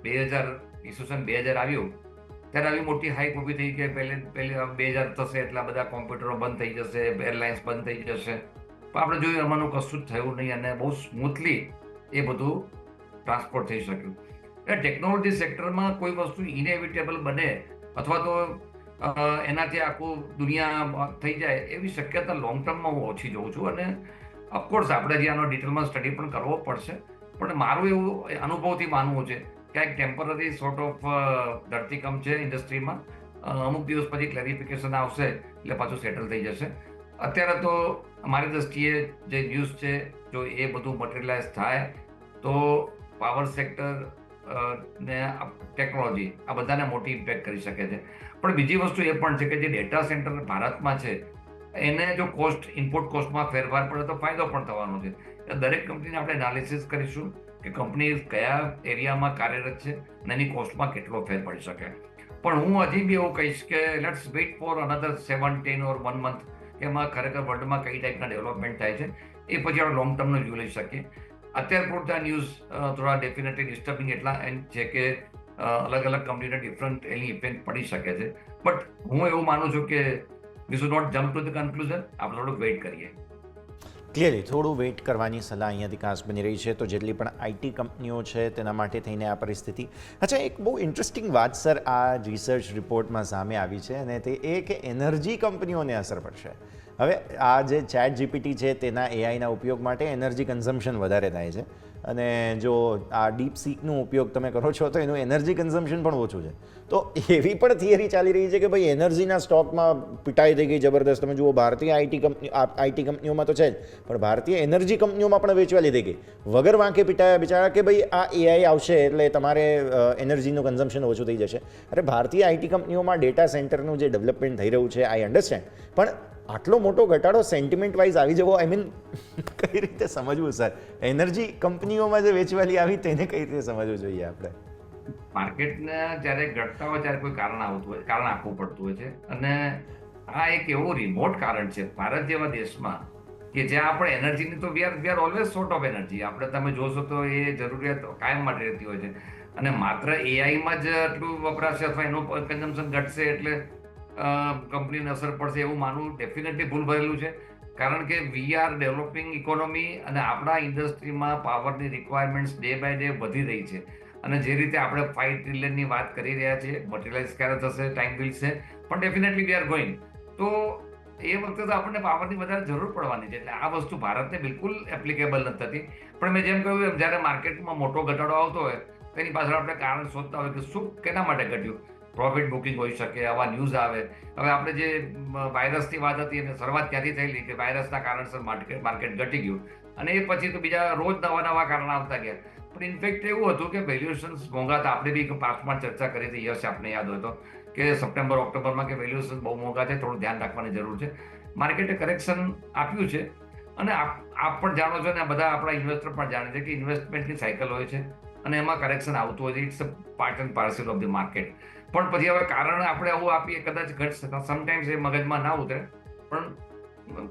2000 આવ્યું ત્યારે આવી મોટી હાઈપ ઊભી થઈ કે પહેલી 2000 થશે એટલે બધા કોમ્પ્યુટરો બંધ થઈ જશે, એરલાઇન્સ બંધ થઈ જશે. પણ આપણે જોયું એમાંનું કશું જ થયું નહીં અને બહુ સ્મૂથલી એ બધું ટ્રાન્સપોર્ટ થઈ શક્યું. એટલે ટેકનોલોજી સેક્ટરમાં કોઈ વસ્તુ ઇનેવિટેબલ બને અથવા તો એનાથી આખું દુનિયા થઈ જાય એવી શક્યતા લોંગ ટર્મમાં હું ઓછી જોઉં છું. અને ઓફકોર્સ આપણે જે આનો ડિટેલમાં સ્ટડી પણ કરવો પડશે, પણ મારું એવું અનુભવથી માનવું છે કે એક ટેમ્પરરી સોર્ટ ઓફ ધરતીકંપ છે ઇન્ડસ્ટ્રીમાં. અમુક દિવસ પછી ક્લેરિફિકેશન આવશે એટલે પાછું સેટલ થઈ જશે. અત્યારે તો મારી દ્રષ્ટિએ જે ન્યૂઝ છે, જો એ બધું મટીરિયલાઇઝ થાય તો પાવર સેક્ટર ને ટેકનોલોજી આ બધાને મોટી ઇમ્પેક્ટ કરી શકે છે. પણ બીજી વસ્તુ એ પણ છે કે જે ડેટા સેન્ટર ભારતમાં છે એને જો ઇનપુટ કોસ્ટમાં ફેરફાર પડે તો ફાયદો પણ થવાનો છે. દરેક કંપનીને આપણે એનાલિસિસ કરીશું કે કંપની કયા એરિયામાં કાર્યરત છે અને એની કોસ્ટમાં કેટલો ફેર પડી શકે. પણ હું હજી બી એવું કહીશ કે let's weight four another 7-10 or 1 month કે એમાં ખરેખર વર્લ્ડમાં કઈ ટાઈપના ડેવલપમેન્ટ થાય છે એ પછી આપણે લોંગ ટર્મનો વ્યૂ લઈ શકીએ. અત્યાર પૂરતા ન્યૂઝ થોડા ડેફિનેટલી ડિસ્ટર્બિંગ એટલા છે કે અલગ કંપનીને ડિફરન્ટ એની ઇફેક્ટ પડી શકે છે. બટ હું એવું માનું છું કે we should not jump to the conclusion, આપણે થોડુંક વેઇટ કરીએ. ક્લિયરલી થોડું વેઇટ કરવાની સલાહ અહીંયાથી ખાસ બની રહી છે. તો જેટલી પણ આઈટી કંપનીઓ છે તેના માટે થઈને આ પરિસ્થિતિ. અચ્છા, એક બહુ ઇન્ટરેસ્ટિંગ વાત સર આ રિસર્ચ રિપોર્ટમાં સામે આવી છે અને તે એ કે એનર્જી કંપનીઓને અસર પડશે. હવે આ જે ચેટ જીપીટી છે તેના એઆઈના ઉપયોગ માટે એનર્જી કન્ઝમ્પશન વધારે થાય છે અને જો આ ડીપસીકનો ઉપયોગ તમે કરો છો તો એનું એનર્જી કન્ઝમ્પશન પણ ઓછું છે. તો એવી પણ થિયરી ચાલી રહી છે કે ભાઈ એનર્જીના સ્ટોકમાં પિટાઈ થઈ ગઈ જબરદસ્ત. તમે જુઓ ભારતીય આઈટી કંપનીઓમાં તો છે જ, પણ ભારતીય એનર્જી કંપનીઓમાં પણ વેચવા લીધી ગઈ વગર વાંકે પિટાયા બિચારા કે ભાઈ આ એઆઈ આવશે એટલે તમારે એનર્જીનું કન્ઝમ્પશન ઓછું થઈ જશે. અરે ભારતીય આઈટી કંપનીઓમાં ડેટા સેન્ટરનું જે ડેવલપમેન્ટ થઈ રહ્યું છે આઈ અન્ડરસ્ટેન્ડ, પણ આટલો મોટો ઘટાડો સેન્ટિમેન્ટ વાઇઝ આવી જવો, આઈ મીન કઈ રીતે સમજવું સર? એનર્જી કંપનીઓમાં જે વેચવાલી આવી તેને કઈ રીતે સમજવું જોઈએ આપણે? માર્કેટને જ્યારે ઘટતા હોય ત્યારે કોઈ કારણ આપવું પડતું હોય છે અને આ એક એવું રિમોટ કારણ છે ભારત જેવા દેશમાં કે જ્યાં આપણે એનર્જીની તો we are always short of energy. આપણે તમે જોશો તો એ જરૂરિયાત કાયમ માટે રહેતી હોય છે અને માત્ર એઆઈમાં જ આટલું વપરાશે અથવા એનું કન્ઝમ્પશન ઘટશે એટલે કંપનીને અસર પડશે એવું માનવું ડેફિનેટલી ભૂલ ભરેલું છે. કારણ કે વી આર ડેવલપિંગ ઇકોનોમી અને આપણા ઇન્ડસ્ટ્રીમાં પાવરની રિક્વાયરમેન્ટ્સ ડે બાય ડે વધી રહી છે અને જે રીતે આપણે 5 ટ્રિલિયનની વાત કરી રહ્યા છીએ, મટીરિયલાઇઝ ક્યારે થશે, ટાઈમ વિલશે, પણ ડેફિનેટલી વી આર ગોઈંગ. તો એ વખતે તો આપણને પાવરની વધારે જરૂર પડવાની છે. એટલે આ વસ્તુ ભારતને બિલકુલ એપ્લિકેબલ નથી થતી. પણ મેં જેમ કહ્યું એમ જ્યારે માર્કેટમાં મોટો ઘટાડો આવતો હોય તેની પાછળ આપણે કારણ શોધતા હોય કે શું કેના માટે ઘટ્યું. પ્રોફિટ બુકિંગ હોઈ શકે, આવા ન્યૂઝ આવે. હવે આપણે જે વાયરસની વાત હતી અને શરૂઆત ત્યાંથી થયેલી કે વાયરસના કારણસર માર્કેટ ઘટી ગયું અને એ પછી તો બીજા રોજ નવા કારણ આવતા ગયા. પણ ઇનફેક્ટ એવું હતું કે વેલ્યુએશન્સ મોંઘા હતા. આપણે બી પાસ્ટમાં ચર્ચા કરી હતી, યશ આપને યાદ હોય તો, કે સપ્ટેમ્બર ઓક્ટોબરમાં કે વેલ્યુએશન બહુ મોંઘા છે, થોડું ધ્યાન રાખવાની જરૂર છે. માર્કેટે કરેક્શન આપ્યું છે અને આપ પણ જાણો છો ને બધા આપણા ઇન્વેસ્ટર પણ જાણે છે કે ઇન્વેસ્ટમેન્ટની સાયકલ હોય છે અને એમાં કરેક્શન આવતું હોય છે. It's a part and parcel of the market. પણ પછી હવે કારણ આપણે આવું આપીએ કદાચ ઘટશે, સમટાઈમ્સ એ મગજમાં ના ઉતરે, પણ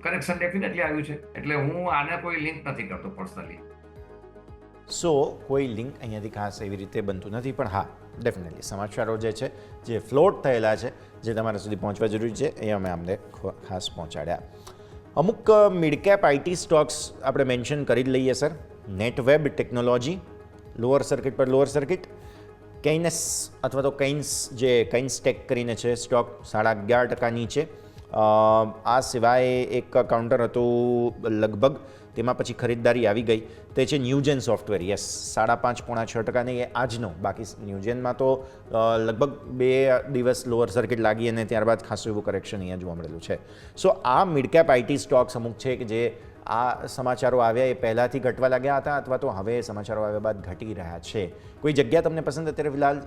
કરેક્શન ડેફિનેટલી આવ્યું છે. એટલે હું આને કોઈ લિંક નથી કરતો પર્સનલી. સો કોઈ લિંક અહીંયાથી ખાસ એવી રીતે બનતું નથી, પણ હા ડેફિનેટલી સમાચારો જે છે જે ફ્લોટ થયેલા છે જે તમારા સુધી પહોંચવા જરૂરી છે એ અમે અમને ખાસ પહોંચાડ્યા. અમુક મિડ કેપ આઈટી સ્ટોક્સ આપણે મેન્શન કરી જ લઈએ સર. નેટવેબ ટેકનોલોજી લોઅર સર્કિટ પર લોઅર સર્કિટ, કૈનસ અથવા તો કૈન્સ જે કૈન્સ ટેક કરીને છે સ્ટોક 11.5% નીચે. આ સિવાય એક કાઉન્ટર હતું લગભગ, તેમાં પછી ખરીદદારી આવી ગઈ, તે છે ન્યૂજેન સોફ્ટવેર. યસ 5.5-6% નહીં, એ આજનો. બાકી ન્યૂજેનમાં તો લગભગ 2 દિવસ લોઅર સર્કિટ લાગી અને ત્યારબાદ ખાસું એવું કરેક્શન અહીંયા જોવા મળેલું છે. સો આ મિડકેપ આઈટી સ્ટોક્સ અમુક છે કે જે આ સમાચારો આવ્યા એ પહેલાંથી ઘટવા લાગ્યા હતા અથવા તો હવે સમાચારો આવ્યા બાદ ઘટી રહ્યા છે. કોઈ જગ્યા તમને પસંદ અત્યારે ફિલહાલ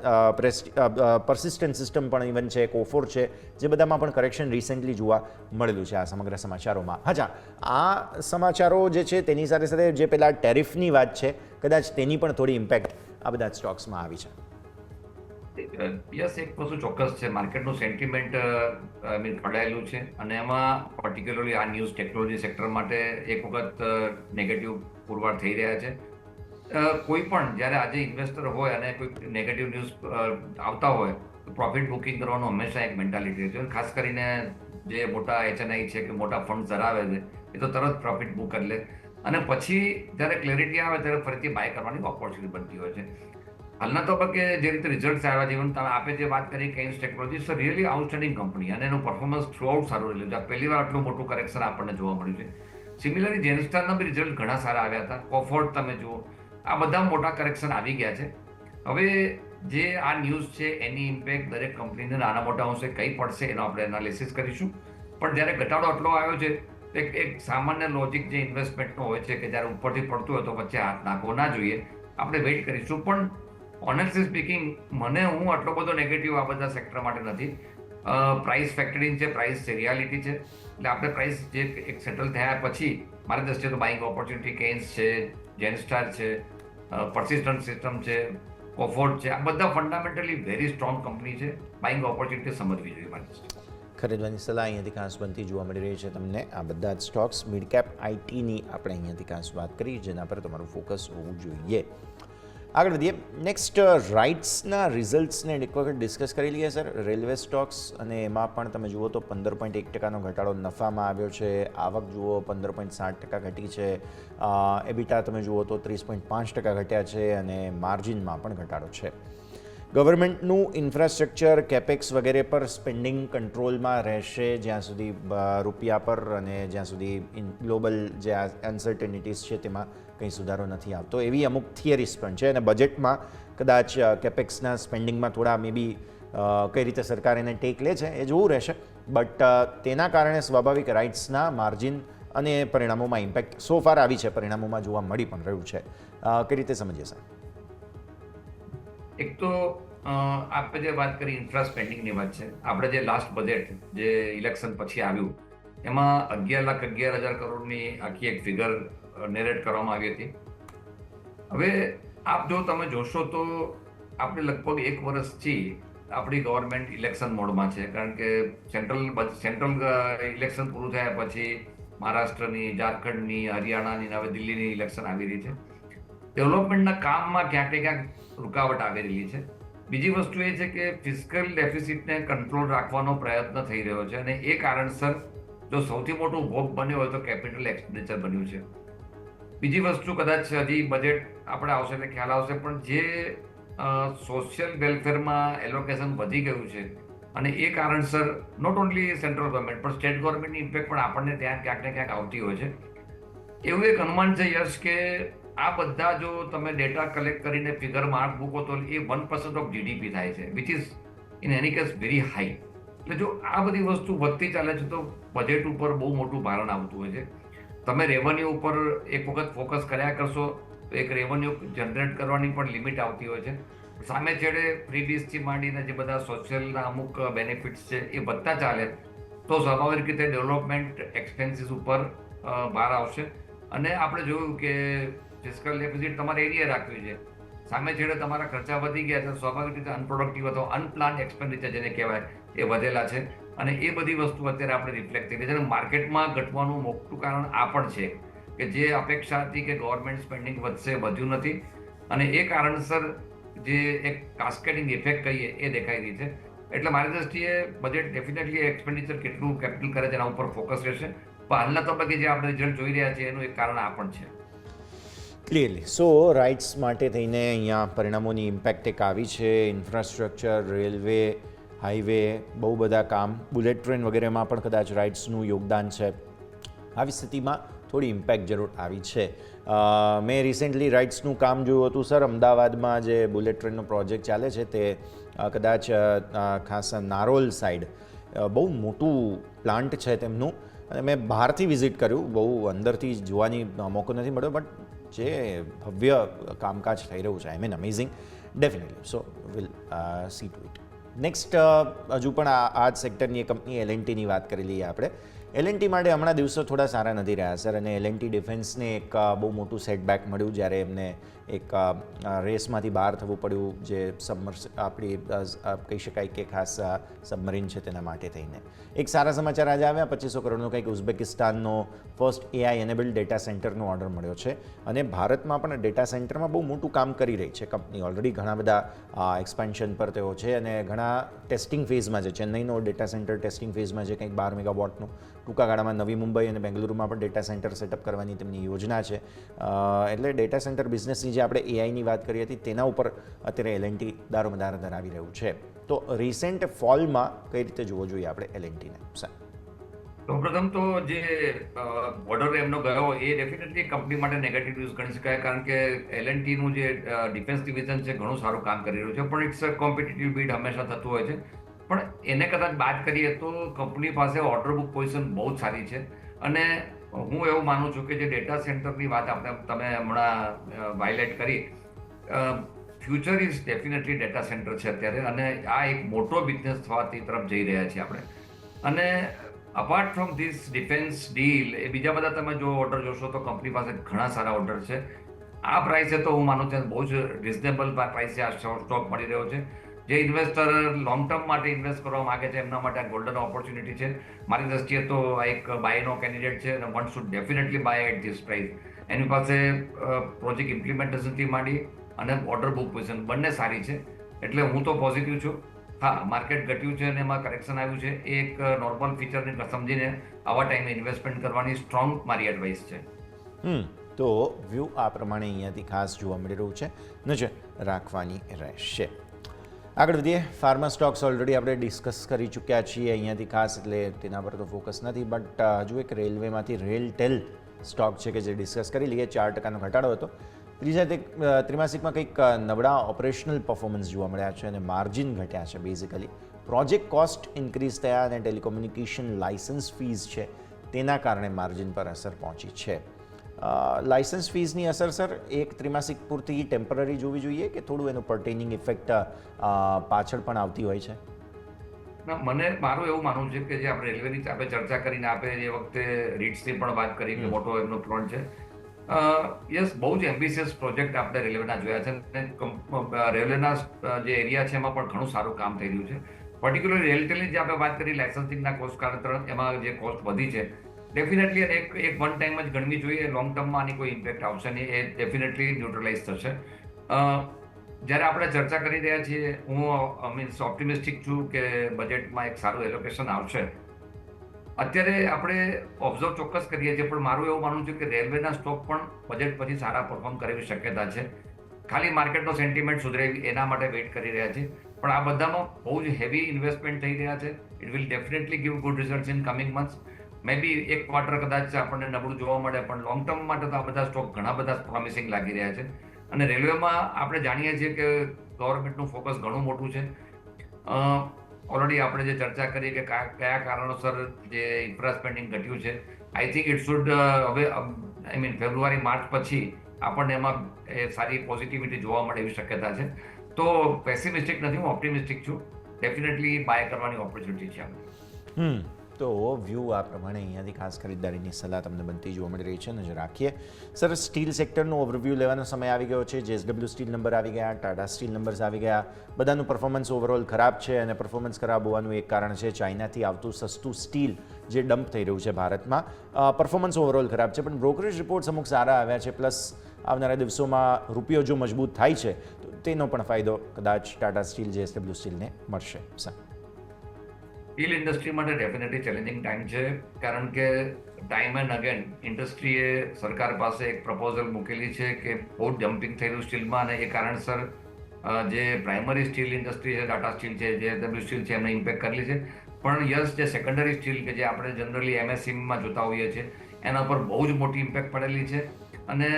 પરસિસ્ટન્ટ સિસ્ટમ પણ ઇવન છે, કોફોર છે, જે બધામાં પણ કરેક્શન રિસેન્ટલી જોવા મળેલું છે આ સમગ્ર સમાચારોમાં. હા, આ સમાચારો જે છે તેની સાથે સાથે જે પેલા ટેરિફની વાત છે કદાચ તેની પણ થોડી ઇમ્પેક્ટ આ બધા સ્ટોક્સમાં આવી છે. યસ, એક વસ્તુ ચોક્કસ છે, માર્કેટનું સેન્ટિમેન્ટ પડાયેલું છે અને એમાં પર્ટિક્યુલરલી આ ન્યૂઝ ટેકનોલોજી સેક્ટર માટે એક વખત નેગેટિવ પુરવાર થઈ રહ્યા છે. કોઈ પણ જ્યારે આજે ઇન્વેસ્ટર હોય અને કોઈ નેગેટિવ ન્યૂઝ આવતા હોય તો પ્રોફિટ બુકિંગ કરવાનું હંમેશા એક મેન્ટાલિટી છે. ખાસ કરીને જે મોટા HNI છે કે મોટા ફંડ ધરાવે છે એ તો તરત પ્રોફિટ બુક કરી લે અને પછી જ્યારે ક્લેરિટી આવે ત્યારે ફરીથી બાય કરવાની ઓપોર્ચ્યુનિટી બનતી હોય છે. હાલના તબક્કે જે રીતે રિઝલ્ટ આવ્યા, જીવન તમે આપે જે વાત કરી Kaynes technology, it's a really outstanding company અને એનું પરફોર્મન્સ થ્રુઆઉટ સારું રહેલું છે. પહેલી વાર આટલું મોટું કરેક્શન આપણને જોવા મળ્યું છે. સિમિલરલી જેનસ્ટારના બી રિઝલ્ટ ઘણા સારા આવ્યા હતા. કોફોર્ટ તમે જુઓ, આ બધા મોટા કરેક્શન આવી ગયા છે. હવે જે આ ન્યૂઝ છે એની ઇમ્પેક્ટ દરેક કંપનીને નાના મોટા અંશે કઈ પડશે એનો આપણે એનાલિસિસ કરીશું. પણ જ્યારે ઘટાડો આટલો આવ્યો છે એક સામાન્ય લોજિક જે ઇન્વેસ્ટમેન્ટનો હોય છે કે જ્યારે ઉપરથી પડતું હોય તો વચ્ચે હાથ નાખવો ના જોઈએ. આપણે વેઇટ કરીશું. પણ ઓનેસ્ટલી સ્પીકિંગ હું આટલો બધો નેગેટિવ આ બધા સેક્ટર માટે નથી. પ્રાઇસ ફેક્ટરિંગ છે, પ્રાઇસ છે, રિયાલિટી છે. એટલે આપણે પ્રાઇસ જે એક સેટલ થયા પછી મારી દ્રષ્ટિએ તો બાઇંગ ઓપોર્ચ્યુનિટી કૈન્સ છે, જેનસ્ટાર છે, પરસિસ્ટન્ટ સિસ્ટમ છે, કોફોર્ટ છે, આ બધા ફંડામેન્ટલી વેરી સ્ટ્રોંગ કંપની છે. બાઇંગ ઓપોર્ચ્યુનિટી સમજવી જોઈએ મારી દ્રષ્ટિએ. ખરીદવાની સલાહ અહીંયાથી ખાસ બનતી જોવા મળી રહી છે તમને. આ બધા જ સ્ટોક્સ મિડ કેપ આઈટીની આપણે અહીંયાથી ખાસ વાત કરી જેના પર તમારું ફોકસ હોવું જોઈએ. આગળ વધીએ. નેક્સ્ટ રાઇટ્સના રિઝલ્ટ્સને એક વખત ડિસ્કસ કરી લઈએ સર. રેલવે સ્ટોક્સ અને એમાં પણ તમે જુઓ તો 15.1% ઘટાડો નફામાં આવ્યો છે. આવક જુઓ 15.7% ઘટી છે. એબિટા તમે જુઓ તો 30.5% ઘટ્યા છે અને માર્જિનમાં પણ ઘટાડો છે. ગવર્મેન્ટનું ઇન્ફ્રાસ્ટ્રક્ચર કેપેક્સ વગેરે પર સ્પેન્ડિંગ કંટ્રોલમાં રહેશે જ્યાં સુધી રૂપિયા પર અને જ્યાં સુધી ગ્લોબલ જે અનસર્ટેનિટીઝ છે તેમાં કંઈ સુધારો નથી આવતો, એવી અમુક થિયરીઝ પણ છે. અને બજેટમાં કદાચ કેપેક્સના સ્પેન્ડિંગમાં થોડા મે બી કઈ રીતે સરકાર એને ટેક લે છે એ જોવું રહેશે. બટ તેના કારણે સ્વાભાવિક રાઇટ્સના માર્જિન અને પરિણામોમાં ઇમ્પેક્ટ સો ફાર આવી છે, પરિણામોમાં જોવા મળી પણ રહ્યું છે. કઈ રીતે સમજીએ સર? એક તો આપણે જે વાત કરી ઇન્ફ્રા સ્પેન્ડિંગની વાત છે, આપણે જે લાસ્ટ બજેટ જે ઇલેક્શન પછી આવ્યું એમાં 11,11,000 કરોડની આખી એક ફિગર નેરેટ કરવામાં આવી હતી. હવે જો તમે જોશો તો આપણે લગભગ 1 વર્ષથી આપણી ગવર્મેન્ટ ઇલેક્શન મોડમાં છે. કારણ કે સેન્ટ્રલ ઇલેક્શન પૂરું થયા પછી મહારાષ્ટ્રની, ઝારખંડની, હરિયાણાની, હવે દિલ્હીની ઇલેક્શન આવી રહી છે. ડેવલપમેન્ટના કામમાં ક્યાંક ને ક્યાંક રૂકાવટ આવી રહી છે. બીજી વસ્તુ એ છે કે ફિસ્કલ ડેફિસિટને કંટ્રોલ રાખવાનો પ્રયત્ન થઈ રહ્યો છે અને એ કારણસર જો સૌથી મોટું ભોગ બન્યો હોય તો કેપિટલ એક્સપેન્ડિચર બન્યું છે. બીજી વસ્તુ કદાચ હજી બજેટ આપણે આવશે એટલે ખ્યાલ આવશે, પણ જે સોશિયલ વેલફેરમાં એલોકેશન વધી ગયું છે અને એ કારણસર નોટ ઓનલી સેન્ટ્રલ ગવર્મેન્ટ પણ સ્ટેટ ગવર્મેન્ટની ઇમ્પેક્ટ પણ આપણને ત્યાં ક્યાંક ને ક્યાંક આવતી હોય છે. એવું એક અનુમાન છે યશ કે આ બધા જો તમે ડેટા કલેક્ટ કરીને ફિગરમાં મૂકો તો એ 1% ઓફ GDP થાય છે, which is in any case very high. એટલે જો આ બધી વસ્તુ વધતી ચાલે છે તો બજેટ ઉપર બહુ મોટું ભારણ આવતું હોય છે. તમે રેવન્યુ ઉપર એક વખત ફોકસ કર્યા કરશો તો એક રેવન્યુ જનરેટ કરવાની પણ લિમિટ આવતી હોય છે. સામે છેડે ફ્રીબીઝથી માંડીને જે બધા સોશિયલના અમુક બેનિફિટ્સ છે એ વધતા ચાલે તો સ્વાભાવિક રીતે ડેવલપમેન્ટ એક્સપેન્સીસ ઉપર ભાર આવશે. અને આપણે જોયું કે ફિસ્કલ ડેફિસિટ તમારે એરિયા રાખવી છે, સામે છેડે તમારા ખર્ચા વધી ગયા છે, સ્વાભાવિક રીતે અનપ્રોડક્ટિવ અથવા અનપ્લાન એક્સપેન્ડિચર જેને કહેવાય એ વધેલા છે. અને એ બધી વસ્તુ અત્યારે આપણે રિફ્લેક્ટ થઈ રહી છે. અને માર્કેટમાં ઘટવાનું મોટું કારણ આ પણ છે કે જે અપેક્ષા હતી કે ગવર્મેન્ટ સ્પેન્ડિંગ વધશે, વધ્યું નથી. અને એ કારણસર જે એક કાસ્કેડિંગ ઇફેક્ટ કહીએ એ દેખાઈ રહી છે. એટલે મારી દ્રષ્ટિએ બજેટ ડેફિનેટલી એક્સપેન્ડિચર કેટલું કેપિટલ કરે છે એના ઉપર ફોકસ રહેશે. પણ હાલના તબક્કે જે આપણે રિઝલ્ટ જોઈ રહ્યા છીએ એનું એક કારણ આ પણ છે. ક્લિયરલી સો રાઇટ્સ માટે થઈને અહીંયા પરિણામોની ઇમ્પેક્ટ એક આવી છે. ઇન્ફ્રાસ્ટ્રક્ચર, રેલવે, હાઈવે, બહુ બધા કામ, બુલેટ ટ્રેન વગેરેમાં પણ કદાચ રાઇટ્સનું યોગદાન છે. આવી સ્થિતિમાં થોડી ઇમ્પેક્ટ જરૂર આવી છે. મેં રિસેન્ટલી રાઇટ્સનું કામ જોયું હતું સર. અમદાવાદમાં જે બુલેટ ટ્રેનનો પ્રોજેક્ટ ચાલે છે તે કદાચ ખાસ નારોલ સાઈડ બહુ મોટું પ્લાન્ટ છે તેમનું. અને મેં બહારથી વિઝિટ કર્યું, બહુ અંદરથી જોવાની મોકો નથી મળ્યો, બટ જે ભવ્ય કામકાજ થઈ રહ્યું છે, I mean amazing definitely. So will see to it. Next હજુ પણ આ જ સેક્ટરની એક કંપની L&Tની વાત કરી લઈએ આપણે. L&T માટે હમણાં દિવસો થોડા સારા નથી રહ્યા સર. અને L&T ડિફેન્સને એક બહુ મોટું સેટબેક મળ્યું જ્યારે એમને એક રેસમાંથી બહાર થવું પડ્યું, જે આપણી કહી શકાય કે ખાસ સબમરીન છે તેના માટે થઈને. એક સારા સમાચાર આજે આવ્યા, 2500 કરોડનો કંઈક ઉઝબેકિસ્તાનનો first AI enabled data centre order મળ્યો છે. અને ભારતમાં પણ ડેટા સેન્ટરમાં બહુ મોટું કામ કરી રહી છે કંપની. ઓલરેડી ઘણા બધા એક્સપાન્શન પર તેઓ છે અને ઘણા ટેસ્ટિંગ ફેઝમાં છે. ચેન્નઈનો ડેટા સેન્ટર ટેસ્ટિંગ ફેઝમાં છે, કંઈક 12 મેગાવોટનું. ટૂંકા ગાળામાં નવી મુંબઈ અને બેંગલુરુમાં પણ ડેટા સેન્ટર સેટઅપ કરવાની તેમની યોજના છે. એટલે ડેટા સેન્ટર બિઝનેસની જે આપણે AIની વાત કરી હતી તેના ઉપર અત્યારે L&T દારોમદાર ધરાવી રહ્યું છે. તો રિસેન્ટ ફોલમાં કઈ રીતે જોવો જોઈએ આપણે L&Tને? તો પ્રથમ તો જે ઓર્ડર એમનો ગયો એ ડેફિનેટલી કંપની માટે નેગેટિવ ન્યૂઝ ગણી શકાય. કારણ કે L&Tનું જે ડિફેન્સ ડિવિઝન છે ઘણું સારું કામ કરી રહ્યું છે. પણ ઇટ્સ અ કોમ્પિટિટિવ બીડ હંમેશા થતું હોય છે. પણ એને કદાચ બાદ કરીએ તો કંપની પાસે ઓર્ડર બુક પોઝિશન બહુ જ સારી છે. અને હું એવું માનું છું કે જે ડેટા સેન્ટરની વાત તમે હમણાં હાઇલાઇટ કરી, future is definitely data centre છે અત્યારે. અને આ એક મોટો બિઝનેસ થવાથી તરફ જઈ રહ્યા છીએ આપણે. અને apart from this defence deal એ બીજા બધા તમે જો ઓર્ડર જોશો તો કંપની પાસે ઘણા સારા ઓર્ડર છે. આ પ્રાઇસે તો હું માનું છું બહુ જ રિઝનેબલ પ્રાઇસે આ સ્ટોક મળી રહ્યો છે. જે ઇન્વેસ્ટર લોંગ ટર્મ માટે ઇન્વેસ્ટ કરવા માંગે છે એમના માટે આ ગોલ્ડન ઓપોર્ચ્યુનિટી છે. મારી દ્રષ્ટિએ તો આ એક બાયનો કેન્ડિડેટ છે અને one should definitely buy at this price. એની પાસે પ્રોજેક્ટ ઇમ્પ્લિમેન્ટેશનથી માંડી અને ઓર્ડર બુક પોઝિશન બંને સારી છે. એટલે હું તો પોઝિટિવ છું. હા, માર્કેટ ઘટ્યું છે અને એમાં કરેક્શન આવ્યું છે એ એક નોર્મલ ફીચરને સમજીને આવા ટાઈમે ઇન્વેસ્ટમેન્ટ કરવાની સ્ટ્રોંગ મારી એડવાઇસ છે. તો વ્યૂ આ પ્રમાણે અહીંયાથી ખાસ જોવા મળી રહ્યું છે, નજર રાખવાની રહેશે. આગળ વધીએ. ફાર્મા સ્ટોક્સ ઓલરેડી આપણે ડિસ્કસ કરી ચૂક્યા છીએ અહીંયાથી ખાસ, એટલે તેના પર તો ફોકસ નથી. બટ હજુ એક રેલવેમાંથી રેલટેલ સ્ટોક છે કે જે ડિસ્કસ કરી લઈએ. 4% ઘટાડો હતો. ત્રીજા ત્રિમાસિકમાં કંઈક નબળા ઓપરેશનલ પરફોર્મન્સ જોવા મળ્યા છે અને માર્જિન ઘટ્યા છે. બેઝિકલી પ્રોજેક્ટ કોસ્ટ ઇન્ક્રીઝ થયા અને ટેલિકોમ્યુનિકેશન લાયસન્સ ફીઝ છે તેના કારણે માર્જિન પર અસર પહોંચી છે. લાયસન્સ ફીઝની અસર સર એક ત્રિમાસિક પૂરતી ટેમ્પરરી જોવી જોઈએ કે થોડું એનું પર્ટેનિંગ ઇફેક્ટ પાછળ પણ આવતી હોય છે? મારું એવું માનવું છે કે જે આપણે રેલવેની આપણે ચર્ચા કરીને આપણે એ વખતે રીટ્સની પણ વાત કરી કે મોટો એમનો પ્લોન છે. યસ, બહુ જ એમ્બિશિયસ પ્રોજેક્ટ આપણે રેલવેના જોયા છે અને રેલવેના જે એરિયા છે એમાં પણ ઘણું સારું કામ થઈ રહ્યું છે. પર્ટિક્યુલરલી રેલટેલની જે આપણે વાત કરી લાયસન્સિંગના કોસ્ટ કારણે એમાં જે કોસ્ટ વધી છે ડેફિનેટલી એક વન ટાઈમ જ ગણવી જોઈએ. લોંગ ટર્મમાં આની કોઈ ઇમ્પેક્ટ આવશે નહીં, એ ડેફિનેટલી ન્યુટ્રલાઇઝ થશે. જ્યારે આપણે ચર્ચા કરી રહ્યા છીએ હું મીન્સ ઓપ્ટિમિસ્ટિક છું કે બજેટમાં એક સારું એલોકેશન આવશે. અત્યારે આપણે ઓબ્ઝર્વ ચોક્કસ કરીએ છીએ, પણ મારું એવું માનવું છે કે રેલવેના સ્ટોક પણ બજેટ પછી સારા પરફોર્મ કરવાની શક્યતા છે. ખાલી માર્કેટનો સેન્ટિમેન્ટ સુધરે એના માટે વેઇટ કરી રહ્યા છે. પણ આ બધામાં બહુ જ હેવી ઇન્વેસ્ટમેન્ટ થઈ રહ્યા છે. It will definitely give good result in coming months. Maybe એક ક્વાર્ટર કદાચ આપણને નબળું જોવા મળે, પણ લોંગ ટર્મ માટે તો આ બધા સ્ટોક ઘણા બધા પ્રોમિસિંગ લાગી રહ્યા છે. અને રેલવેમાં આપણે જાણીએ છીએ કે ગવર્મેન્ટનું ફોકસ ઘણું મોટું છે. ઓલરેડી આપણે જે ચર્ચા કરી કે કયા કારણોસર જે ઇન્ફ્રા સ્પેન્ડિંગ ઘટ્યું છે, આઈ થિંક ઇટ શુડ હવે ફેબ્રુઆરી માર્ચ પછી આપણને એમાં સારી પોઝિટિવિટી જોવા મળે એવી શક્યતા છે. તો પેસિમિસ્ટિક નથી, હું ઓપ્ટિમિસ્ટિક છું. ડેફિનેટલી બાય કરવાની ઓપોર્ચ્યુનિટી છે આપણે. તો વ્યૂ આ પ્રમાણે અહીંયાથી ખાસ ખરીદદારીની સલાહ તમને બનતી જોવા મળી રહી છે. નજર રાખીએ. સર, સ્ટીલ સેક્ટરનું ઓવરવ્યૂ લેવાનો સમય આવી ગયો છે. JSW સ્ટીલ નંબર આવી ગયા, ટાટા સ્ટીલ નંબર્સ આવી ગયા. બધાનું પરફોર્મન્સ ઓવરઓલ ખરાબ છે અને પરફોર્મન્સ ખરાબ હોવાનું એક કારણ છે ચાઇનાથી આવતું સસ્તું સ્ટીલ જે ડમ્પ થઈ રહ્યું છે ભારતમાં. પરફોર્મન્સ ઓવરઓલ ખરાબ છે, પણ બ્રોકરેજ રિપોર્ટ્સ અમુક સારા આવ્યા છે. પ્લસ આવનારા દિવસોમાં રૂપિયો જો મજબૂત થાય છે તો તેનો પણ ફાયદો કદાચ ટાટા સ્ટીલ, JSW સ્ટીલને મળશે. સર, સ્ટીલ ઇન્ડસ્ટ્રી માટે ડેફિનેટલી ચેલેન્જિંગ ટાઈમ છે, કારણ કે ટાઈમ એન્ડ અગેન ઇન્ડસ્ટ્રીએ સરકાર પાસે એક પ્રપોઝલ મૂકેલી છે કે બહુ ડમ્પિંગ થયેલું સ્ટીલમાં, અને એ કારણસર જે પ્રાઇમરી સ્ટીલ ઇન્ડસ્ટ્રી છે, ટાટા સ્ટીલ છે, JSW સ્ટીલ છે, એમને ઇમ્પેક્ટ કરેલી છે. પણ યસ, જે સેકન્ડરી સ્ટીલ કે જે આપણે જનરલી MSCમાં જોતા હોઈએ છીએ એના પર બહુ જ મોટી ઇમ્પેક્ટ પડેલી છે. અને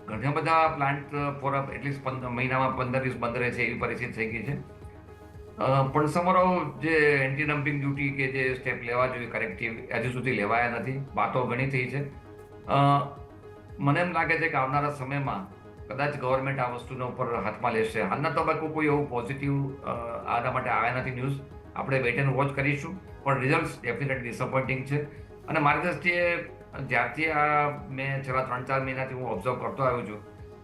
ઘણા બધા પ્લાન્ટ ફોર એટલીસ્ટ મહિનામાં 15-20 બંધ રહે છે એવી પરિસ્થિતિ થઈ ગઈ છે. પણ સમોરાવ જે એન્ટી ડમ્પિંગ ડ્યુટી કે જે સ્ટેપ લેવા જોઈએ કરેક્ટિવ, હજુ સુધી લેવાયા નથી. વાતો ઘણી થઈ છે. મને એમ લાગે છે કે આવનારા સમયમાં કદાચ ગવર્મેન્ટ આ વસ્તુના ઉપર હાથમાં લેશે. હાલના તબક્કો કોઈ એવું પોઝિટિવ આના માટે આવ્યા નથી ન્યૂઝ. આપણે વેઇટ એન્ડ વોચ કરીશું, પણ રિઝલ્ટ ડેફિનેટલી ડિસઅપોઇન્ટિંગ છે. અને મારી દ્રષ્ટિએ જ્યારથી આ મેં છેલ્લા 3-4 મહિનાથી હું ઓબ્ઝર્વ કરતો આવ્યો છું,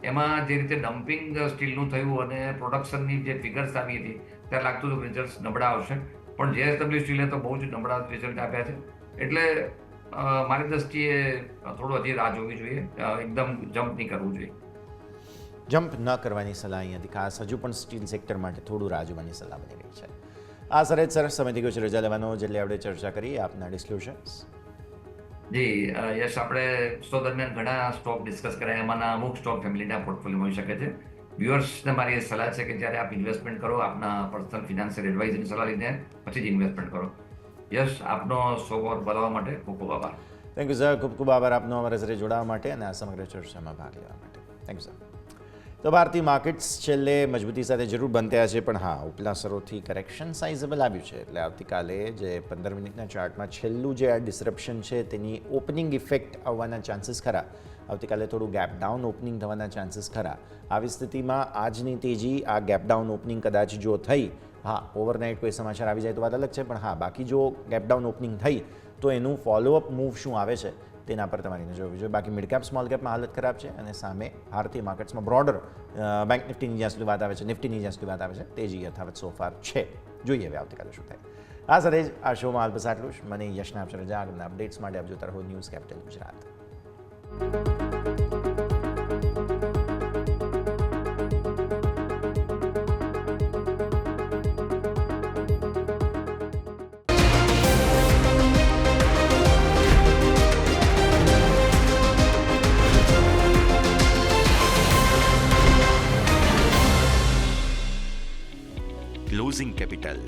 એમાં જે રીતે ડમ્પિંગ સ્ટીલનું થયું અને પ્રોડક્શનની જે ફિગર્સ આવી હતી ત્યારે લાગતું હતું રિઝલ્ટ નબળા આવશે. પણ JSW સ્ટીલે તો બહુ જ નબળા રિઝલ્ટ આપ્યા છે. એટલે મારી દ્રષ્ટિએ થોડું હજી રાહ જોવી જોઈએ, એકદમ જમ્પ નહીં કરવું જોઈએ. જમ્પ ન કરવાની સલાહ અહીંયાથી ખાસ હજુ પણ સ્ટીલ સેક્ટર માટે થોડું રાહ જોવાની સલાહ બની રહી છે. આ સરસ સમય થઈ ગયો છે રજા લેવાનો, જેટલી આપણે ચર્ચા કરી. આપના ડિસ્ક્લોઝર્સ. જી યશ, આપણે શો દરમિયાન ઘણા સ્ટોક ડિસ્કસ કર્યા, એમાંના અમુક સ્ટોક ફેમિલીના પોર્ટફોલિયો હોઈ શકે છે. વ્યુઅર્સને મારી એ સલાહ છે કે જ્યારે આપ ઇન્વેસ્ટમેન્ટ કરો, આપના પર્સનલ ફિનાન્શિયલ એડવાઇઝરની સલાહ લઈને પછી જ ઇન્વેસ્ટમેન્ટ કરો. યશ, આપનો શો બોલાવવા માટે ખૂબ ખૂબ આભાર. થેન્ક યુ સર, ખૂબ ખૂબ આભાર આપનો અમારા સાથે જોડાવા માટે અને આ સમગ્ર ચર્ચામાં ભાગ લેવા માટે. Thank you sir. તો ભારતીય માર્કેટ્સ છેલ્લે મજબૂતી સાથે જરૂર બનત્યા છે, પણ હા, ઉપલા સ્તરોથી કરેક્શન સાઇઝેબલ આવ્યું છે. એટલે આવતીકાલે જે 15 મિનિટના ચાર્ટમાં છેલ્લું જે આ ડિસરપ્શન છે તેની ઓપનિંગ ઇફેક્ટ આવવાના ચાન્સીસ ખરા. આવતીકાલે થોડું ગેપ ડાઉન ઓપનિંગ થવાના ચાન્સીસ ખરા. આવી સ્થિતિમાં આજની તેજી આ ગેપ ડાઉન ઓપનિંગ કદાચ જો થઈ, હા, ઓવરનાઇટ કોઈ સમાચાર આવી જાય તો વાત અલગ છે, પણ હા, બાકી જો ગેપ ડાઉન ઓપનિંગ થઈ તો એનું ફોલોઅપ મૂવ શું આવે છે તેના પર તમારી નજર હોવી જોઈએ. બાકી મિડ કેપ, સ્મોલ કેપમાં હાલત ખરાબ છે અને સામે ભારતીય માર્કેટ્સમાં બ્રોડર બેંક નિફ્ટીની જ્યાં સુધી વાત આવે છે, નિફ્ટીની જ્યાં સુધી વાત આવે છે, તેજી યથાવત સોફાર છે. જોઈએ હવે આવતીકાલે શું થાય. આ સાથે જ આ શોમાં હાલ બસ આટલું જ. મને યશના આપશે રજા. આગળના અપડેટ્સ માટે આપ જોતા રહો news capital Gujarat. Closing capital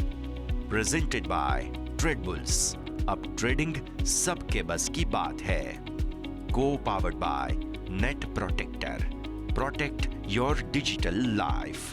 presented by Tradebulls. अब ट्रेडिंग सबके बस की बात है. को powered by Net Protector. Protect your digital life.